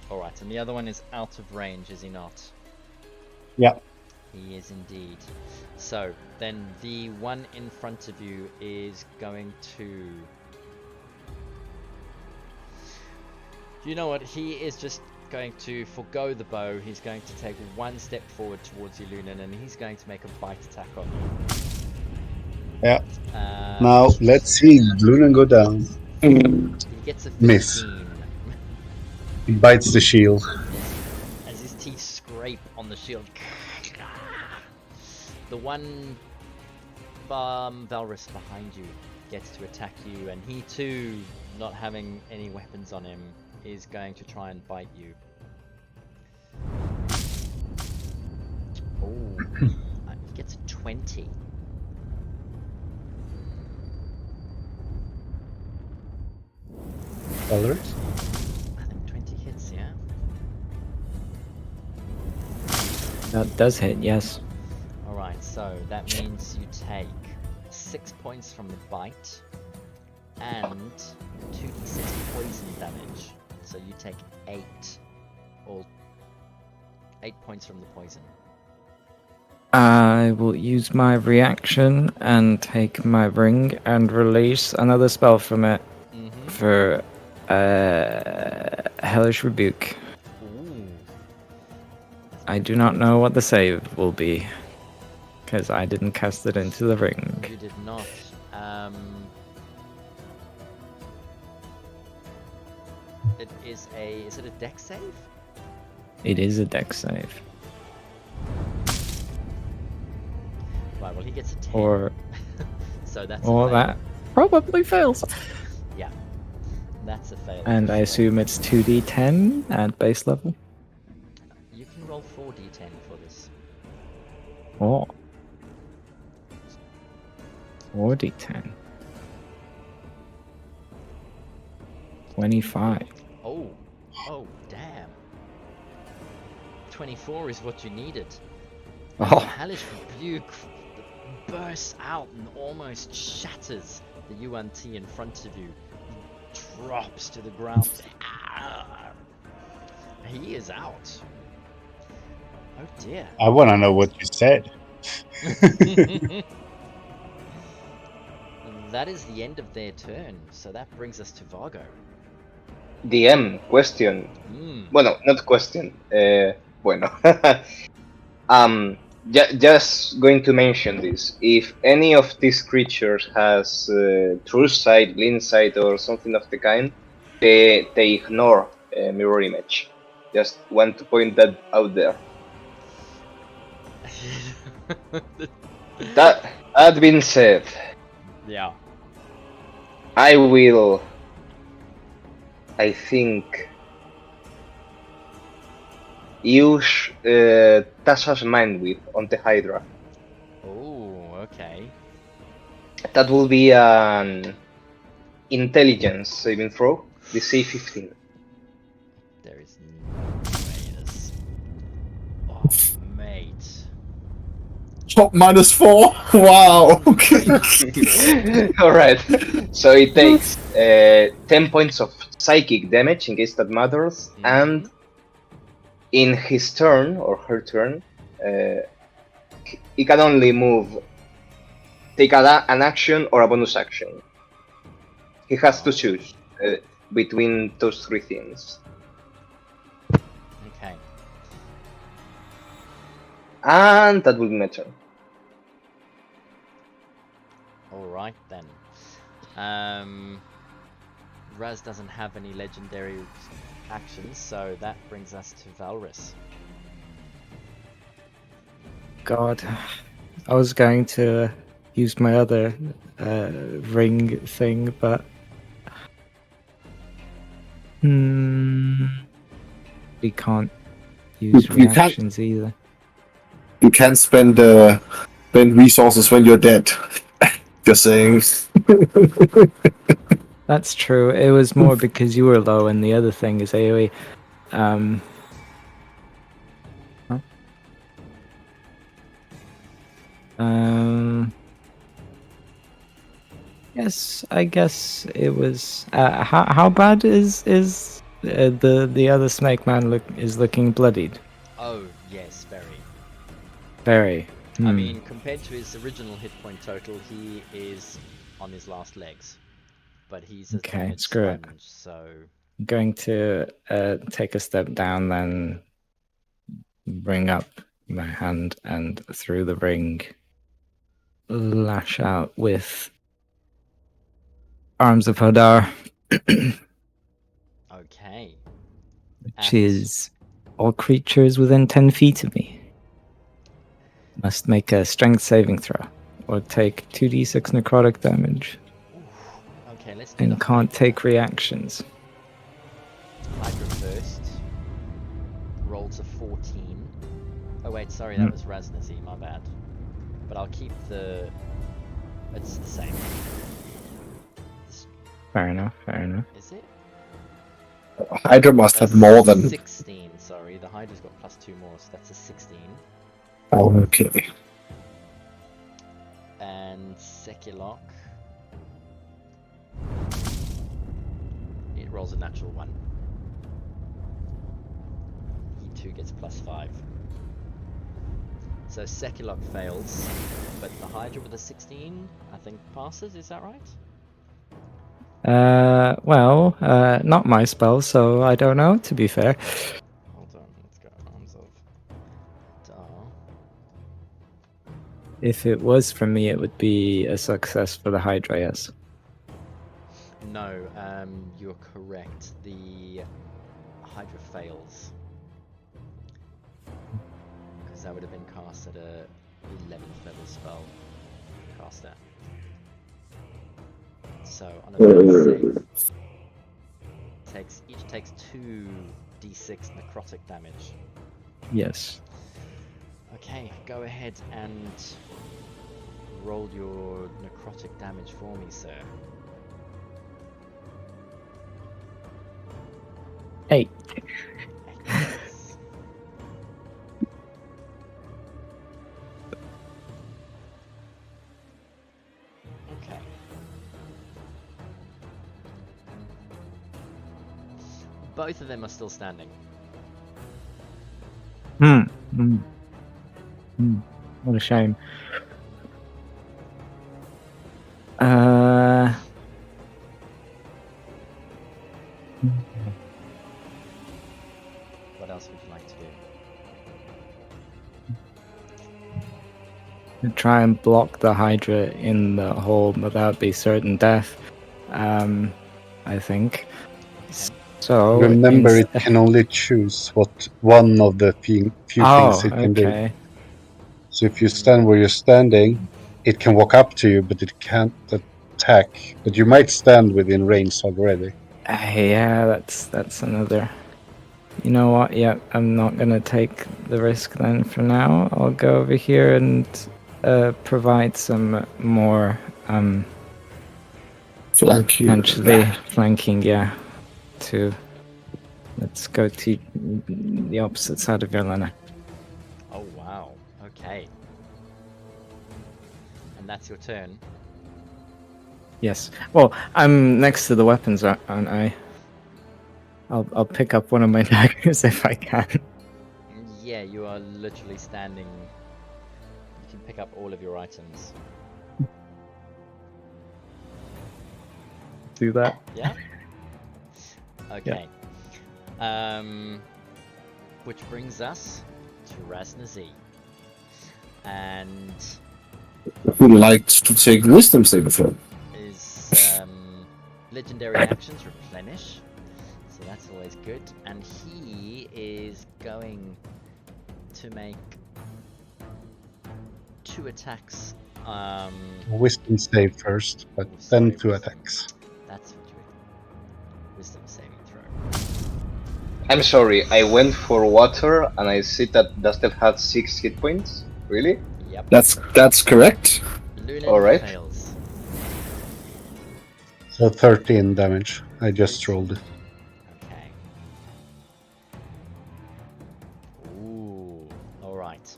Alright, and the other one is out of range, is he not? Yeah. He is indeed. So, then the one in front of you is going to... You know what? He is just going to forgo the bow. He's going to take 1 step forward towards you, Lunan, and he's going to make a bite attack on you. Yeah. Now, let's see Lunan go down. He gets a 15. Miss. He bites the shield. As his teeth scrape on the shield. The one Valrus behind you gets to attack you, and he too, not having any weapons on him, is going to try and bite you. Oh, he gets a 20. Valorous? I think 20 hits, yeah? That does hit, yes. Alright, so that means you take 6 points from the bite and 2d6 poison damage. So you take 8 points from the poison. I will use my reaction and take my ring and release another spell from it for Hellish Rebuke. Ooh. I do not know what the save will be, because I didn't cast it into the ring. You did not. Is it a dex save? It is a dex save. Right, well he gets a 10. Or so that's or a fail. that probably fails. Yeah. That's a fail. And for I sure. assume it's 2d10 at base level. You can roll 4d10 for this. Oh. 4d10. 25. Oh, damn. 24 is what you needed. Oh. Hellish Rebuke bursts out and almost shatters the UNT in front of you. He drops to the ground. Ah! He is out. Oh dear. I want to know what you said. That is the end of their turn, so that brings us to Vargo. DM, question. Bueno, not question. Bueno. Just going to mention this. If any of these creatures has True Sight, Blind Sight, or something of the kind, they ignore mirror image. Just want to point that out there. That being said, Yeah. I think, use Tasha's Mind Whip on the Hydra. Oh, okay. That will be an intelligence saving throw, DC 15. There is no way this. Oh, mate. Top -4. Wow. Okay. Alright, so it takes 10 points of psychic damage in case that matters, and in his turn, or her turn, he can only take an action or a bonus action. He has to choose between those three things. Okay. And that will be my turn. Alright then. Raz doesn't have any legendary actions, so that brings us to Valrus. God. I was going to use my other ring thing, but... We can't use You can't- reactions either. You can spend resources when you're dead. Just saying. That's true. It was more because you were low and the other thing is AoE. Yes, I guess it was. How bad is the other snake man looking bloodied? Oh, yes, very. Very. I mean, compared to his original hit point total, he is on his last legs. But he's a Okay, damaged screw it. sponge, so... I'm going to take a step down, then bring up my hand and through the ring lash out with Arms of Hadar. Okay. Which is all creatures within 10 feet of me must make a strength saving throw or take 2d6 necrotic damage Okay, let's do and the can't take reactions. Hydra first. Rolls a 14. Oh wait, sorry, that was Ras Nsi, my bad. But I'll keep the... It's the same. Fair enough, fair enough. Is it? Hydra must have That's more than. 16, sorry. The Hydra's got +2 more, so that's a 16. Oh, okay. And Sekilok. It rolls a natural 1. He too gets +5. So Sekilok fails, but the Hydra with a 16, I think, passes, is that right? Well, not my spell, so I don't know, to be fair. Hold on, let's go. Arms of Dar. If it was from me, it would be a success for the Hydra, yes. No, you're correct. The Hydra fails. Because that would have been cast at a 11th level spell caster. So on a base save, each takes 2d6 necrotic damage. Yes. Okay, go ahead and roll your necrotic damage for me, sir. 8. Yes. Okay. Both of them are still standing. What a shame. What else would you like to do? Try and block the Hydra in the hole, but that would be certain death. I think. So Remember, it can only choose what one of the few things it can do. Okay. So if you stand where you're standing, it can walk up to you, but it can't attack. But you might stand within range already. Yeah, that's another. You know what? Yeah, I'm not gonna take the risk then for now. I'll go over here and provide some more potentially flanking. Yeah, to let's go to the opposite side of your line. Oh wow, okay. And that's your turn. Yes. Well, I'm next to the weapons, aren't I? I'll pick up one of my daggers if I can. Yeah, you are literally standing. You can pick up all of your items. Do that. Yeah? Okay. Which brings us to Ras Nsi. And Who likes to take wisdom saving throw? is legendary actions replenish. So that's always good. And he is going to make 2 attacks. Wisdom save first, but then 2 attacks. That's what you wisdom saving throw. I'm sorry, I went for water and I see that Dusted had 6 hit points. Really? Yep. That's correct. Lunan Alright. fails. So 13 damage. I just rolled it. Okay. Ooh. Alright.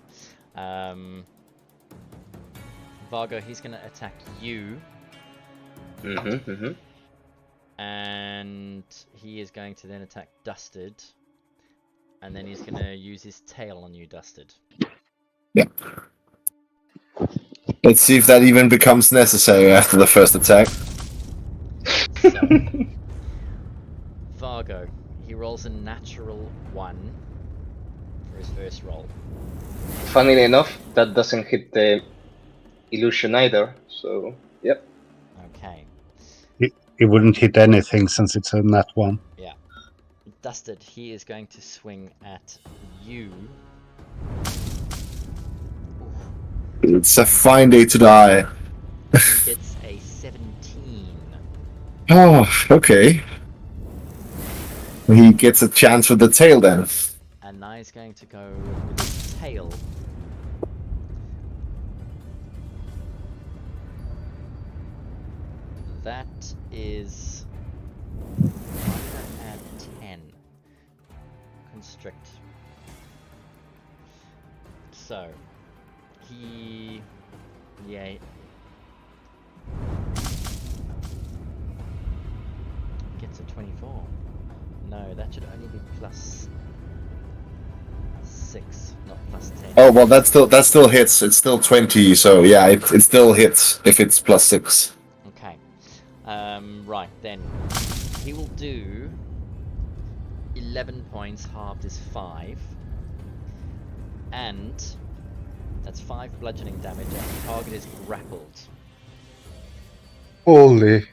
Vargo, he's gonna attack you. And he is going to then attack Dusted. And then he's gonna use his tail on you, Dusted. Yeah. Let's see if that even becomes necessary after the first attack. So, Vargo, he rolls a natural 1 for his first roll. Funnily enough, that doesn't hit the illusion either, so yep. Okay. It wouldn't hit anything since it's a nat 1. Yeah. Dusted, he is going to swing at you. It's a fine day to die. He gets a 17. Oh, okay. He gets a chance with the tail then. And now he's going to go with his tail. That is gonna add 10. Constrict. So, he... yeah. Gets a 24. No, that should only be plus 6, not plus 10. Oh well, that still hits. It's still 20. So yeah, it still hits if it's plus 6. Okay. Right, then. He will do 11 points, halved is 5. And that's 5 bludgeoning damage, and the target is grappled. Holy.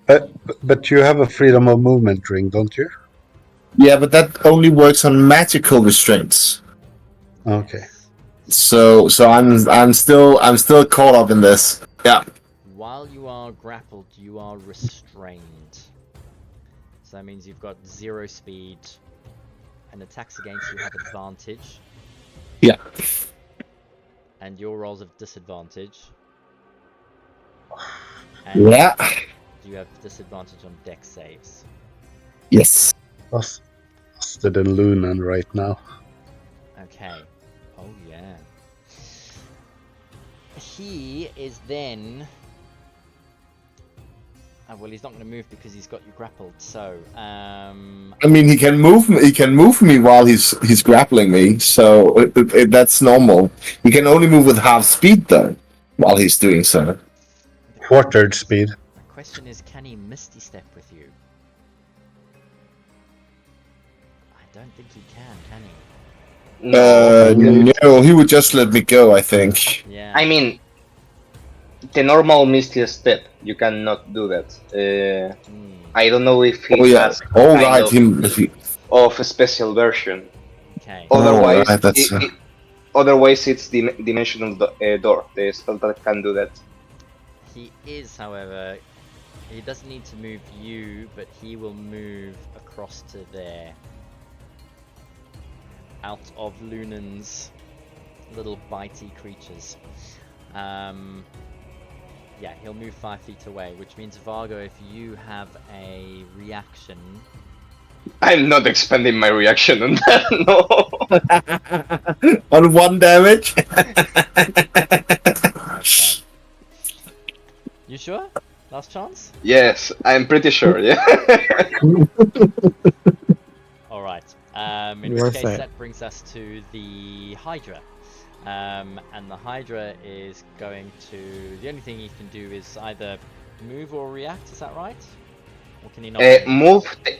But you have a freedom of movement ring, don't you? Yeah, but that only works on magical restraints. Okay. Yes. So I'm still caught up in this. Yeah. While you are grappled, you are restrained. So that means you've got 0 speed, and attacks against you have advantage. Yeah. And your rolls have disadvantage. And Yeah. you have disadvantage on dex saves. Yes. Faster than Lunan right now. Okay. Oh yeah. He is then... well, he's not going to move because he's got you grappled. So, I mean, he can move me. He can move me while he's grappling me. So that's normal. He can only move with half speed though, while he's doing so. Quartered speed. the question is, can he Misty Step with you? I don't think he can he? No, he would just let me go. I think. Yeah. I mean, the normal Misty Step, you cannot do that. I don't know if he has All kind right. of a special version. Okay. Otherwise, right, that's, otherwise it's the dimensional door. The spell that can do that. He is, however, he doesn't need to move you, but he will move across to there. Out of Lunan's little bitey creatures. Yeah, he'll move 5 feet away, which means, Vargo, if you have a reaction... I'm not expending my reaction on that, no. On 1 damage. Okay. You sure? Last chance? Yes, I'm pretty sure, yeah. Alright, in which Worth case it. that brings us to the Hydra. And the Hydra is going to... The only thing he can do is either move or react, is that right? Or can he not?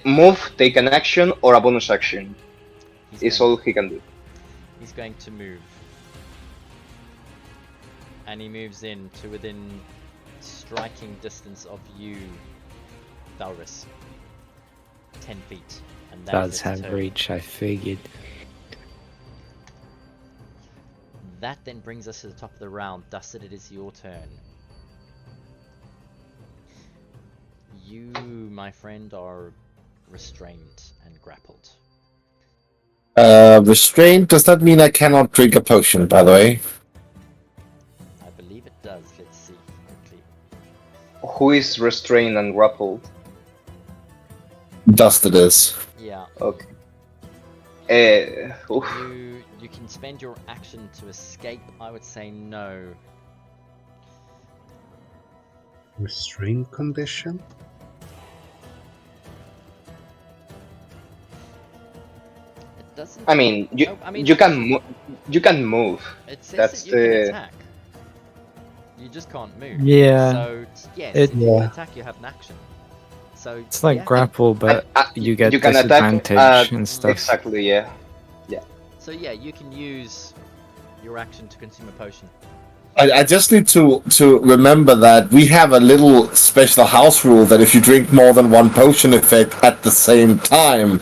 Move, take an action or a bonus action. Is all he can do. He's going to move. And he moves in to within striking distance of you, Valrus. 10 feet. And that is Does its have turn. reach, I figured. That then brings us to the top of the round. Dustin, it is your turn. You, my friend, are restrained and grappled. Restraint. Does that mean I cannot drink a potion? By the way. I believe it does. Let's see quickly. Who is restrained and grappled? Dust it is. Yeah. Okay. Oof. You can spend your action to escape. I would say no. Restraint condition? It doesn't. I mean, you can move. It says that's that you can the- attack. You just can't move. Yeah. So yes, It- if you Yeah. attack, you have an action. So It's like yeah. grapple, but you get you can attack, disadvantage and stuff. Exactly, yeah. So yeah, you can use your action to consume a potion. I just need to remember that we have a little special house rule that if you drink more than 1 potion effect at the same time.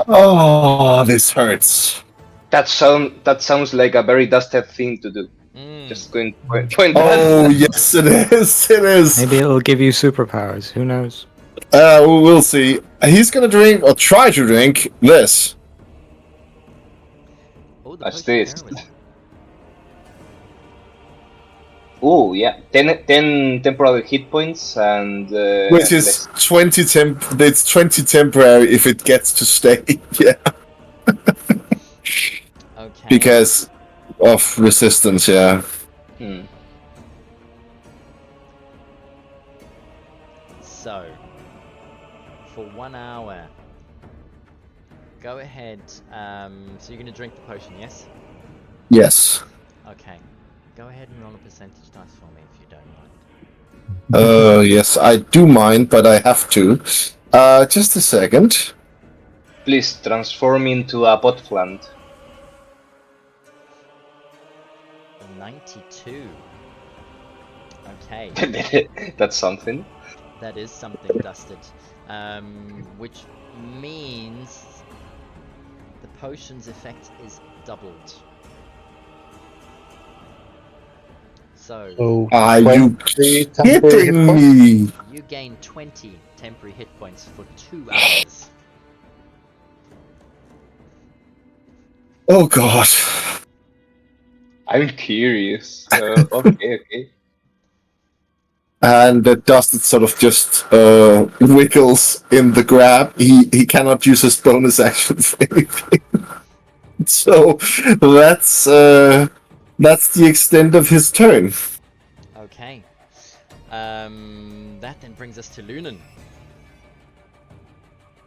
Oh, this hurts. That sounds like a very dusted thing to do. Just going point Oh, yes, it is. It is. Maybe it'll give you superpowers. Who knows? We'll see. He's gonna drink or try to drink this. Oh, the That's potion of this. heroin. Oh yeah, 10 temporary hit points and Which is 20 it's 20 temporary if it gets to stay. Yeah. Okay. Because of resistance, yeah. Hmm. So, for 1 hour, go ahead. So you're going to drink the potion, yes? Yes. Okay. Go ahead and roll a percentage dice for me if you don't mind. Yes, I do mind, but I have to. Just a second. Please transform into a pot plant. 92. Okay. That's something. That is something, Dusted. Which means the potion's effect is doubled. So, So Are you 20 temporary hit kidding points? me? you gain 20 temporary hit points for 2 hours. Oh god. I'm curious. Okay. And the dust sort of just wiggles in the grab. He cannot use his bonus action for anything. So that's the extent of his turn. Okay. That then brings us to Lunan.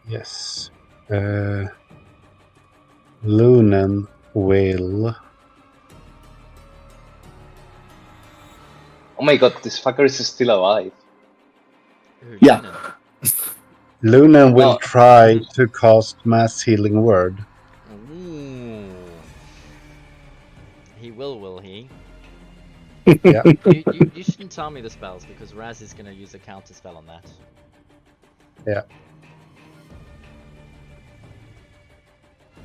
Yes. Lunan will. Oh my god, this fucker is still alive. Ooh, Yeah. Lunan will Oh. try to cast Mass Healing Word. Ooh. He will he? Yeah. You shouldn't tell me the spells because Raz is going to use a counter spell on that. Yeah.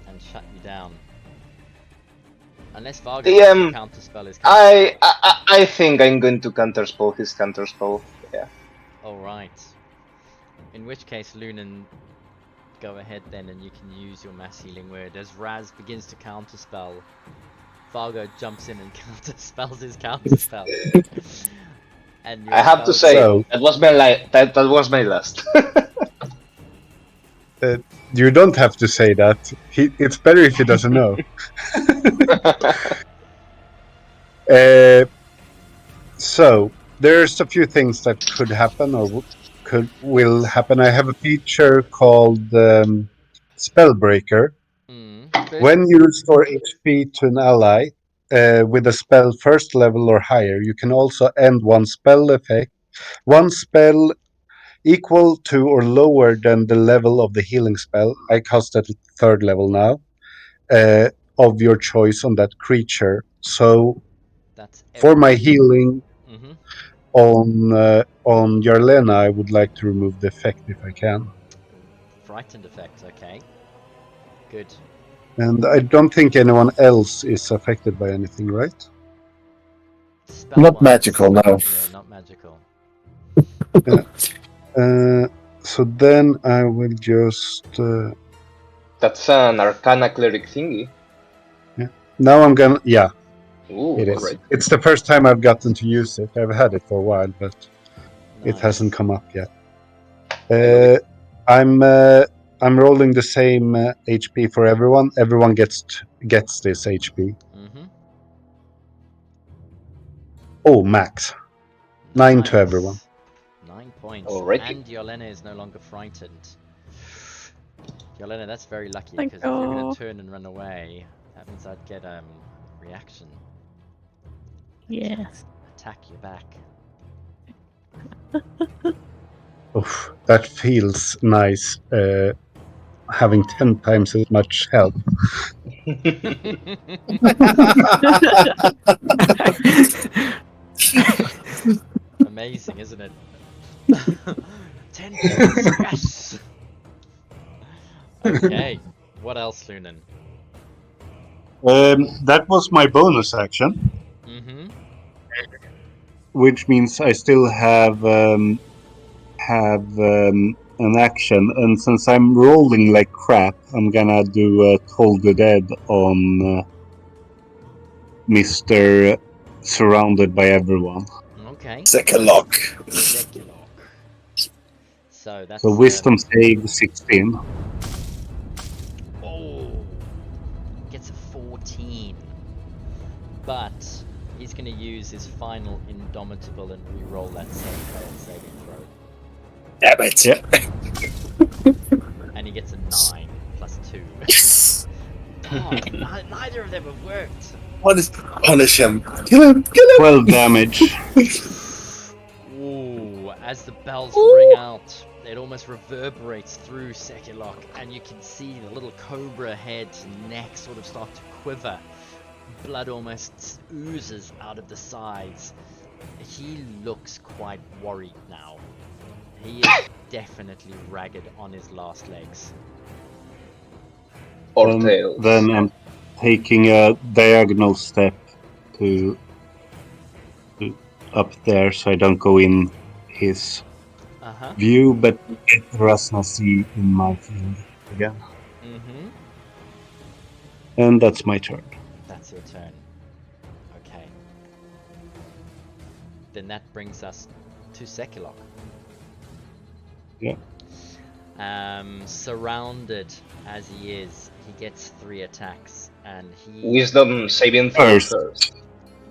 And shut you down. Unless Varga The, counter spell is. I think I'm going to counterspell his counterspell. Yeah. Alright. In which case, Lunan, go ahead then and you can use your Mass Healing Word. As Raz begins to counterspell, Vargo jumps in and counterspells his counterspell. And your I have to spell say So- that was my that was my last. You don't have to say that. It's better if he doesn't know. So there's a few things that could happen or will happen. I have a feature called Spellbreaker. Good. When you restore HP to an ally with a spell first level or higher, you can also end one spell effect. One spell equal to or lower than the level of the healing spell. I cast at third level now. Of your choice on that creature. So That's for my everybody. healing Mm-hmm. on Yarlena, I would like to remove the effect if I can. Frightened effect, okay. Good. And I don't think anyone else is affected by anything, right? Spell Not wise, magical, no. Yeah, not magical. So then I will just. That's an Arcana cleric thingy. Now I'm gonna. Yeah, Ooh, it is. alright. It's the first time I've gotten to use it. I've had it for a while, but it hasn't come up yet. love it. I'm rolling the same HP for everyone. Everyone gets this HP. Mm-hmm. Oh, max 9 to everyone. 9 points. Alrighty. And Yolena is no longer frightened. Yolena, that's very lucky Thank because if you're going you. to turn and run away, that means I'd get reaction. Yes. Attack your back. Oof, that feels nice. Having 10 times as much health. Amazing, isn't it? 10 points, yes! Okay, what else, Lunan? That was my bonus action, Mm-hmm. which means I still have an action. And since I'm rolling like crap, I'm gonna do Toll the Dead on Mr. surrounded by everyone. Okay. Second lock. Secular. So that's So wisdom save 16. Oh, gets a 14. But he's going to use his final Indomitable and re-roll that same failed saving throw. Damn it. Yeah. And he gets a 9 plus 2. Yes. Oh, neither of them have worked. What is punish him? Kill him! Kill him! 12 damage. Ooh, as the bells ring out, it almost reverberates through Sekilok, and you can see the little cobra head and neck sort of start to quiver. Blood almost oozes out of the sides. He looks quite worried now. He is definitely ragged on his last legs. Or tails. Then I'm taking a diagonal step to up there so I don't go in his Uh-huh. view, but get Ras Nsi in my field again. Mm-hmm. And that's my turn. That's your turn. Okay. Then that brings us to Sekilok. Yeah. Surrounded as he is, he gets 3 attacks, and he Wisdom saving throw First. first.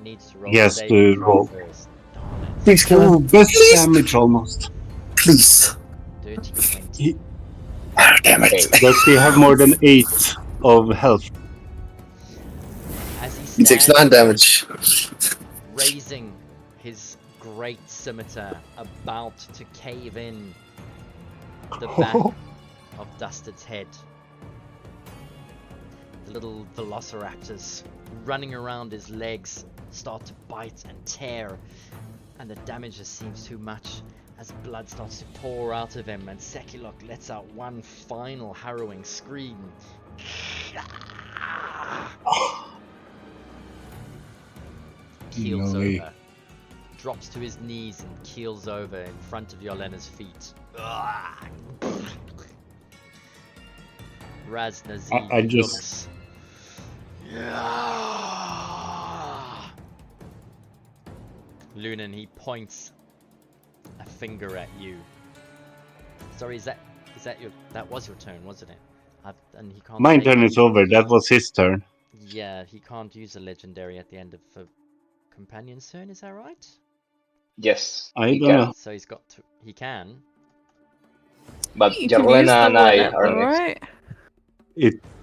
needs to roll He a has saving to throw roll. first. Darn it. Please kill Oh, him. best Please. damage almost. Please. Dirty 20. He, Ah, damn it. Okay. does he have more than 8 of health? As he He takes stands 9 damage. raising his great scimitar, about to cave in the back of Dustard's head. The little velociraptors running around his legs start to bite and tear, and the damage just seems too much as blood starts to pour out of him, and Sekilok lets out one final harrowing scream. Keels No way. over, drops to his knees and keels over in front of Yolena's feet. Ras Nsi I just- looks. Lunan, he points a finger at you. Sorry, is that your? That was your turn, wasn't it? And he can't. My say- turn is over. That was his turn. Yeah, he can't use a legendary at the end of a companion's turn. Is that right? Yes, I he don't can. know. So he's got to. He can. But You can use Jarlena them and I whenever, are next. right?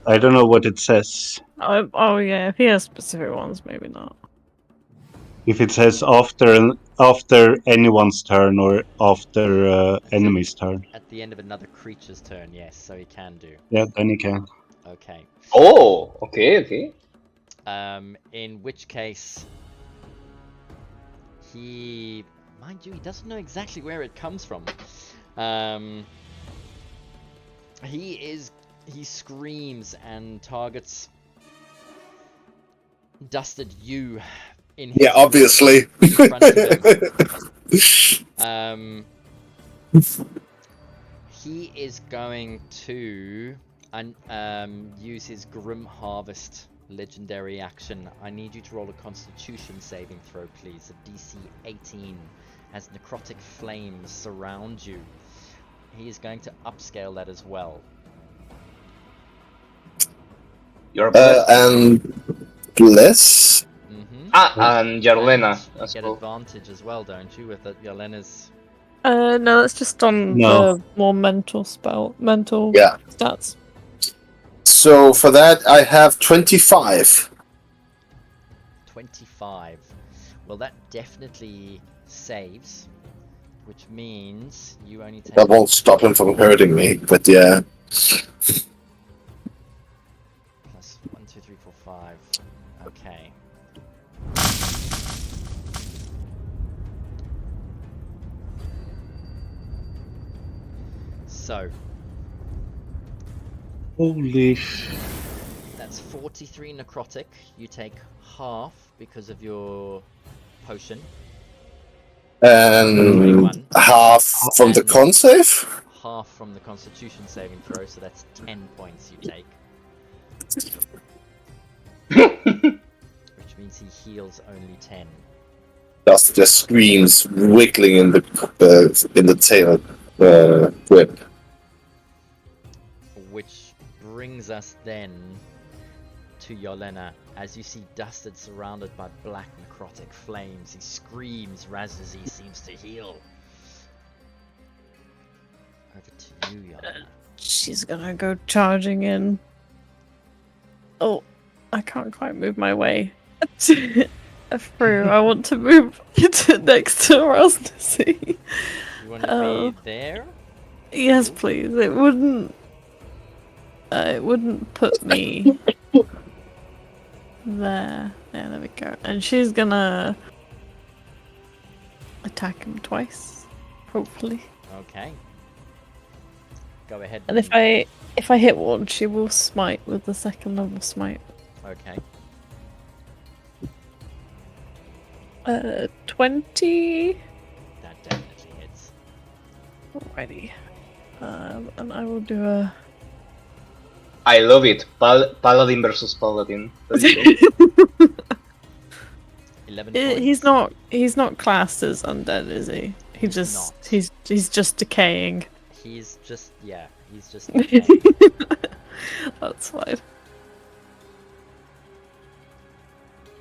I don't know what it says. Oh yeah, if he has specific ones, maybe not. If it says after anyone's turn or after enemy's turn. At the end of another creature's turn, yes. So he can do. Yeah, then he can. Okay. Oh, okay. In which case, he, mind you, he doesn't know exactly where it comes from. He screams and targets Dusted you in his Yeah, obviously. in front of him. He is going to use his Grim Harvest legendary action. I need you to roll a Constitution saving throw, please. A DC 18 as necrotic flames surround you. He is going to upscale that as well. You're blessed. And bless. Mm-hmm. And Jarlena You as get well. advantage as well, don't you, with Yolena's? No, that's just on No. the more mental Yeah. stats. So for that, I have 25. 25. Well, that definitely saves, which means you only take. That won't stop him from hurting me, but yeah. Plus 1, 2, 3, 4, 5. Okay. So, Holy that's 43 necrotic. You take half because of your potion. And 21. half from the And- con save? Half from the Constitution saving throw, so that's 10 points you take. Which which means he heals only 10. Dust just screams, wiggling in the tail whip. Which brings us then to Yolena. As you see Dusted surrounded by black necrotic flames, he screams. Ras Nsi seems to heal. Over to you, Yolena. She's gonna go charging in. Oh, I can't quite move my way through. I want to move next to Ras Nsi. You want to be there? Yes, please. It wouldn't put me there. Yeah, there we go. And she's gonna attack him twice, hopefully. Okay. Go ahead. And if I hit one, she will smite with the second level smite. Okay. 20. That definitely hits. Alrighty. And I will do a. I love it. Paladin versus Paladin. That's cool. 11 points. He's not classed as undead, is he? He's just decaying. He's just That's fine.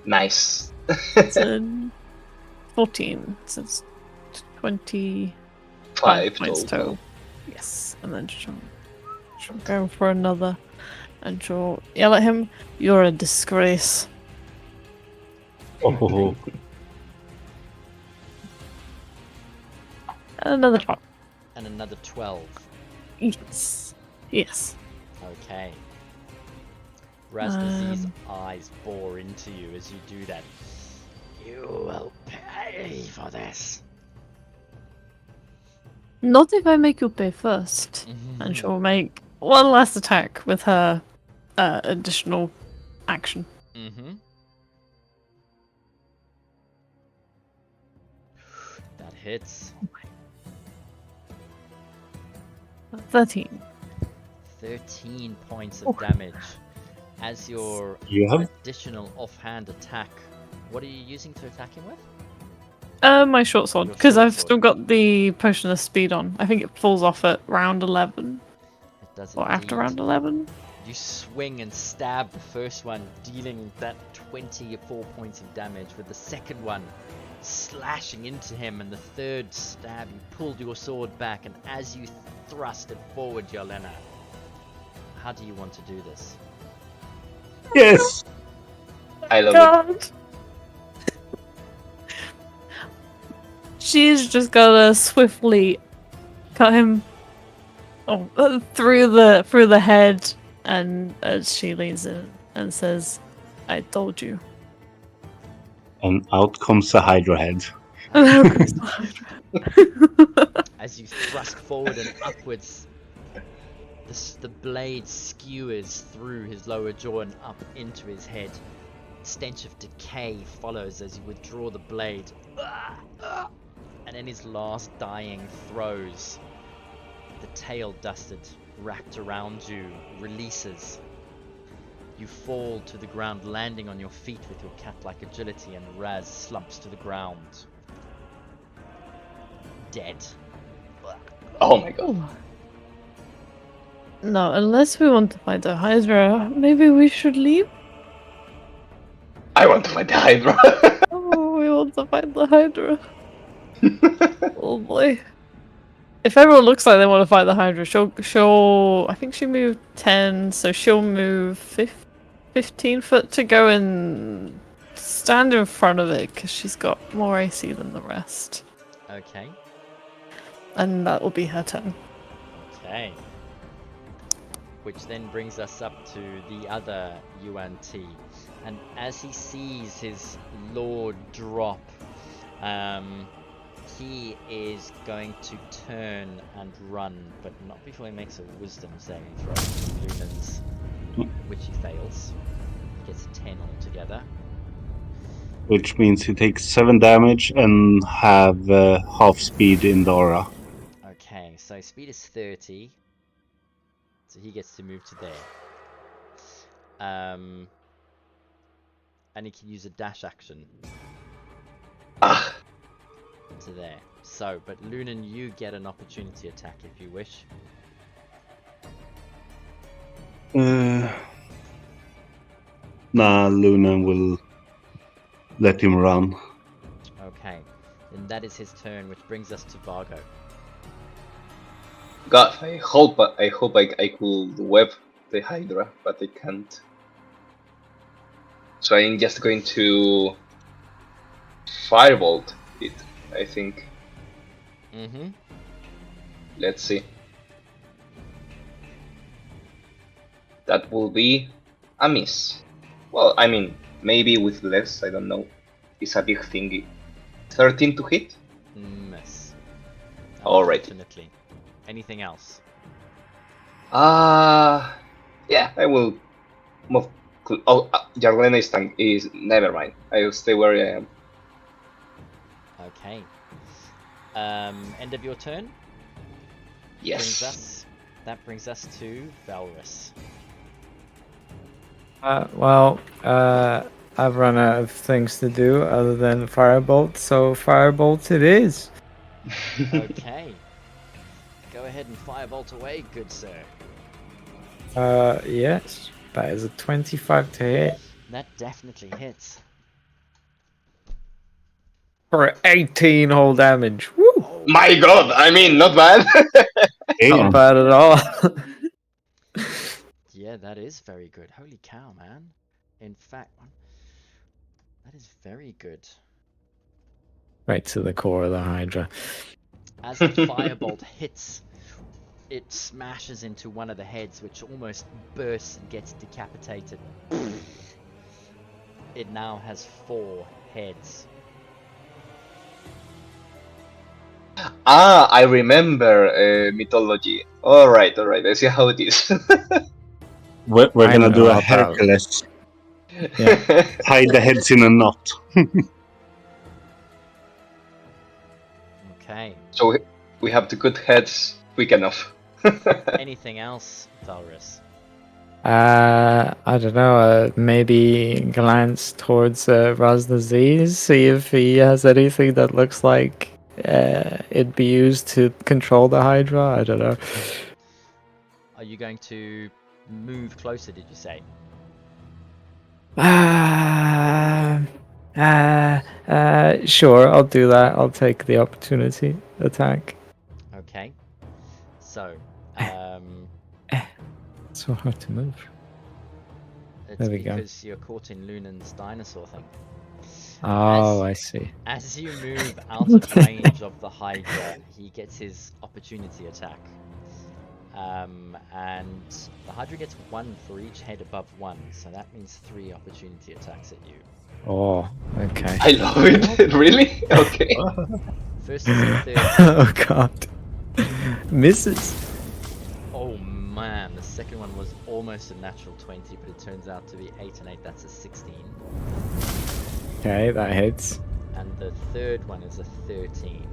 Nice. It's 14. So it's 25 5 points total. Yes, and then she'll go for another, and she'll yell at him, "You're a disgrace." Oh, And another 12. and another 12. Yes. Yes. Okay. Ras Nsi's eyes bore into you as you do that. You will pay for this. Not if I make you pay first. And she'll make one last attack with her additional action. Mm-hmm. That hits. 13. 13 points of damage. As your You have? additional offhand attack, what are you using to attack him with? My short sword, Your because short I've sword. still got the potion of speed on. I think it falls off at round 11. It does Or after indeed. round 11. You swing and stab the first one, dealing that 24 points of damage, with the second one slashing into him, and the third stab, you pulled your sword back, and as you thrust it forward, Yolena, how do you want to do this? yes. I love it. God. She's just gonna swiftly cut him through the head, and as she leans in and says, "I told you." And out comes the Hydra head. And out goes the Hydra. As you thrust forward and upwards, the blade skewers through his lower jaw and up into his head. Stench of decay follows as you withdraw the blade. And in his last dying throes, the tail dusted, wrapped around you, releases. You fall to the ground, landing on your feet with your cat-like agility, and Raz slumps to the ground. Dead. Oh my god. No, unless we want to fight the Hydra, maybe we should leave? I want to fight the Hydra. Oh, we want to fight the Hydra. Oh boy. If everyone looks like they want to fight the Hydra, she'll I think she moved 10, so she'll move 15 foot to go and stand in front of it, because she's got more AC than the rest. Okay. And that will be her turn. Okay. Which then brings us up to the other UNT. And as he sees his lord drop, he is going to turn and run, but not before he makes a wisdom saving throw. Lumens, which he fails. He gets a 10 altogether. Which means he takes 7 damage and have half speed in the aura. Okay, so speed is 30. So he gets to move to there. and he can use a dash action Ah, to there. So, but Lunan, you get an opportunity attack if you wish. Nah, Luna will let him run. Okay, then that is his turn, which brings us to Vargo. God, I hope I could web the Hydra, but I can't. So I'm just going to firebolt it, I think. Mm-hmm. Let's see. That will be a miss. Well, I mean, maybe with less, I don't know. It's a big thingy. 13 to hit? Miss. Alright. Unfortunately. Anything else? Yeah, I will move. Oh, Jarlena is never mind. I'll stay where I am. Okay. End of your turn? Yes. That brings us to Valrus. I've run out of things to do other than firebolt, so firebolt it is. Okay. Go ahead and firebolt away, good sir. Yes, that is a 25 to hit That definitely hits. for 18 whole damage. Woo! My God, I mean, not bad. Not bad at all. Yeah, that is very good. Holy cow, man. In fact, that is very good. Right to the core of the Hydra. As the firebolt hits, it smashes into one of the heads, which almost bursts and gets decapitated. It now has 4 heads. I remember mythology. Alright, I see how it is. We're I gonna do know a about- Hercules. Yeah. Tie the heads in a knot. Okay. So we have to cut heads quick enough. Anything else, Valrus? I don't know, maybe glance towards Ras Nsi, see if he has anything that looks like it'd be used to control the Hydra. I don't know. Are you going to move closer, did you say? Sure, I'll do that. I'll take the opportunity attack. Okay. So, It's so hard to move. it's There we go. because you're caught in Lunan's dinosaur thing. Oh, I see. As you move out of range of the Hydra, he gets his opportunity attack. And the Hydra gets 1 for each head above 1, so that means 3 opportunity attacks at you. Oh, okay. I love it. Really? Okay. First is a 13. Oh god. Misses. Oh man, the second one was almost a natural 20, but it turns out to be 8 and 8, that's a 16. Okay, that hits. And the third one is a 13.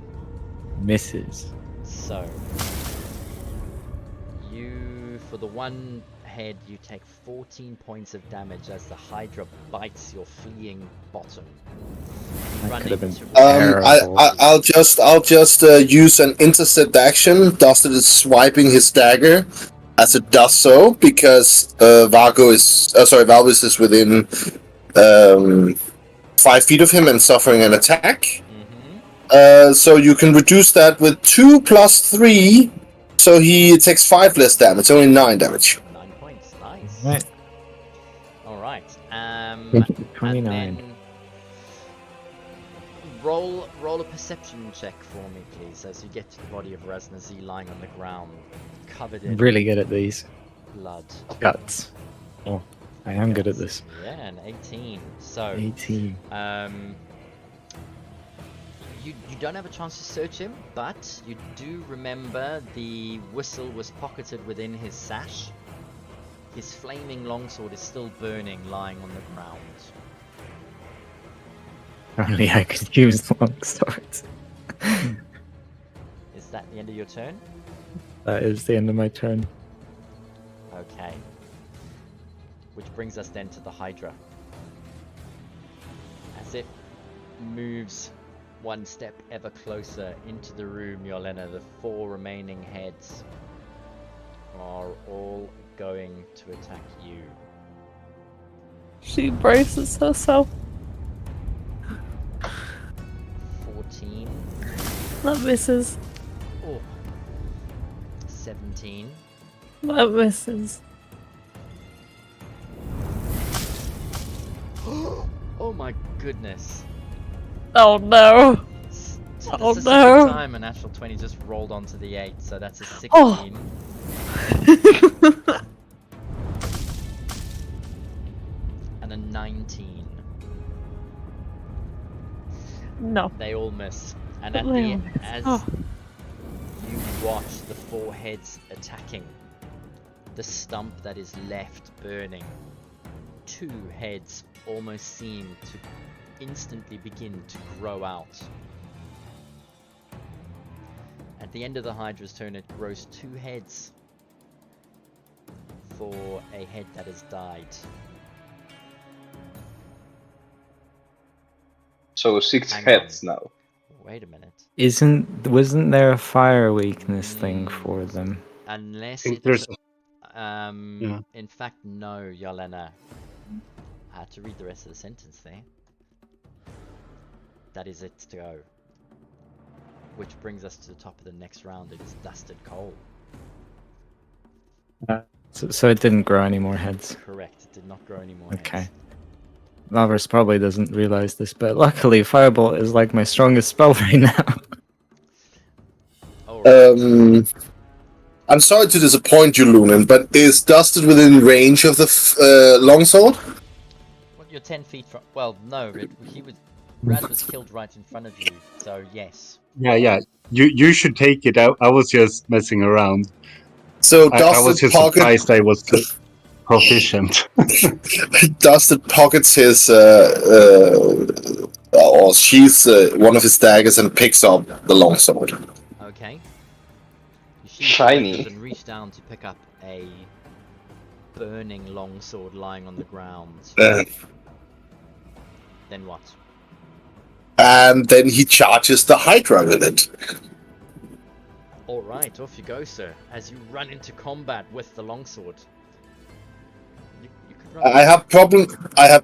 Misses. So, for the 1 head, you take 14 points of damage as the Hydra bites your fleeing bottom. That could have been to terrible. I'll just use an intercept action. Dustin is swiping his dagger as it does so because Valvis is within 5 feet of him and suffering an attack. So you can reduce that with 2 plus 3, so he takes 5 less damage, only 9 damage. 9 points, nice. Right. Alright, 29. and then roll a perception check for me, please, as you get to the body of Ras Nsi lying on the ground, covered in Really good at these. blood. Guts. Oh, I am good at this. Yeah, an 18. So, 18. You don't have a chance to search him, but you do remember the whistle was pocketed within his sash. His flaming longsword is still burning, lying on the ground. Only I could use longswords. Is that the end of your turn? That is the end of my turn. Okay. Which brings us then to the Hydra. moves one step ever closer into the room, Yolena. The 4 remaining heads are all going to attack you. She braces herself. 14. That misses. Oh. 17. That misses. Oh my goodness. Oh no. So Oh, this is no. the time a natural 20 just rolled onto the 8, so that's a 16. Oh. And a 19. No. They all miss. And at They the all miss. as Oh. you watch the 4 heads attacking, the stump that is left burning, 2 heads almost seem to instantly begin to grow out. At the end of the Hydra's turn, it grows 2 heads for a head that has died. So 6 Hang heads now. Wait a minute. Wasn't there a fire weakness thing for them? Unless think it's there's in fact, no, Yolena. I had to read the rest of the sentence there. That is it to go. Which brings us to the top of the next round. It is Dusted Coal. So it didn't grow any more heads. Correct. It did not grow any more Okay. heads. Lavers probably doesn't realize this, but luckily Firebolt is like my strongest spell right now. Alright. I'm sorry to disappoint you, Lunan, but is Dusted within range of the longsword? Well, you're 10 feet from. Well, no. Raz was killed right in front of you, so yes. Yeah. You should take it. I was just messing around. So I was Dusted just surprised I was proficient. Dusted pockets his or sheaths one of his daggers and picks up the longsword. Okay. You sheathe Shiny. your weapons and reach down to pick up a burning longsword lying on the ground. Then what? And then he charges the Hydra with it. Alright, off you go, sir. As you run into combat with the longsword. You could run. I have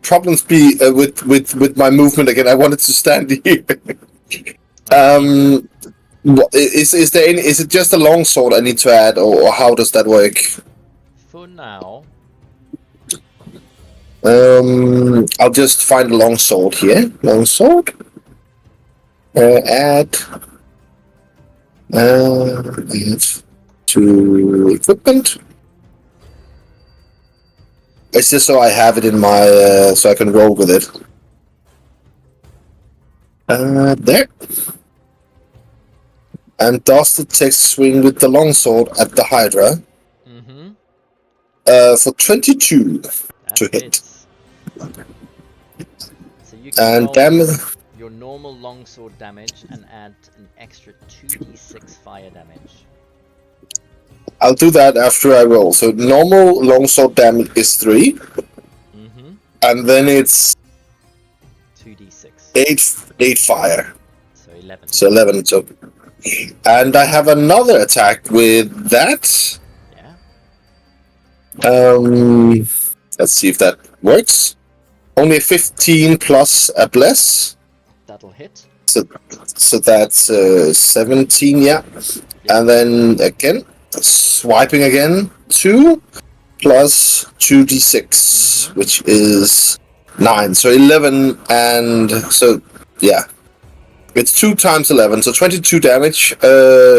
problems with my movement again. I wanted to stand here. Is it just a longsword I need to add, or how does that work? For now. I'll just find a longsword here. Longsword. Add to equipment. It's just so I have it in my so I can roll with it. There. And Dusted takes a swing with the longsword at the Hydra. Mm-hmm. For 22 to hit. So you can And roll damage. your normal longsword damage and add an extra 2d6 fire damage. I'll do that after I roll. So normal longsword damage is 3. Mm-hmm. And then it's 2d6. 8 fire. So 11. So 11. So, and I have another attack with that. Yeah. Let's see if that works. Only 15 plus a bless. That'll hit. So that's 17, yeah. And then again, swiping again. 2 plus 2d6, which is 9. So 11 and so, yeah. It's 2 times 11, so 22 damage.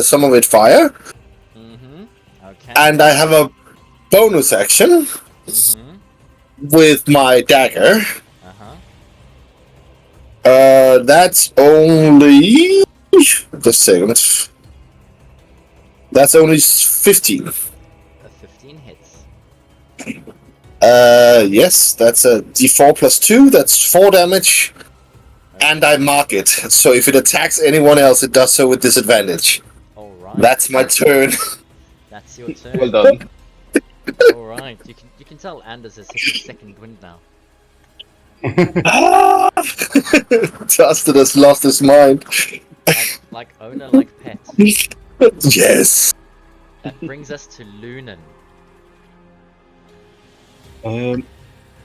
Some of it fire. Mm-hmm. Okay. And I have a bonus action with my dagger. Uh-huh. That's only... Just a second. That's only 15. A 15 hits. Yes, that's a d4 plus 2. That's 4 damage. And I mark it. So if it attacks anyone else, it does so with disadvantage. Alright. That's my turn. That's your turn. Well done. Alright. You can tell Anders has hit his second wind now. Justin has lost his mind. Like owner, like pet. Yes. That brings us to Lunan.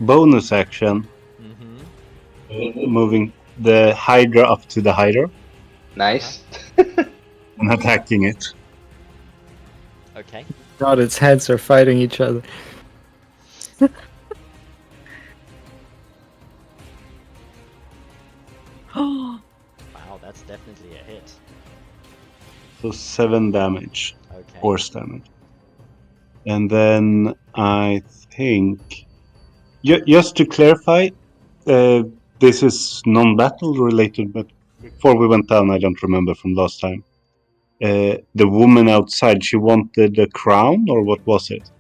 Bonus action, Mm-hmm. moving the Hydra up to the Hydra Nice. and attacking it. Okay. God, its heads are fighting each other. Oh, Wow, that's definitely a hit. So 7 damage, Okay. force damage. And then I think, just to clarify, this is non-battle related, but before we went down, I don't remember from last time. The woman outside, she wanted a crown, or what was it?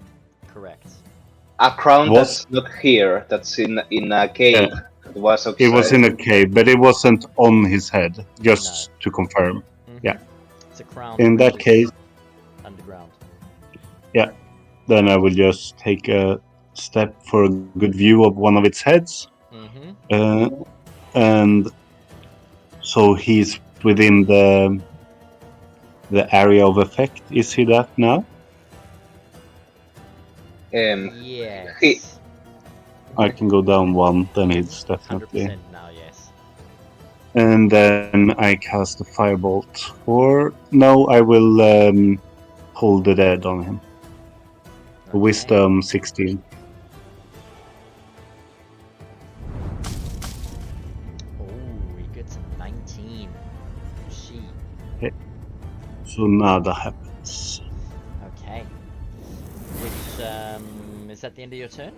Correct. A crown Was that's not here. That's in a cave. It was outside. it was in a cave, but it wasn't on his head. Just to confirm. Yeah. It's a crown. In that which is case, underground. then I will just take a step for a good view of one of its heads. Mm-hmm. And so he's within the area of effect. Is he that now? Yes. I can go down 1, then he's 100% definitely. now, yes. And then I cast a firebolt. Or no, I will hold the dead on him. Okay. Wisdom 16. Oh, he gets a 19. She. So nada happens. Okay. Which, is that the end of your turn?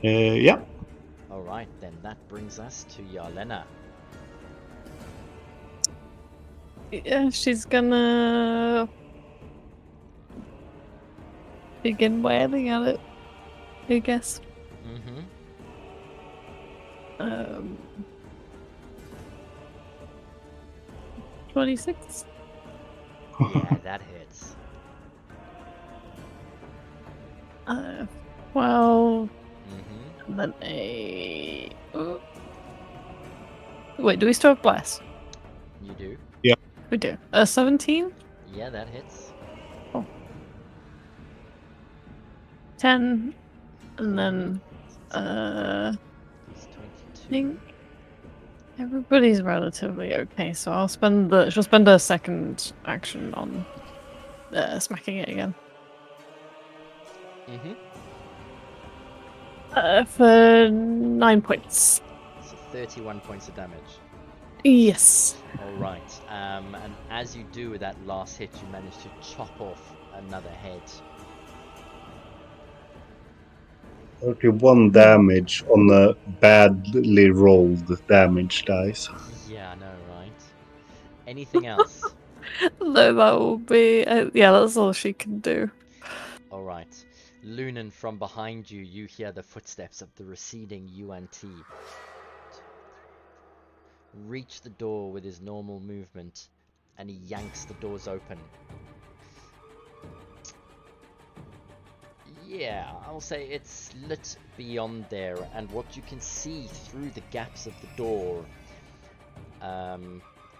Yeah. Alright, then that brings us to Yarlena. yeah, she's gonna begin wailing at it, I guess. Mm-hmm. 26. Yeah, that hits. 12. Mm-hmm. And then a. Wait, do we still have bless? You do? We do. 17? Yeah, that hits. 10. And then. It's 22. I think everybody's relatively okay, so I'll spend the. She'll spend a second action on smacking it again. Mm-hmm. For 9 points. So 31 points of damage. Yes. Alright, and as you do with that last hit, you manage to chop off another head. 31 damage on a badly rolled damage dice. Yeah, I know, right? Anything else? No, that will be. Yeah, that's all she can do. Alright. Lunan, from behind you, you hear the footsteps of the receding UNT. Reach the door with his normal movement, and he yanks the doors open. Yeah, I'll say it's lit beyond there, and what you can see through the gaps of the door.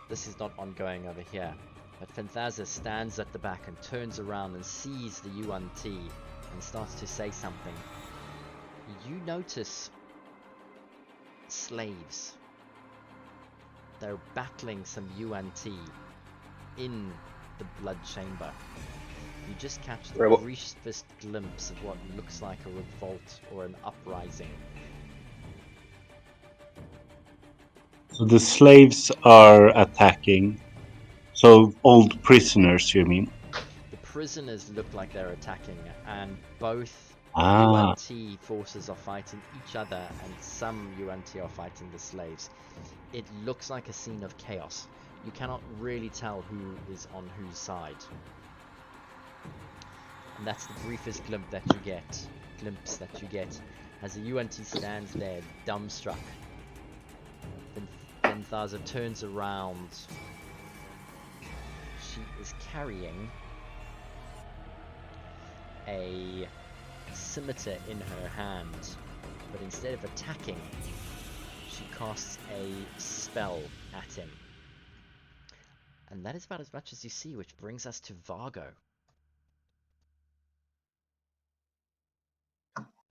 This is not ongoing over here, but Fenthaza stands at the back and turns around and sees the UNT and starts to say something. You notice slaves. They're battling some UNT in the blood chamber. You just catch the briefest glimpse of what looks like a revolt or an uprising. So the slaves are attacking. So old prisoners, you mean? The prisoners look like they're attacking, and both Ah. UNT forces are fighting each other, and some UNT are fighting the slaves. It looks like a scene of chaos. You cannot really tell who is on whose side. And that's the briefest glimpse that you get as the UNT stands there, dumbstruck. Then Thaza turns around. She is carrying a scimitar in her hand, but instead of attacking, she casts a spell at him. And that is about as much as you see, which brings us to Vargo.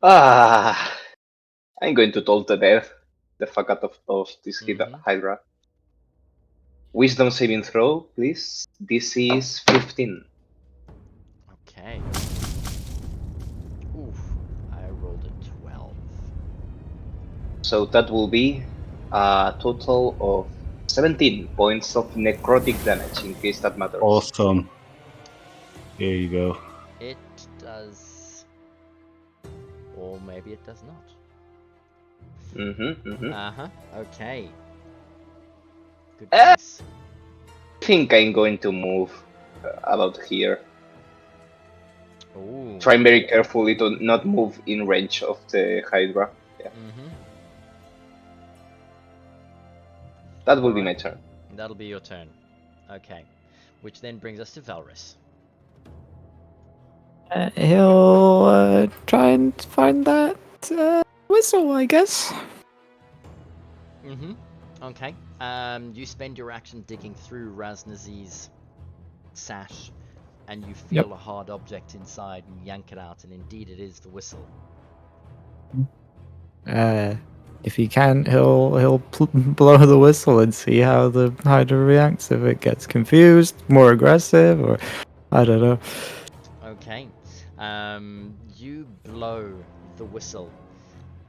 I'm going to toll the death the fuck out of this Mhm. Hydra. Wisdom saving throw, please. This is 15. Okay. Oof, I rolled a 12. So that will be a total of 17 points of necrotic damage, in case that matters. Awesome. There you go. It does... Or maybe it does not. Uh-huh, okay. Good choice. I think I'm going to move about here. Ooh. Try very carefully to not move in range of the Hydra. Yeah. That will be my turn. That'll be your turn. Okay. Which then brings us to Valrus. He'll try and find that whistle, I guess. Okay. You spend your action digging through Ras Nsi's sash, and you feel a hard object inside and yank it out, and indeed it is the whistle. If he can, he'll blow the whistle and see how the Hydra reacts. If it gets confused, more aggressive, or I don't know. Okay. You blow the whistle.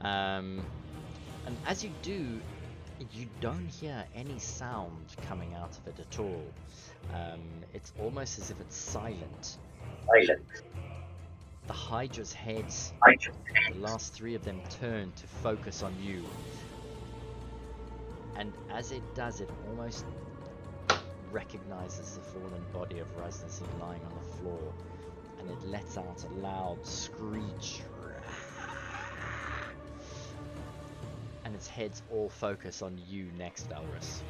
And as you do, you don't hear any sound coming out of it at all. It's almost as if it's silent. The Hydra's heads, the last three of them turn to focus on you. And as it does, it almost recognizes the fallen body of Ras Nsi lying on the floor, and it lets out a loud screech. And its heads all focus on you next, Valrus.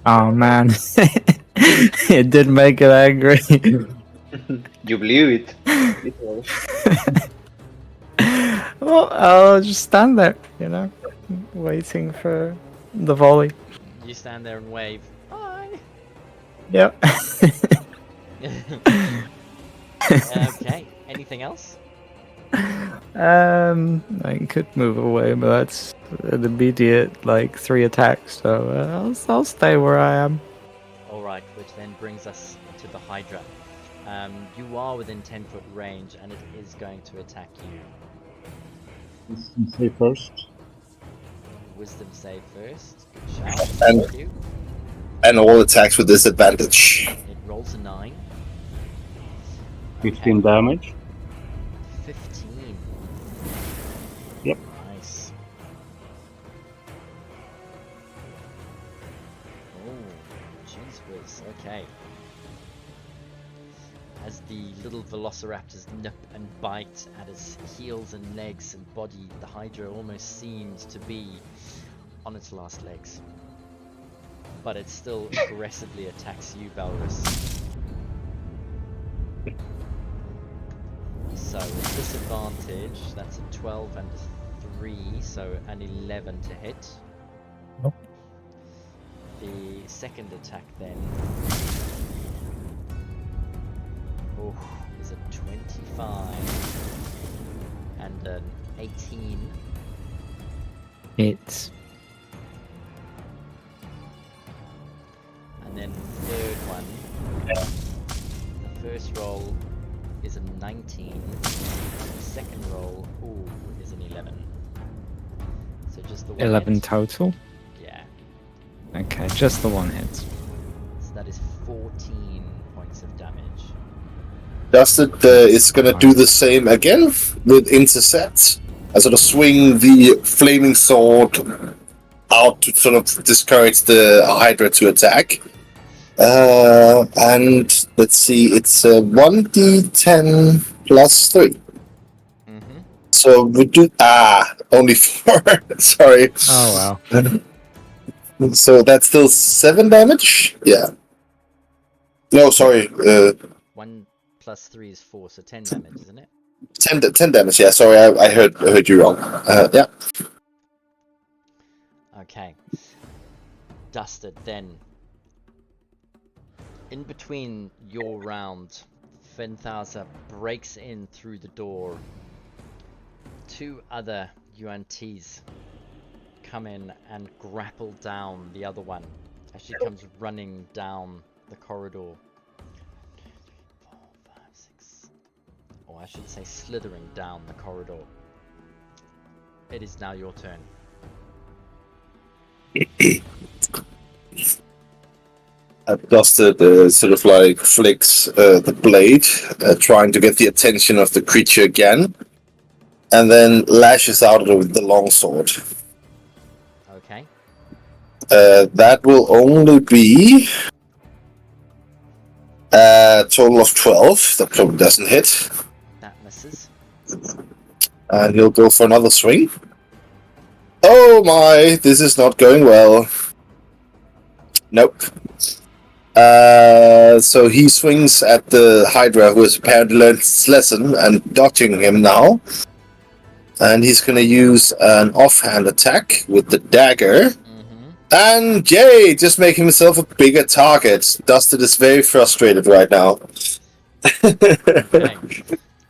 Oh man, it did make it angry. You blew it. Well, I'll just stand there, waiting for the volley. You stand there and wave. Hi! Yep. Okay, anything else? I could move away, but that's an immediate 3 attacks, so I'll stay where I am. Alright, which then brings us to the Hydra. You are within 10-foot range, and it is going to attack you. Say first. Wisdom save first. Good shout. And- Thank you. And all attacks with disadvantage. It rolls a 9. 15 damage. 15. Yep. Nice. Oh, jeez whiz. Okay. As the little velociraptors nip and bite at its heels and legs and body, the Hydra almost seems to be on its last legs. But it still aggressively attacks you, Valrus. So, with disadvantage, that's a 12 and a 3, so an 11 to hit. Nope. The second attack then is a 25 and an 18. Hits. And then the third one, the first roll is a 19, the second roll, is an 11. So just the one 11 hit. total? Yeah, Okay, just the one hit. so that is 14 points of damage. Does it? It's gonna do the same again with intercept. I sort of swing the flaming sword out to sort of discourage the Hydra to attack. And let's see, it's 1d10 plus 3. Mm-hmm. So we do only 4. Sorry. Oh wow. So that's still 7 damage. Yeah. No, sorry. 1 plus 3 is 4, so 10 damage, isn't it? 10 damage. Yeah, sorry, I heard you wrong. Yeah. Okay. Dusted, then. In between your round, Fenthaza breaks in through the door. 2 other UNTs come in and grapple down the other one as she comes running down the corridor. 4, 5, 6. Or I should say slithering down the corridor. It is now your turn. Dusted sort of like flicks the blade, trying to get the attention of the creature again, and then lashes out with the longsword. Okay. That will only be a total of 12. That probably doesn't hit. That misses. And he'll go for another swing. Oh my, this is not going well. Nope. So he swings at the Hydra, who has apparently learned his lesson and dodging him now. And he's going to use an offhand attack with the dagger. Mm-hmm. And Jay just making himself a bigger target. Dusted is very frustrated right now. Okay.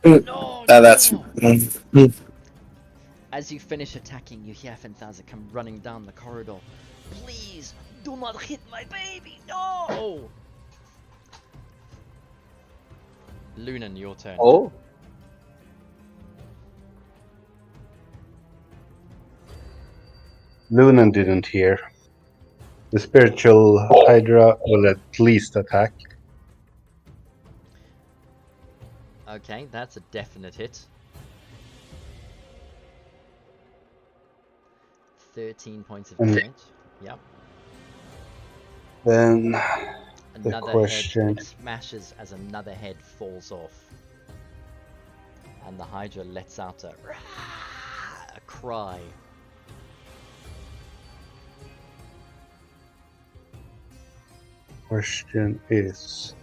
No, And that's. no. As you finish attacking, you hear Fenthaza come running down the corridor. Please, do not hit my baby! No! Lunan, your turn. Oh, Lunan didn't hear. The spiritual Hydra will at least attack. Okay, that's a definite hit. 13 points of damage. Yep. Then Another question- head smashes as another head falls off. And the Hydra lets out a cry. question is,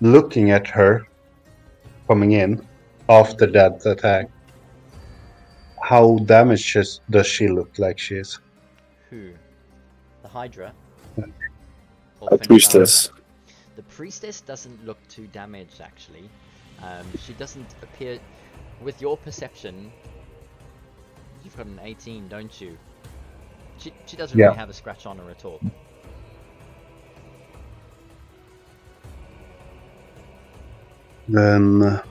looking at her coming in after that attack, how damaged does she look like she is? Who? The Hydra? Or A Fenthaza? priestess. The priestess doesn't look too damaged, actually. She doesn't appear... With your perception, you've got an 18, don't you? She doesn't Yeah. really have a scratch on her at all. Then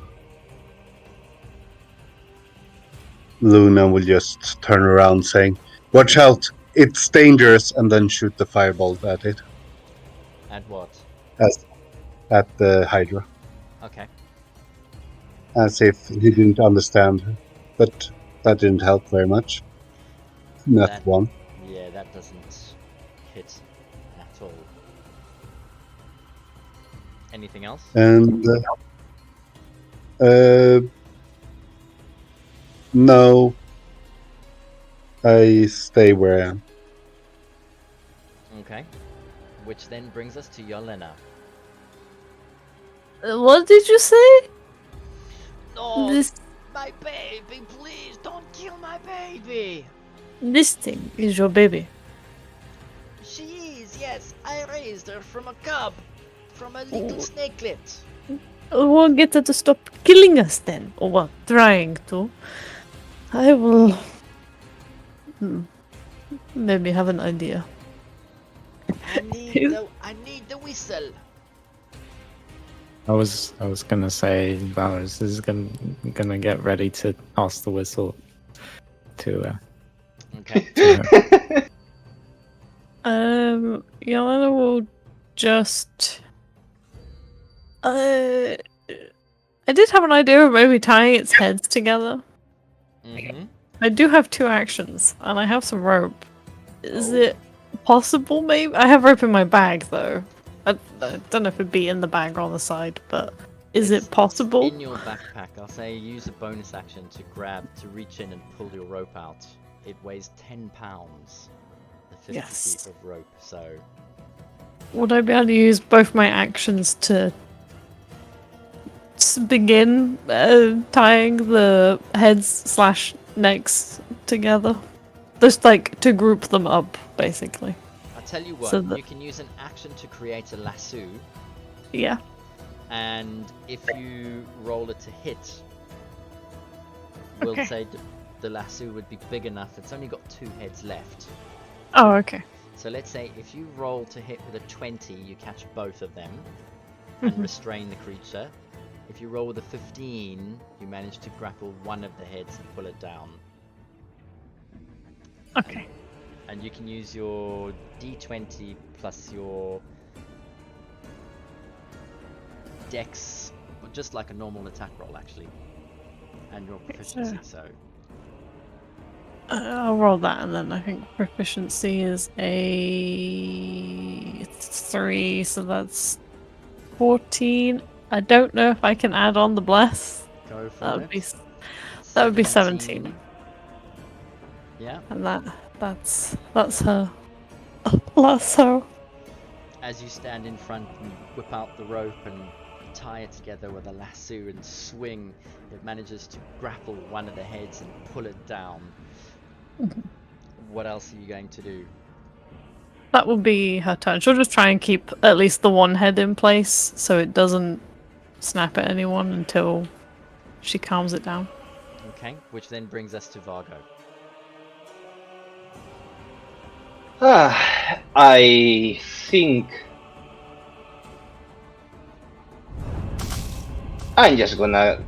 Luna will just turn around saying, "Watch out, it's dangerous," and then shoot the firebolt at it, And what? at the Hydra, Okay. as if he didn't understand her. But that didn't help very much. Not That- one. Yeah, that doesn't hit at all. Anything else? And no, I stay where I am. Okay. Which then brings us to Yelena. What did you say? No, This my baby, please don't kill my baby. this thing is your baby. She is, yes. I raised her from a cub, from a little snakelet. We'll get her to stop killing us then, or well, trying to. I will maybe have an idea. I need the whistle. I was gonna say Valorous is gonna get ready to pass the whistle to Okay. her. Yelena will just. I did have an idea of maybe tying its heads together. Mm-hmm. I do have 2 actions, and I have some rope. Is it possible, maybe? I have rope in my bag, though. I don't know if it'd be in the bag or on the side, but is It's it possible? In your backpack, I'll say use a bonus action to reach in and pull your rope out. It weighs 10 pounds. The 50 Yes. feet of rope, so... Would I be able to use both my actions to just begin tying the heads/necks together. Just like to group them up, basically. I'll tell you what, So that- you can use an action to create a lasso, Yeah. and if you roll it to hit, we'll Okay. say the lasso would be big enough. It's only got 2 heads left. Oh, okay. So let's say if you roll to hit with a 20, you catch both of them and Mhm. restrain the creature. If you roll with a 15, you manage to grapple one of the heads and pull it down. Okay. And you can use your d20 plus your dex, just like a normal attack roll actually, and your proficiency. So I'll roll that, and then I think proficiency is a 3, so that's 14. I don't know if I can add on the bless. go for That it. would be that would be 17. Yeah. And that's her. That's her. As you stand in front and whip out the rope and tie it together with a lasso and swing, it manages to grapple one of the heads and pull it down. What else are you going to do? That will be her turn. She'll just try and keep at least the one head in place so it doesn't snap at anyone until she calms it down. Okay, which then brings us to Vargo. I think I'm just gonna.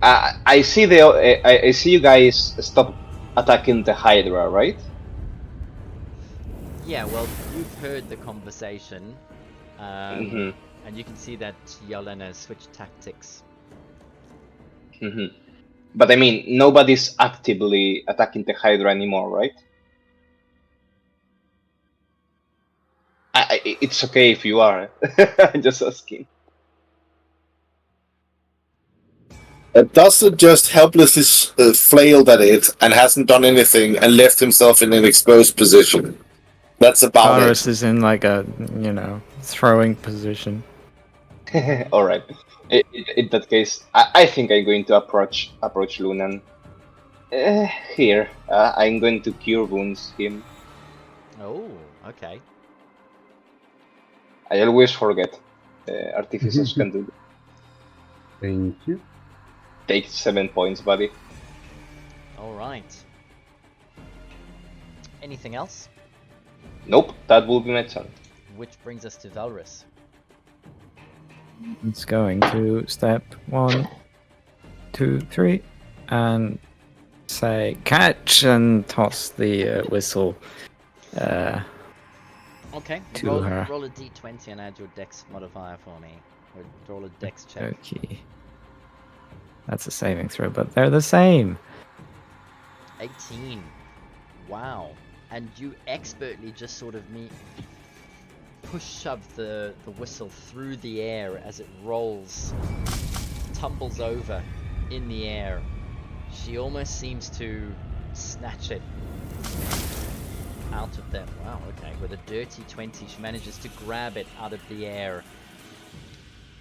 I see I see you guys stop attacking the Hydra, right? Yeah, well, you've heard the conversation, Mhm. and you can see that Yelena switched tactics. Mhm. But I mean, nobody's actively attacking the Hydra anymore, right? It's okay if you are. I'm just asking. Doesn't just helplessly flailed at it and hasn't done anything and left himself in an exposed position. That's about Taurus it. is in like a, throwing position. All right. In that case, I think I'm going to approach Lunan. Here, I'm going to cure wounds him. Oh, okay. I always forget. Artificers can do that. Thank you. Take 7 points, buddy. All right. Anything else? Nope, that will be my turn. Which brings us to Valrus. It's going to step 1, 2, 3, and say catch and toss the whistle. Okay, To roll, her. roll a d20 and add your dex modifier for me. Or roll a dex check. Okay. That's a saving throw, but they're the same. 18. Wow. And you expertly just sort of push-shove the whistle through the air as it rolls, tumbles over in the air. She almost seems to snatch it out of them. Wow, okay. With a dirty 20, she manages to grab it out of the air.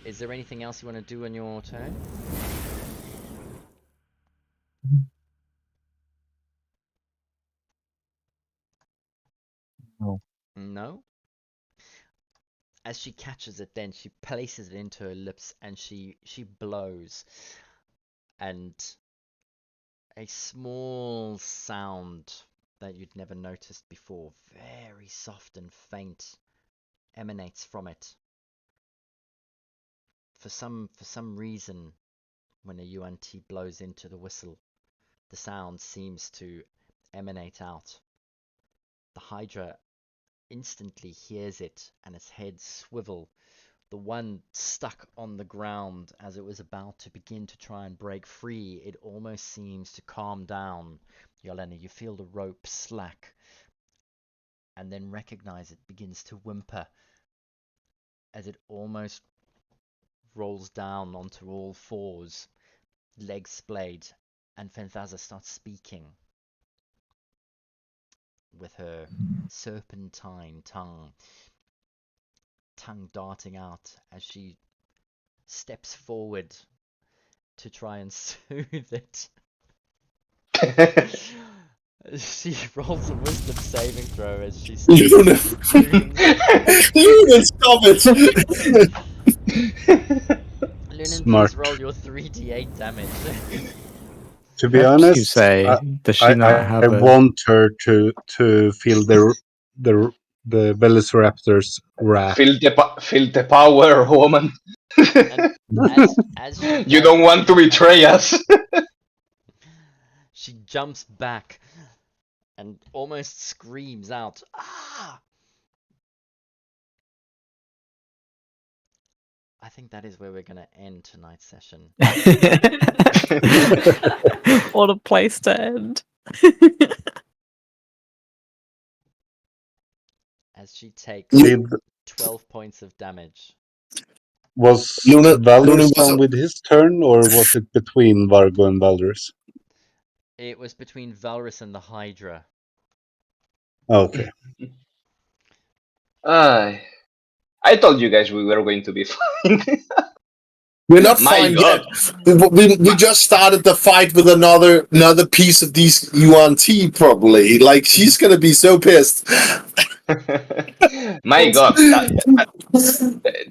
Is there anything else you want to do on your turn? No. No? As she catches it, then she places it into her lips and she blows. And a small sound that you'd never noticed before, very soft and faint, emanates from it. For some reason, when a UNT blows into the whistle, the sound seems to emanate out. The Hydra instantly hears it and its head swivel. The one stuck on the ground as it was about to begin to try and break free, it almost seems to calm down. Yelena, you feel the rope slack and then recognize it begins to whimper as it almost rolls down onto all fours, legs splayed, and Fenthaza starts speaking with her serpentine tongue darting out as she steps forward to try and soothe it. She rolls a wisdom saving throw as she Luna, screams. Luna, stop it! Lunan, Smart. please roll your 3d8 damage. To be What do you honest, say? Does she not I have a? want her to feel the Velociraptor's wrath. Feel the power, woman. And as she You does don't want to that, betray us. she jumps back and almost screams out, "Ah!" I think that is where we're gonna end tonight's session. What a place to end. As she takes Did, 12 points of damage. was Luna Valrus was done with his turn, or was it between Vargo and Valrus? It was between Valrus and the Hydra. Okay. I told you guys we were going to be fine. We're not My fine God. yet. We just started the fight with another piece of these UNT probably. Like she's gonna be so pissed. My God,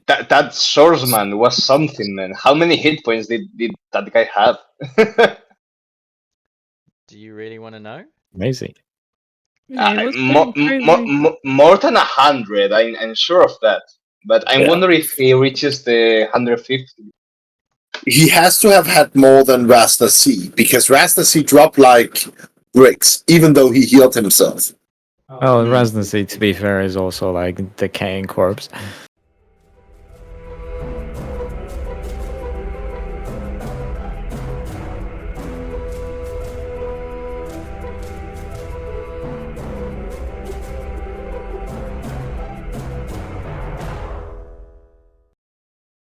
that swordsman was something, man. How many hit points did that guy have? Do you really want to know? Amazing. Yeah, it was pretty crazy. More than 100. I'm sure of that. But I Yeah. wonder if he reaches the 150. He has to have had more than Ras Nsi because Ras Nsi dropped like bricks, even though he healed himself. Well, Ras Nsi, to be fair, is also like decaying corpse.